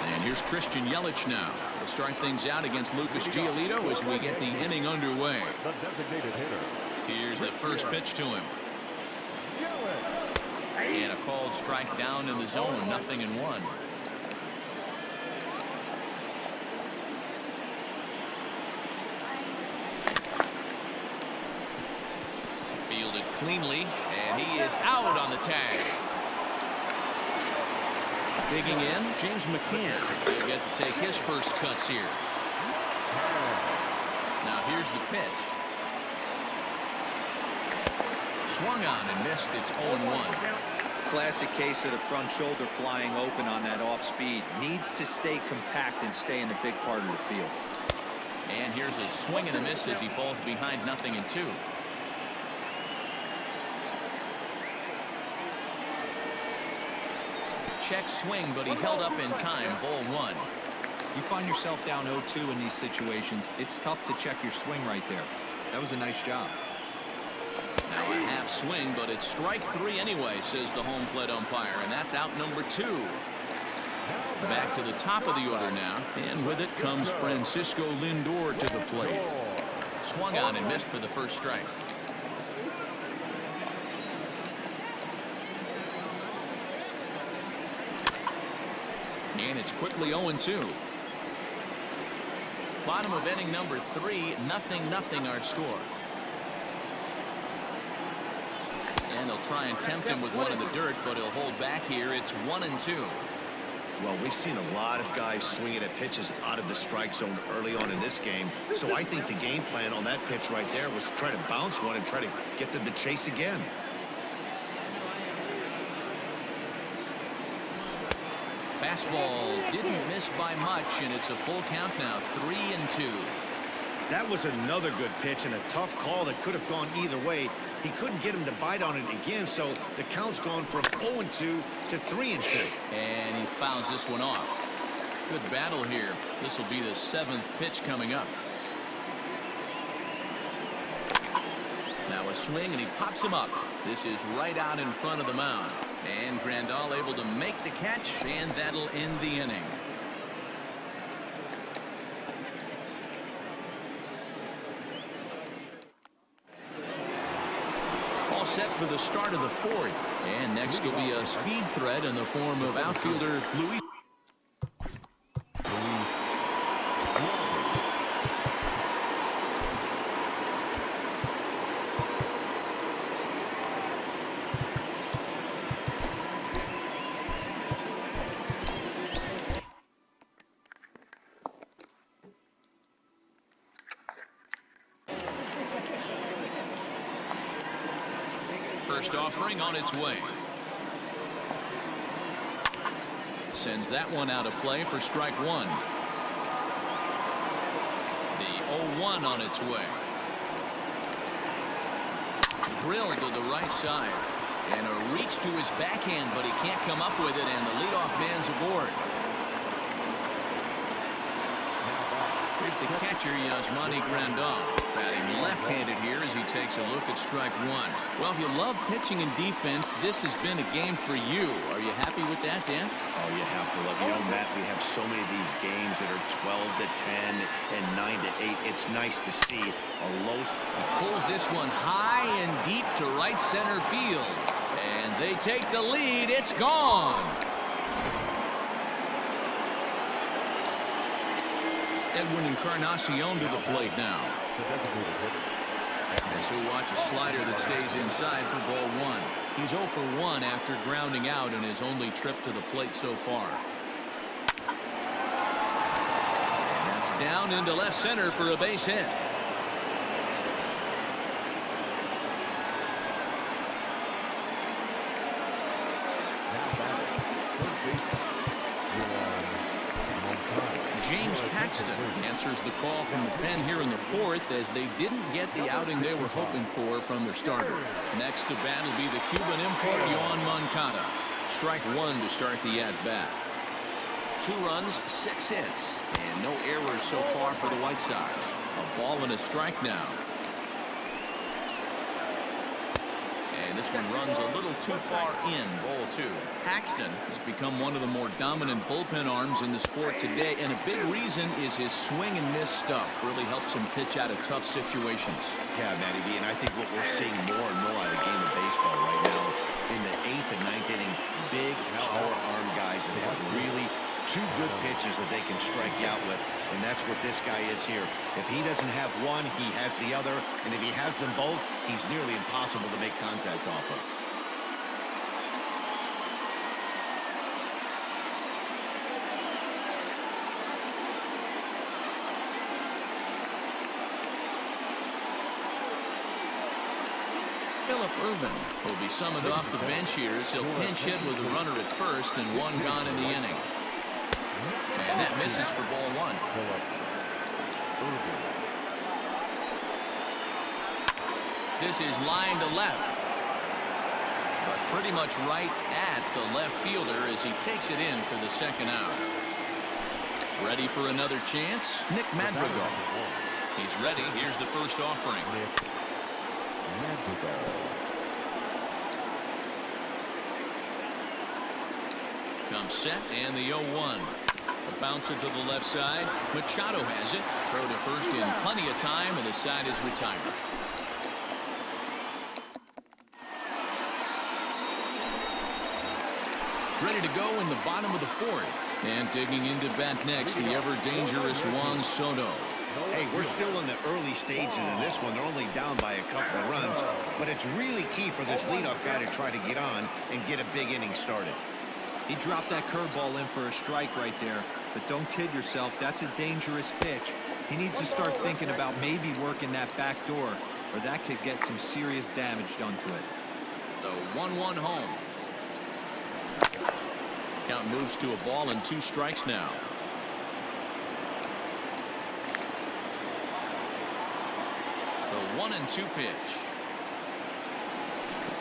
And here's Christian Yelich now. He'll start things out against Lucas Giolito as we get the inning underway. The designated hitter. Here's the first pitch to him. And a called strike down in the zone, 0-1. Fielded cleanly, and he is out on the tag. Digging in, James McCann will get to take his first cuts here. Now here's the pitch. Swung on and missed. It's 0-1. Classic case of the front shoulder flying open on that off speed. Needs to stay compact and stay in the big part of the field. And here's a swing and a miss as he falls behind 0-2. Check swing, but he held up in time. Ball 1. You find yourself down 0-2 in these situations, it's tough to check your swing right there. That was a nice job. Now a half swing, but it's strike 3 anyway, says the home plate umpire, and that's out number 2. Back to the top of the order now, and with it comes Francisco Lindor to the plate. Swung on and missed for the first strike. And it's quickly 0-2. Bottom of inning number 3, 0-0 our score. And he'll try and tempt him with one in the dirt, but he'll hold back here. It's 1-2. Well, we've seen a lot of guys swinging at pitches out of the strike zone early on in this game. So I think the game plan on that pitch right there was to try to bounce one and try to get them to chase again. Fastball didn't miss by much, and it's a full count now, 3-2. That was another good pitch and a tough call that could have gone either way. He couldn't get him to bite on it again, so the count's gone from 0-2 to 3-2. And he fouls this one off. Good battle here. This will be the 7th pitch coming up. Now a swing, and he pops him up. This is right out in front of the mound. And Grandal able to make the catch, and that'll end the inning. All set for the start of the 4th. And next will be a speed threat in the form of outfielder Luis. First offering on its way. Sends that one out of play for strike 1. The 0-1 on its way. Drilled to the right side. And a reach to his backhand, but he can't come up with it, and the leadoff man's aboard. Here's the catcher, Yasmani Grandal, batting left-handed here as he takes a look at strike 1. Well, if you love pitching and defense, this has been a game for you. Are you happy with that, Dan? Oh, you have to love. You know, Matt, we have so many of these games that are 12-10 and 9-8. It's nice to see a low. He pulls this one high and deep to right center field. And they take the lead. It's gone. Edwin Encarnacion to the plate now. As we watch a slider that stays inside for ball 1. He's 0 for 1 after grounding out in his only trip to the plate so far. And that's down into left center for a base hit. James Paxton answers the call from the pen here in the fourth as they didn't get the outing they were hoping for from their starter. Next to bat will be the Cuban import, Yoan Moncada. Strike one to start the at-bat. 2 runs, 6 hits, and no errors so far for the White Sox. A ball and a strike now. And this one runs a little too far in, ball 2. Paxton has become one of the more dominant bullpen arms in the sport today, and a big reason is his swing and miss stuff really helps him pitch out of tough situations. Yeah, Matty B, and I think what we're seeing more and more out of the game of baseball right now in the 8th and 9th inning, big power arm guys that have really 2 good pitches that they can strike you out with, and that's what this guy is here. If he doesn't have one, he has the other, and if he has them both, he's nearly impossible to make contact off of. Phillip Ervin will be summoned off the bench here as he'll pinch hit with a runner at first and 1 gone in the inning. And that misses for ball 1. This is line to left, but pretty much right at the left fielder as he takes it in for the second out. Ready for another chance? Nick Madrigal. He's ready. Here's the first offering. Comes set and the 0-1. A bouncer to the left side. Machado has it. Throw to first in plenty of time, and the side is retired. Ready to go in the bottom of the 4th. And digging into bat next, the ever-dangerous Juan Soto. Hey, we're still in the early stages of this one. They're only down by a couple of runs, but it's really key for this leadoff guy to try to get on and get a big inning started. He dropped that curveball in for a strike right there. But don't kid yourself, that's a dangerous pitch. He needs to start thinking about maybe working that back door, or that could get some serious damage done to it. The 1-1 home. Count moves to a ball and 2 strikes now. The 1-2 pitch.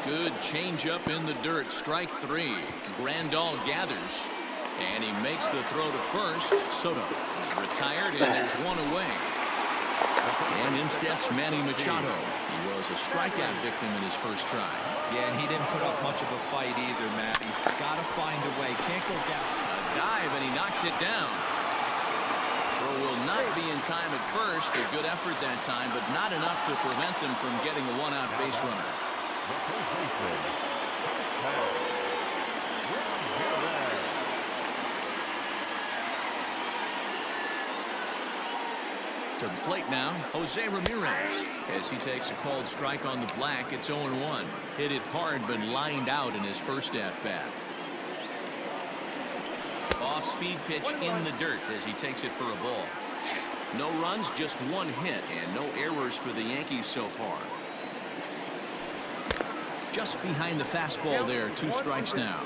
Good changeup in the dirt. Strike 3. Grandal gathers, and he makes the throw to first. Soto is retired, and there's 1 away. And in steps Manny Machado. He was a strikeout victim in his first try. Yeah, and he didn't put up much of a fight either, Matty. Gotta find a way. Can't go down. A dive, and he knocks it down. Throw will not be in time at first. A good effort that time, but not enough to prevent them from getting a 1-out base runner. To the plate now, Jose Ramirez. As he takes a called strike on the black, it's 0-1. Hit it hard, but lined out in his first at-bat. Off-speed pitch in the dirt as he takes it for a ball. No runs, just 1 hit, and no errors for the Yankees so far. Just behind the fastball there, 2 strikes now.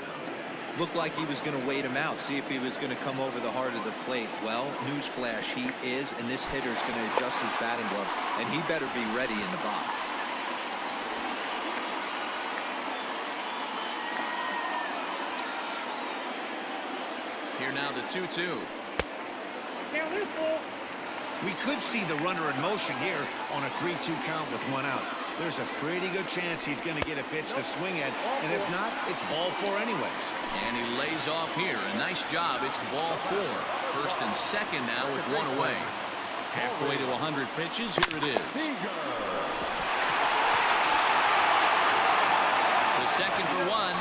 Looked like he was going to wait him out, see if he was going to come over the heart of the plate. Well, newsflash, he is, and this hitter's going to adjust his batting gloves, and he better be ready in the box. Here now the 2-2. We could see the runner in motion here on a 3-2 count with 1 out. There's a pretty good chance he's going to get a pitch to swing at, and if not, it's ball 4 anyways. And he lays off here. A nice job. It's ball 4. First and second now with 1 away. Halfway to 100 pitches. Here it is. The second for 1.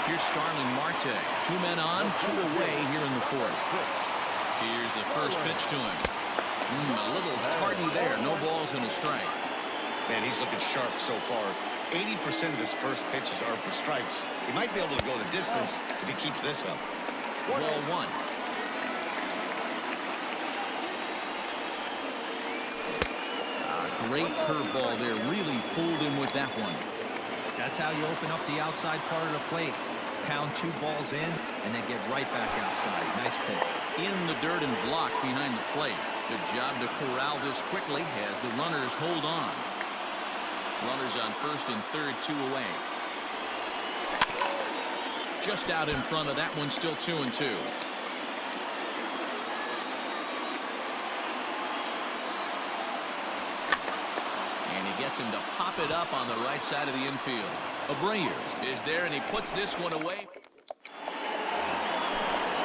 Here's Starling Marte. 2 men on, 2 away here in the 4th. Here's the first pitch to him. A little tardy there. No balls and a strike. Man, he's looking sharp so far. 80% of his first pitches are for strikes. He might be able to go the distance if he keeps this up. Ball 1. Great curveball there. Really fooled him with that one. That's how you open up the outside part of the plate. pound 2 balls in, and then get right back outside. Nice pitch. In the dirt and block behind the plate. Good job to corral this quickly as the runners hold on. Runners on first and third, 2 away. Just out in front of that one, still 2-2. And he gets him to pop it up on the right side of the infield. Abreu is there, and he puts this one away.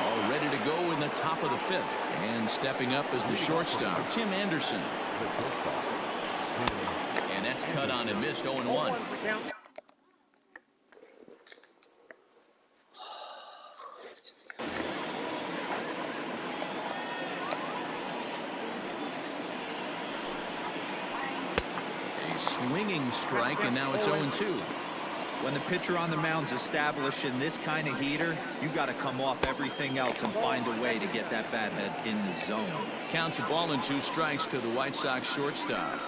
All ready to go in the top of the 5th. And stepping up is the shortstop, Tim Anderson. And that's cut on and missed, 0-1. A swinging strike, and now it's 0-2. When the pitcher on the mound's establishing this kind of heater, you got to come off everything else and find a way to get that bat head in the zone. Counts a ball and 2 strikes to the White Sox shortstop.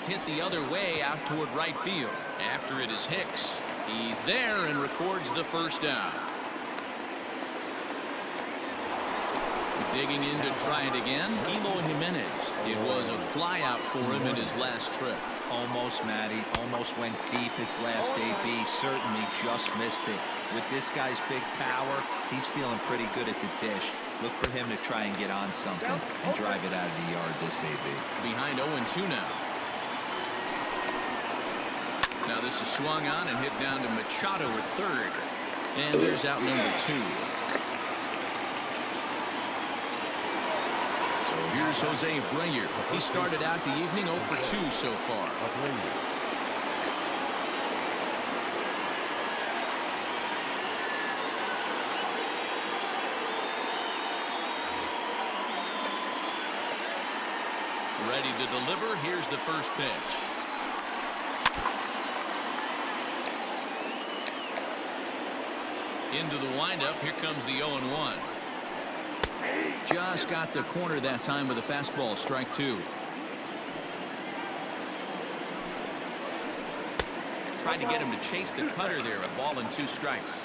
Hit the other way out toward right field. After it is Hicks. He's there and records the first out. Digging in to try it again, Eloy Jimenez. It was a fly out for him in his last trip. Almost, Matty. Almost went deep his last AB. Certainly just missed it. With this guy's big power, he's feeling pretty good at the dish. Look for him to try and get on something and drive it out of the yard this AB. Behind 0-2 now. Now this is swung on and hit down to Machado at third. And there's out number 2. Here's Jose Abreu. He started out the evening 0 for 2 so far. Ready to deliver. Here's the first pitch. Into the windup. Here comes the 0-1. Just got the corner that time with a fastball, strike 2. Tried to get him to chase the cutter there, a ball and 2 strikes.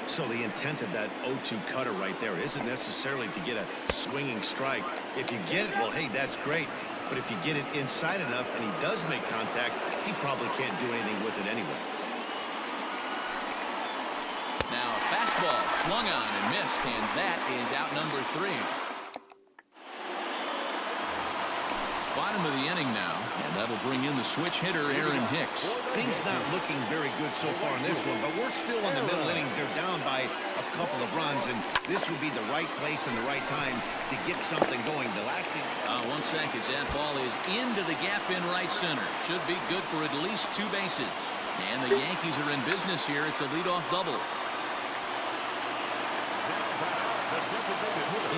So the intent of that 0-2 cutter right there isn't necessarily to get a swinging strike. If you get it, well, hey, that's great. But if you get it inside enough and he does make contact, he probably can't do anything with it anyway. Now a fastball swung on and missed, and that is out number 3. Bottom of the inning now, and that'll bring in the switch hitter, Aaron Hicks. Things not looking very good so far in this one, but we're still in the middle innings. They're down by a couple of runs, and this would be the right place and the right time to get something going. The last thing... 1 sec as that ball is into the gap in right center. Should be good for at least 2 bases. And the Yankees are in business here. It's a leadoff double.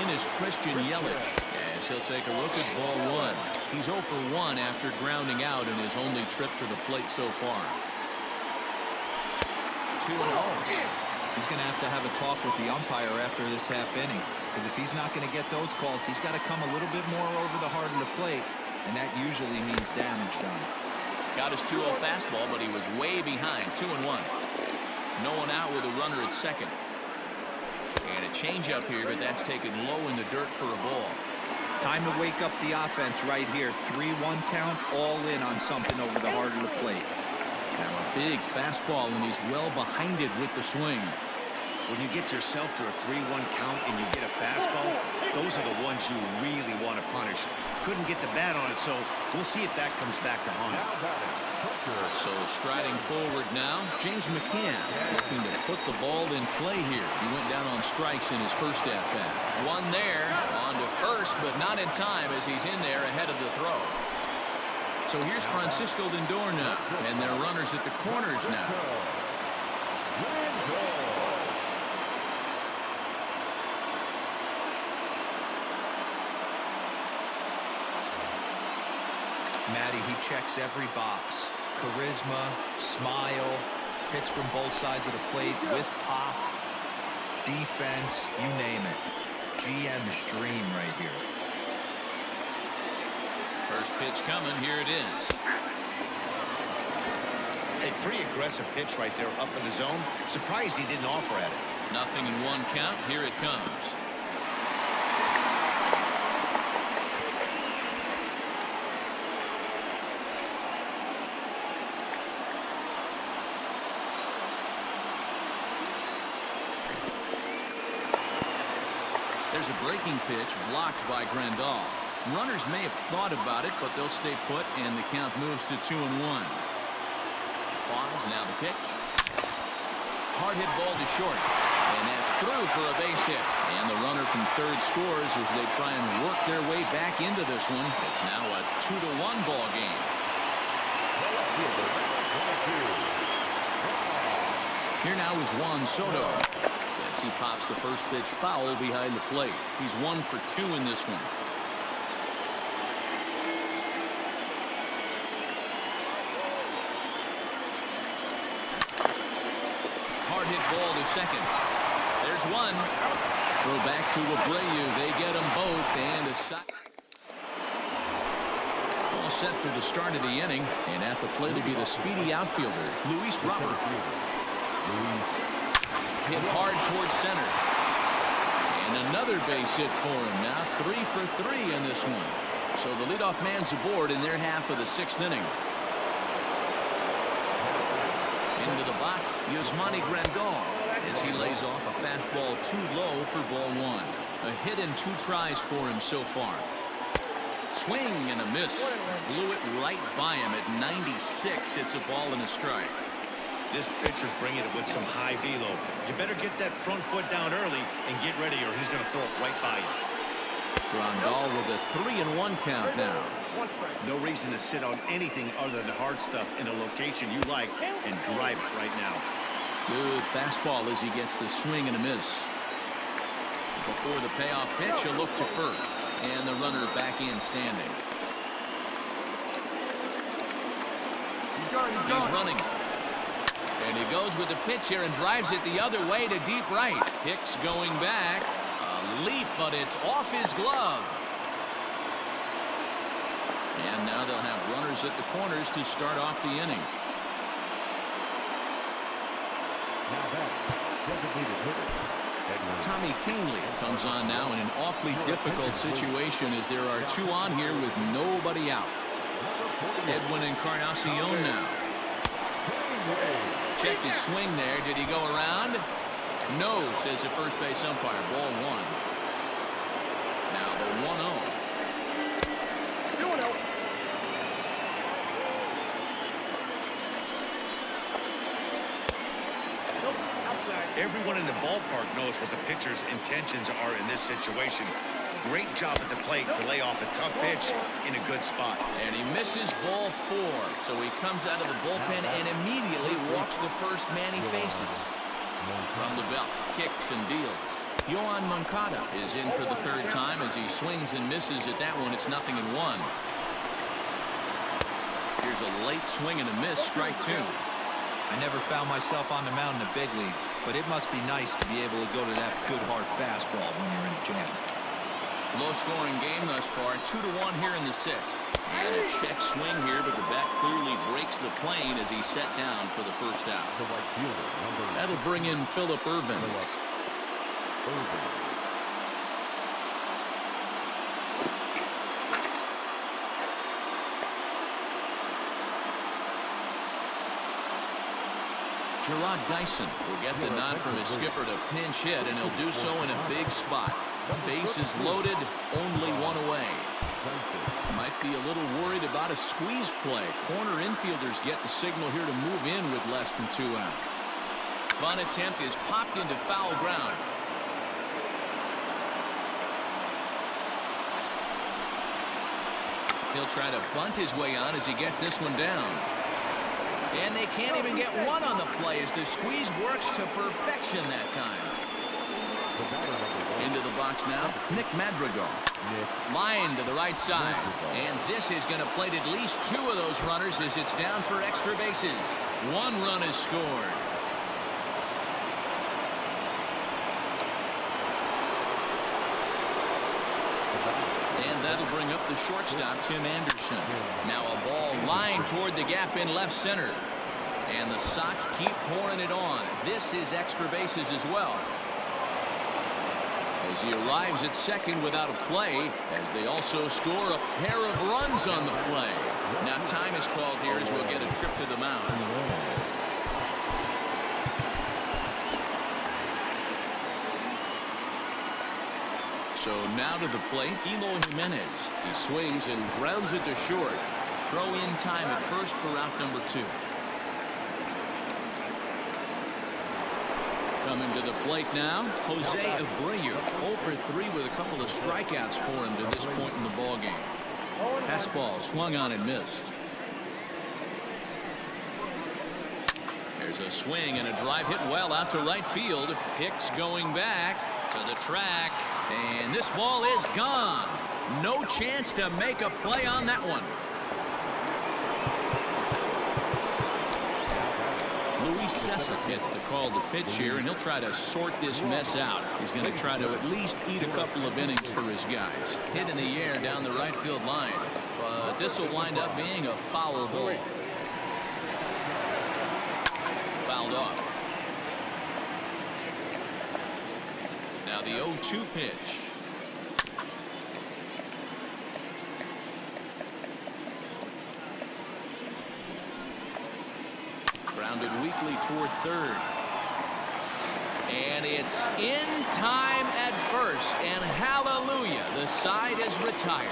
In is Christian Yelich, as he'll take a look at ball 1. He's 0 for 1 after grounding out in his only trip to the plate so far. 2-0. He's going to have a talk with the umpire after this half inning. Because if he's not going to get those calls, he's got to come a little bit more over the heart of the plate. And that usually means damage done. Got his 2-0 fastball, but he was way behind. 2-1. No one out with a runner at second. And a changeup here, but that's taken low in the dirt for a ball. Time to wake up the offense right here. 3-1 count, all in on something over the heart of the plate. Now a big fastball, and he's well behind it with the swing. When you get yourself to a 3-1 count and you get a fastball, those are the ones you really want to punish. Couldn't get the bat on it, so we'll see if that comes back to haunt him. So striding forward now, James McCann looking to put the ball in play here. He went down on strikes in his first at-bat. One there, on to first, but not in time as he's in there ahead of the throw. So here's Francisco Lindor now, and their runners at the corners now. Matty, he checks every box. Charisma, smile, hits from both sides of the plate with pop, defense, you name it. GM's dream right here. First pitch coming, here it is. A pretty aggressive pitch right there up in the zone. Surprised he didn't offer at it. Nothing in one count. Here it comes. There's a breaking pitch blocked by Grandal. Runners may have thought about it, but they'll stay put, and the count moves to 2-1. Pause, now the pitch. Hard hit ball to short, and that's through for a base hit. And the runner from third scores as they try and work their way back into this one. It's now a 2-1 ball game. Here now is Juan Soto. As he pops the first pitch foul behind the plate. He's 1 for 2 in this one. Hard hit ball to second. There's one. Throw back to Abreu. They get them both, and a shot. All set for the start of the inning, and at the plate will be the speedy outfielder, Luis Robert. Hit hard towards center. And another base hit for him. Now 3 for 3 in this one. So the leadoff man's aboard in their half of the 6th inning. Into the box, Yasmani Grandal as he lays off a fastball too low for ball 1. A hit in 2 tries for him so far. Swing and a miss. Blew it right by him at 96. It's a ball and a strike. This pitcher's bringing it with some high velo. You better get that front foot down early and get ready, or he's going to throw it right by you. Grandal with a 3-1 count now. No reason to sit on anything other than hard stuff in a location you like and drive it right now. Good fastball as he gets the swing and a miss. Before the payoff pitch, a look to first. And the runner back in standing. He's running. And he goes with the pitch here and drives it the other way to deep right. Hicks going back. A leap, but it's off his glove. And now they'll have runners at the corners to start off the inning. Tommy Kahnle comes on now in an awfully difficult situation as there are 2 on here with nobody out. Edwin Encarnacion now. Checked his swing there. Did he go around? No, says the first base umpire. Ball 1. Now the 1-0. Everyone in the ballpark knows what the pitcher's intentions are in this situation. Great job at the plate to lay off a tough pitch in a good spot. And he misses ball 4. So he comes out of the bullpen and immediately walks the first man he faces. From the belt, kicks and deals. Yoan Moncada is in for the 3rd time as he swings and misses at that one. It's 0-1. Here's a late swing and a miss, strike 2. I never found myself on the mound in the big leagues, but it must be nice to be able to go to that good hard fastball when you're in a jam. Low-scoring game thus far, 2-1 here in the 6th. And a check swing here, but the bat clearly breaks the plane as he's set down for the first out. That'll bring in Phillip Ervin. Gerard Dyson will get the nod from his skipper to pinch hit, and he'll do so in a big spot. Base is loaded, only 1 away. Might be a little worried about a squeeze play. Corner infielders get the signal here to move in with less than 2 out. Bunt attempt is popped into foul ground. He'll try to bunt his way on as he gets this one down. And they can't even get one on the play as the squeeze works to perfection that time. Into the box now, Nick Madrigal. Line to the right side. And this is going to plate at least 2 of those runners as it's down for extra bases. 1 run is scored. And that'll bring up the shortstop, Tim Anderson. Now a ball lined toward the gap in left center. And the Sox keep pouring it on. This is extra bases as well. As he arrives at second without a play, as they also score a pair of runs on the play. Now time is called here as we'll get a trip to the mound. So now to the plate, Eloy Jimenez. He swings and grounds it to short. Throw in time at first for out number 2. Coming to the plate now, Jose Abreu. 0 for 3 with a couple of strikeouts for him to this point in the ballgame. Fastball swung on and missed. There's a swing and a drive hit well out to right field. Hicks going back to the track, and this ball is gone. No chance to make a play on that one. Luis Cessa gets the call to pitch here, and he'll try to sort this mess out. He's going to try to at least eat a couple of innings for his guys. Hit in the air down the right field line, but this will wind up being a foul ball. Fouled off. Now the 0-2 pitch. Grounded weakly toward third. And it's in time at first. And hallelujah, the side is retired.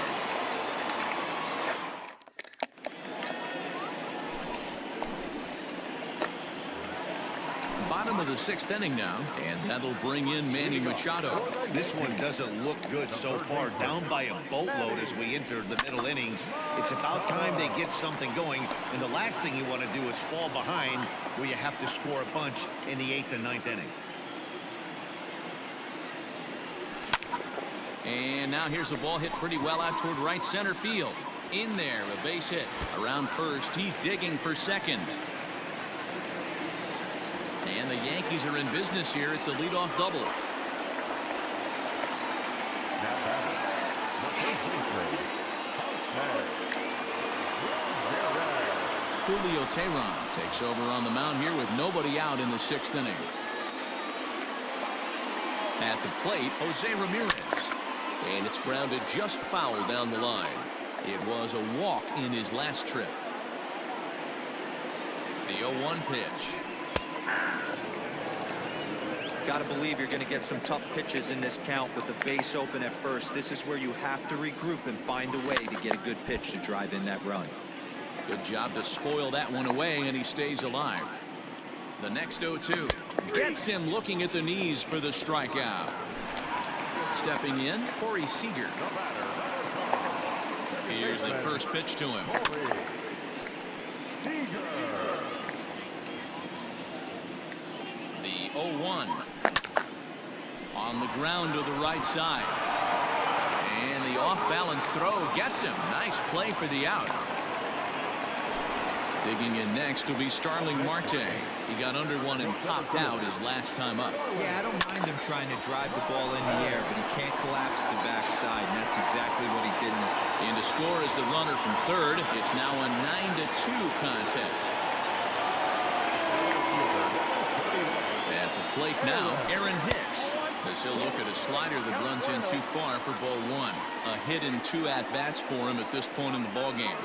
Bottom of the 6th inning now, and that'll bring in Manny Machado. This one doesn't look good so far. Down by a boatload as we enter the middle innings. It's about time they get something going, and the last thing you want to do is fall behind where you have to score a bunch in the 8th and 9th inning. And now here's a ball hit pretty well out toward right center field. In there, a base hit. Around first, he's digging for second. And the Yankees are in business here. It's a leadoff double. Julio Teheran takes over on the mound here with nobody out in the 6th inning. At the plate, Jose Ramirez. And it's grounded just foul down the line. It was a walk in his last trip. The 0-1 pitch. Got to believe you're going to get some tough pitches in this count with the base open at first. This is where you have to regroup and find a way to get a good pitch to drive in that run. Good job to spoil that one away, and he stays alive. The next 0-2 gets him looking at the knees for the strikeout. Stepping in, Corey Seager. Here's the first pitch to him. The 0-1 on the ground to the right side. And the off-balance throw gets him. Nice play for the out. Digging in next will be Starling Marte. He got under one and popped out his last time up. Yeah, I don't mind him trying to drive the ball in the air, but he can't collapse the backside, and that's exactly what he did. In to score is the runner from third. It's now a 9-2 contest. At the plate now, Aaron Hicks. As he'll look at a slider that runs in too far for ball 1. A hit and 2 at-bats for him at this point in the ballgame.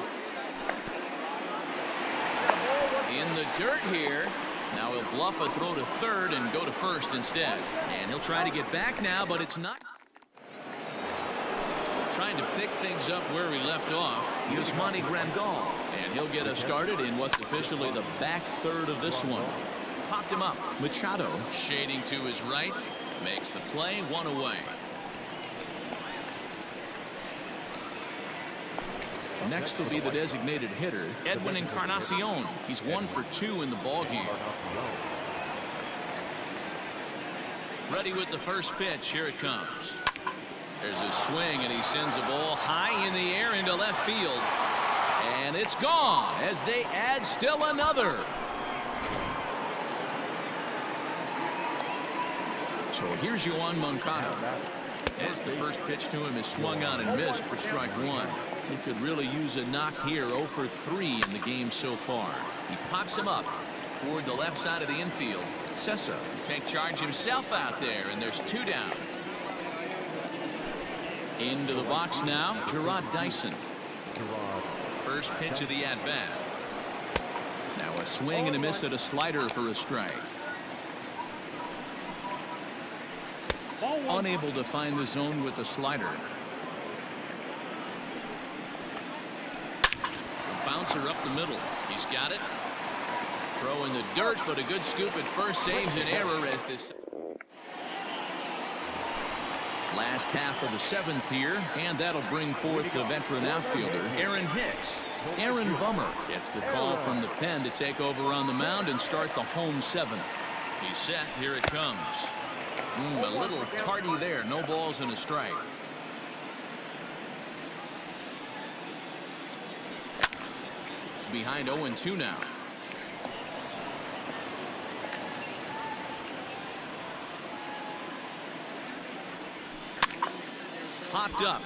In the dirt here. Now he'll bluff a throw to third and go to first instead. And he'll try to get back now, but it's not. Trying to pick things up where he left off. Yasmani Grandal. And he'll get us started in what's officially the back third of this one. Popped him up. Machado shading to his right. Makes the play, 1 away. Next will be the designated hitter, Edwin Encarnacion. He's 1 for 2 in the ballgame. Ready with the first pitch. Here it comes. There's a swing, and he sends a ball high in the air into left field. And it's gone as they add still another. So here's Yoan Moncada. As the first pitch to him is swung on and missed for strike 1. He could really use a knock here. 0 for 3 in the game so far. He pops him up. toward the left side of the infield. Sessa will take charge himself out there, and there's 2 down. Into the box now, Gerard Dyson. First pitch of the at-bat. Now a swing and a miss at a slider for a strike. Unable to find the zone with the slider. A bouncer up the middle. He's got it. Throw in the dirt, but a good scoop at first saves an error as this. Last half of the 7th here, and that'll bring forth the veteran outfielder, Aaron Hicks. Aaron Bummer gets the call from the pen to take over on the mound and start the home 7th. He's set. Here it comes. A little tardy there. No balls and a strike. Behind 0-2 now. Popped up.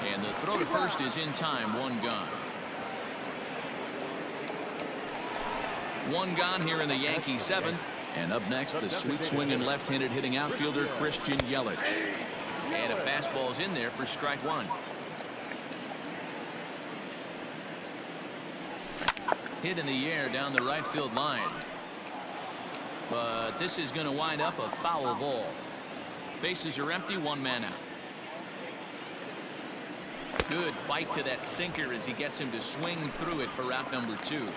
And the throw to first is in time. 1 gone. 1 gone here in the Yankee 7th. And up next, the sweet swinging left-handed hitting outfielder Christian Yelich. And a fastball's in there for strike 1. Hit in the air down the right field line. But this is going to wind up a foul ball. Bases are empty. 1 man out. Good bite to that sinker as he gets him to swing through it for out number 2.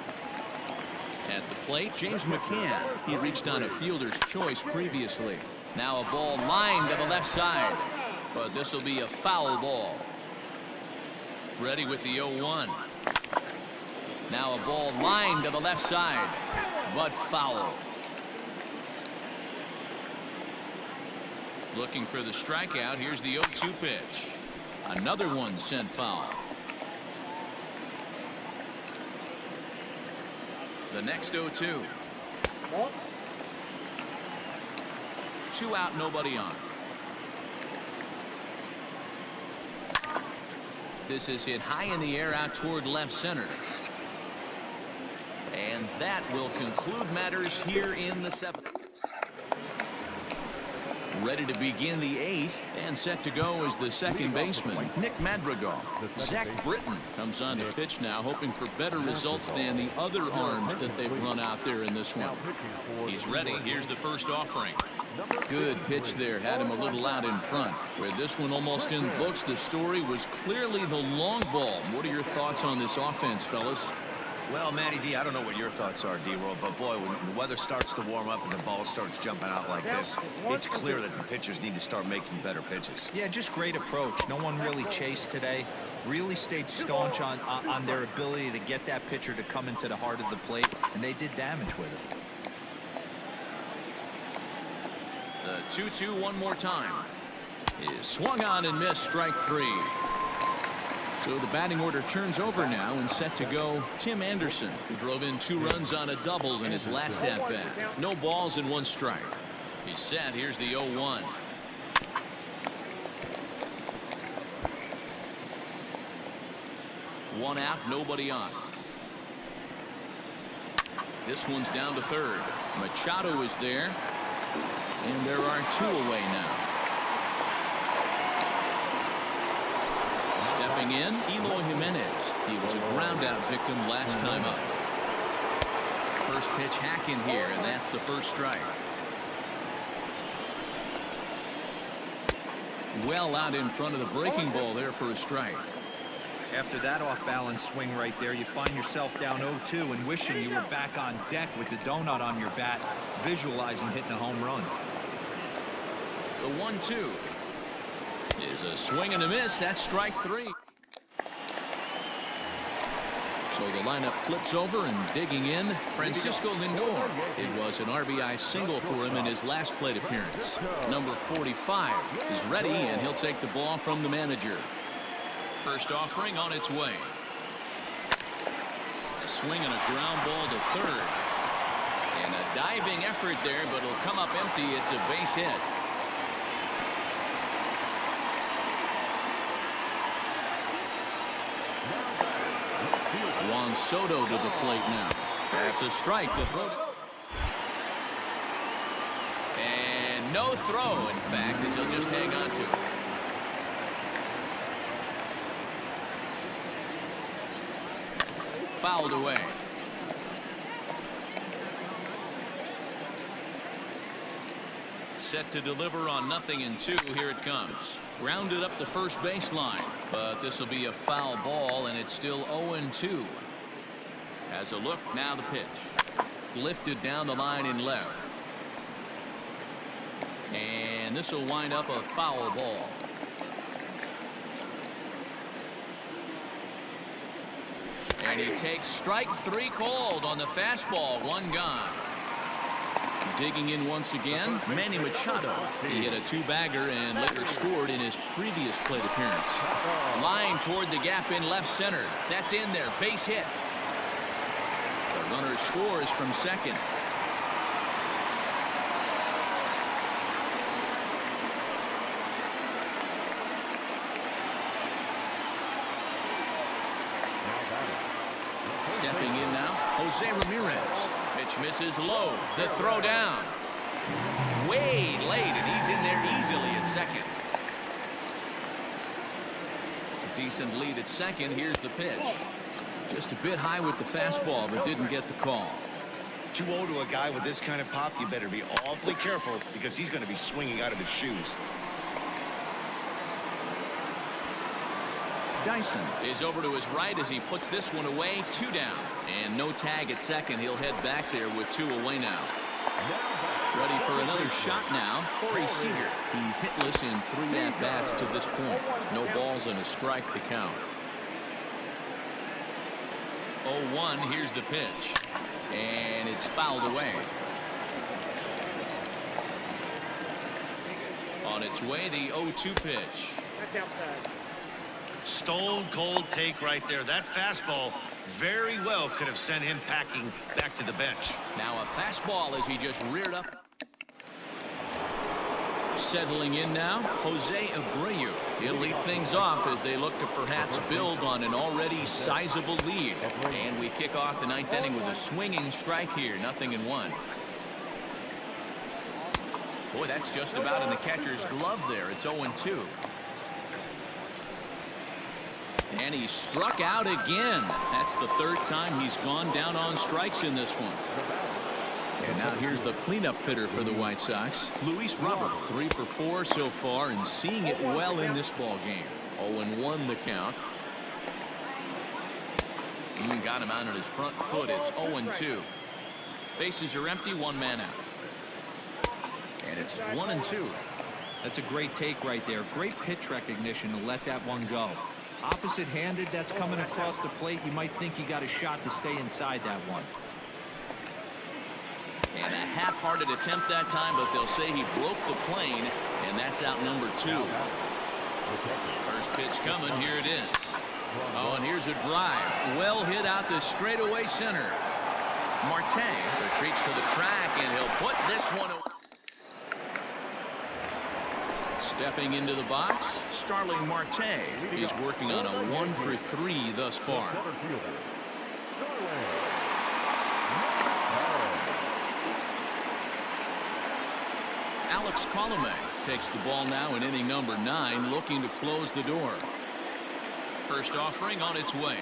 At the plate, James McCann. He reached on a fielder's choice previously. Now a ball lined to the left side. But this will be a foul ball. Ready with the 0-1. Now a ball lined to the left side. But foul. Looking for the strikeout. Here's the 0-2 pitch. Another one sent foul. The next 0-2. 2 out, nobody on. This is hit high in the air out toward left center. And that will conclude matters here in the 7th. Ready to begin the 8th, and set to go is the second baseman, Nick Madrigal. Zach Britton comes on to pitch now, hoping for better results than the other arms that they've run out there in this one. He's ready. Here's the first offering. Good pitch there. Had him a little out in front. Where this one almost in the books, the story was clearly the long ball. What are your thoughts on this offense, fellas? Well, Matty D, I don't know what your thoughts are, D-Roll, but boy, when the weather starts to warm up and the ball starts jumping out like this, it's clear that the pitchers need to start making better pitches. Yeah, just great approach. No one really chased today. Really stayed staunch on their ability to get that pitcher to come into the heart of the plate, and they did damage with it. The 2-2 one more time. Is swung on and missed. Strike 3. So the batting order turns over now, and set to go Tim Anderson, who drove in 2 runs on a double in his last at-bat. No balls and 1 strike. He's set. Here's the 0-1. One out, nobody on. This one's down to third. Machado is there, and there are 2 away now. Stepping in, Eloy Jimenez. He was a ground-out victim last time up. First pitch hacking here, and that's the first strike. Well out in front of the breaking ball there for a strike. After that off-balance swing right there, you find yourself down 0-2 and wishing you were back on deck with the donut on your bat, visualizing hitting a home run. The 1-2 is a swing and a miss. That's strike 3. So the lineup flips over, and digging in, Francisco Lindor. It was an RBI single for him in his last plate appearance. Number 45 is ready, and he'll take the ball from the manager. First offering on its way. A swing and a ground ball to third. And a diving effort there, but it'll come up empty. It's a base hit. Juan comes Soto to the plate now. That's a strike. The throw. And no throw, in fact, as he'll just hang on to it. Fouled away. Set to deliver on 0-2. Here it comes. Grounded up the first baseline, but this will be a foul ball, and it's still 0-2. Has a look, now the pitch. Lifted down the line in left. And this will wind up a foul ball. And he takes strike 3 called on the fastball. 1 gone. Digging in once again, Manny Machado. He hit a 2-bagger and later scored in his previous plate appearance. Line toward the gap in left center. That's in there. Base hit. The runner scores from second. Stepping in now, Jose Ramirez. Pitch misses low. The throw down. Way late, and he's in there easily at second. A decent lead at second. Here's the pitch. Just a bit high with the fastball, but didn't get the call. 2-0 to a guy with this kind of pop, you better be awfully careful because he's going to be swinging out of his shoes. Dyson is over to his right as he puts this one away. 2 down, and no tag at second. He'll head back there with 2 away now. Ready for another shot now. Corey Seager. He's hitless in 3 at-bats to this point. No balls and a strike to count. 0-1. Here's the pitch, and it's fouled away. On its way, the 0-2 pitch. Stone cold take right there. That fastball very well could have sent him packing back to the bench. Now a fastball as he just reared up. Settling in now, Jose Abreu. He'll lead things off as they look to perhaps build on an already sizable lead. And we kick off the 9th inning with a swinging strike here. 0-1. Boy, that's just about in the catcher's glove there. It's 0-2. And he struck out again. That's the 3rd time he's gone down on strikes in this one. And now here's the cleanup hitter for the White Sox, Luis Robert. 3 for 4 so far and seeing it well in this ball game. 0-1 the count. Got him out on his front foot. It's 0-2. Bases are empty. 1 man out. And it's 1-2. That's a great take right there. Great pitch recognition to let that one go. Opposite-handed, that's coming across the plate. You might think you got a shot to stay inside that one. And a half-hearted attempt that time, but they'll say he broke the plane, and that's out number 2. First pitch coming. Here it is. Oh, and here's a drive. Well hit out to straightaway center. Marte retreats to the track, and he'll put this one away. Stepping into the box, Starling Marte. He's working on a 1 for 3 thus far. Alex Colomé takes the ball now in inning number 9, looking to close the door. First offering on its way.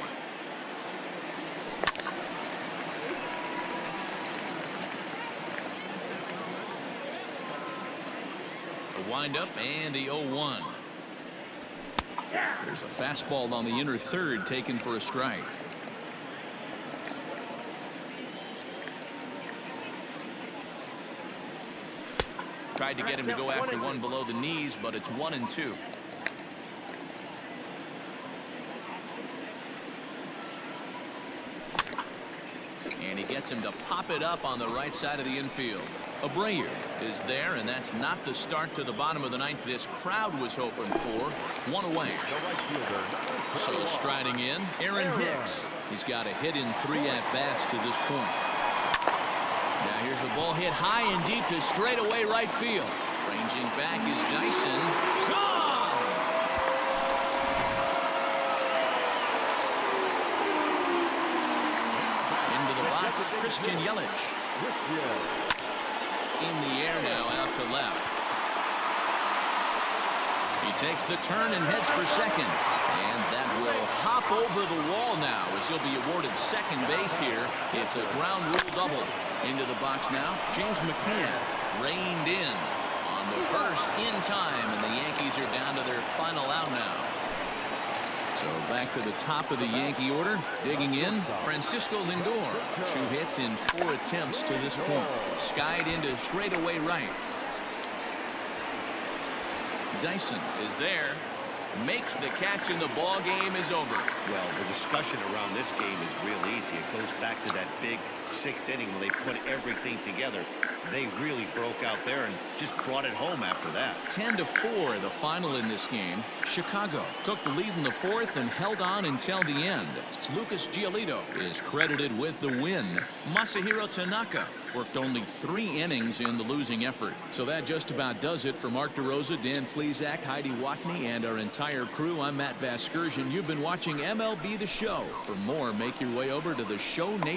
Windup and the 0-1. There's a fastball on the inner third taken for a strike. Tried to get him to go after one below the knees, but it's 1-2. And he gets him to pop it up on the right side of the infield. Abreu is there, and that's not the start to the bottom of the 9th this crowd was hoping for. 1 away. So striding in, Aaron Hicks. He's got a hit in 3 at-bats to this point. Now here's the ball hit high and deep to straightaway right field. Ranging back is Dyson. Gone! That's Christian Yelich. In the air now, out to left. He takes the turn and heads for second. And that will hop over the wall now as he'll be awarded second base here. It's a ground rule double. Into the box now, James McCann reined in on the first in time, and the Yankees are down to their final out now. So back to the top of the Yankee order. Digging in, Francisco Lindor. 2 hits in 4 attempts to this point. Skied into straightaway right. Dyson is there. Makes the catch, and the ball game is over. Well, the discussion around this game is real easy. It goes back to that big 6th inning when they put everything together. They really broke out there and just brought it home after that. 10-4 the final in this game. Chicago took the lead in the 4th and held on until the end. Lucas Giolito is credited with the win. Masahiro Tanaka worked only 3 innings in the losing effort. So that just about does it for Mark DeRosa, Dan Plesac, Heidi Watney, and our entire crew. I'm Matt Vasgersian. You've been watching MLB The Show. For more, make your way over to the Show Nation.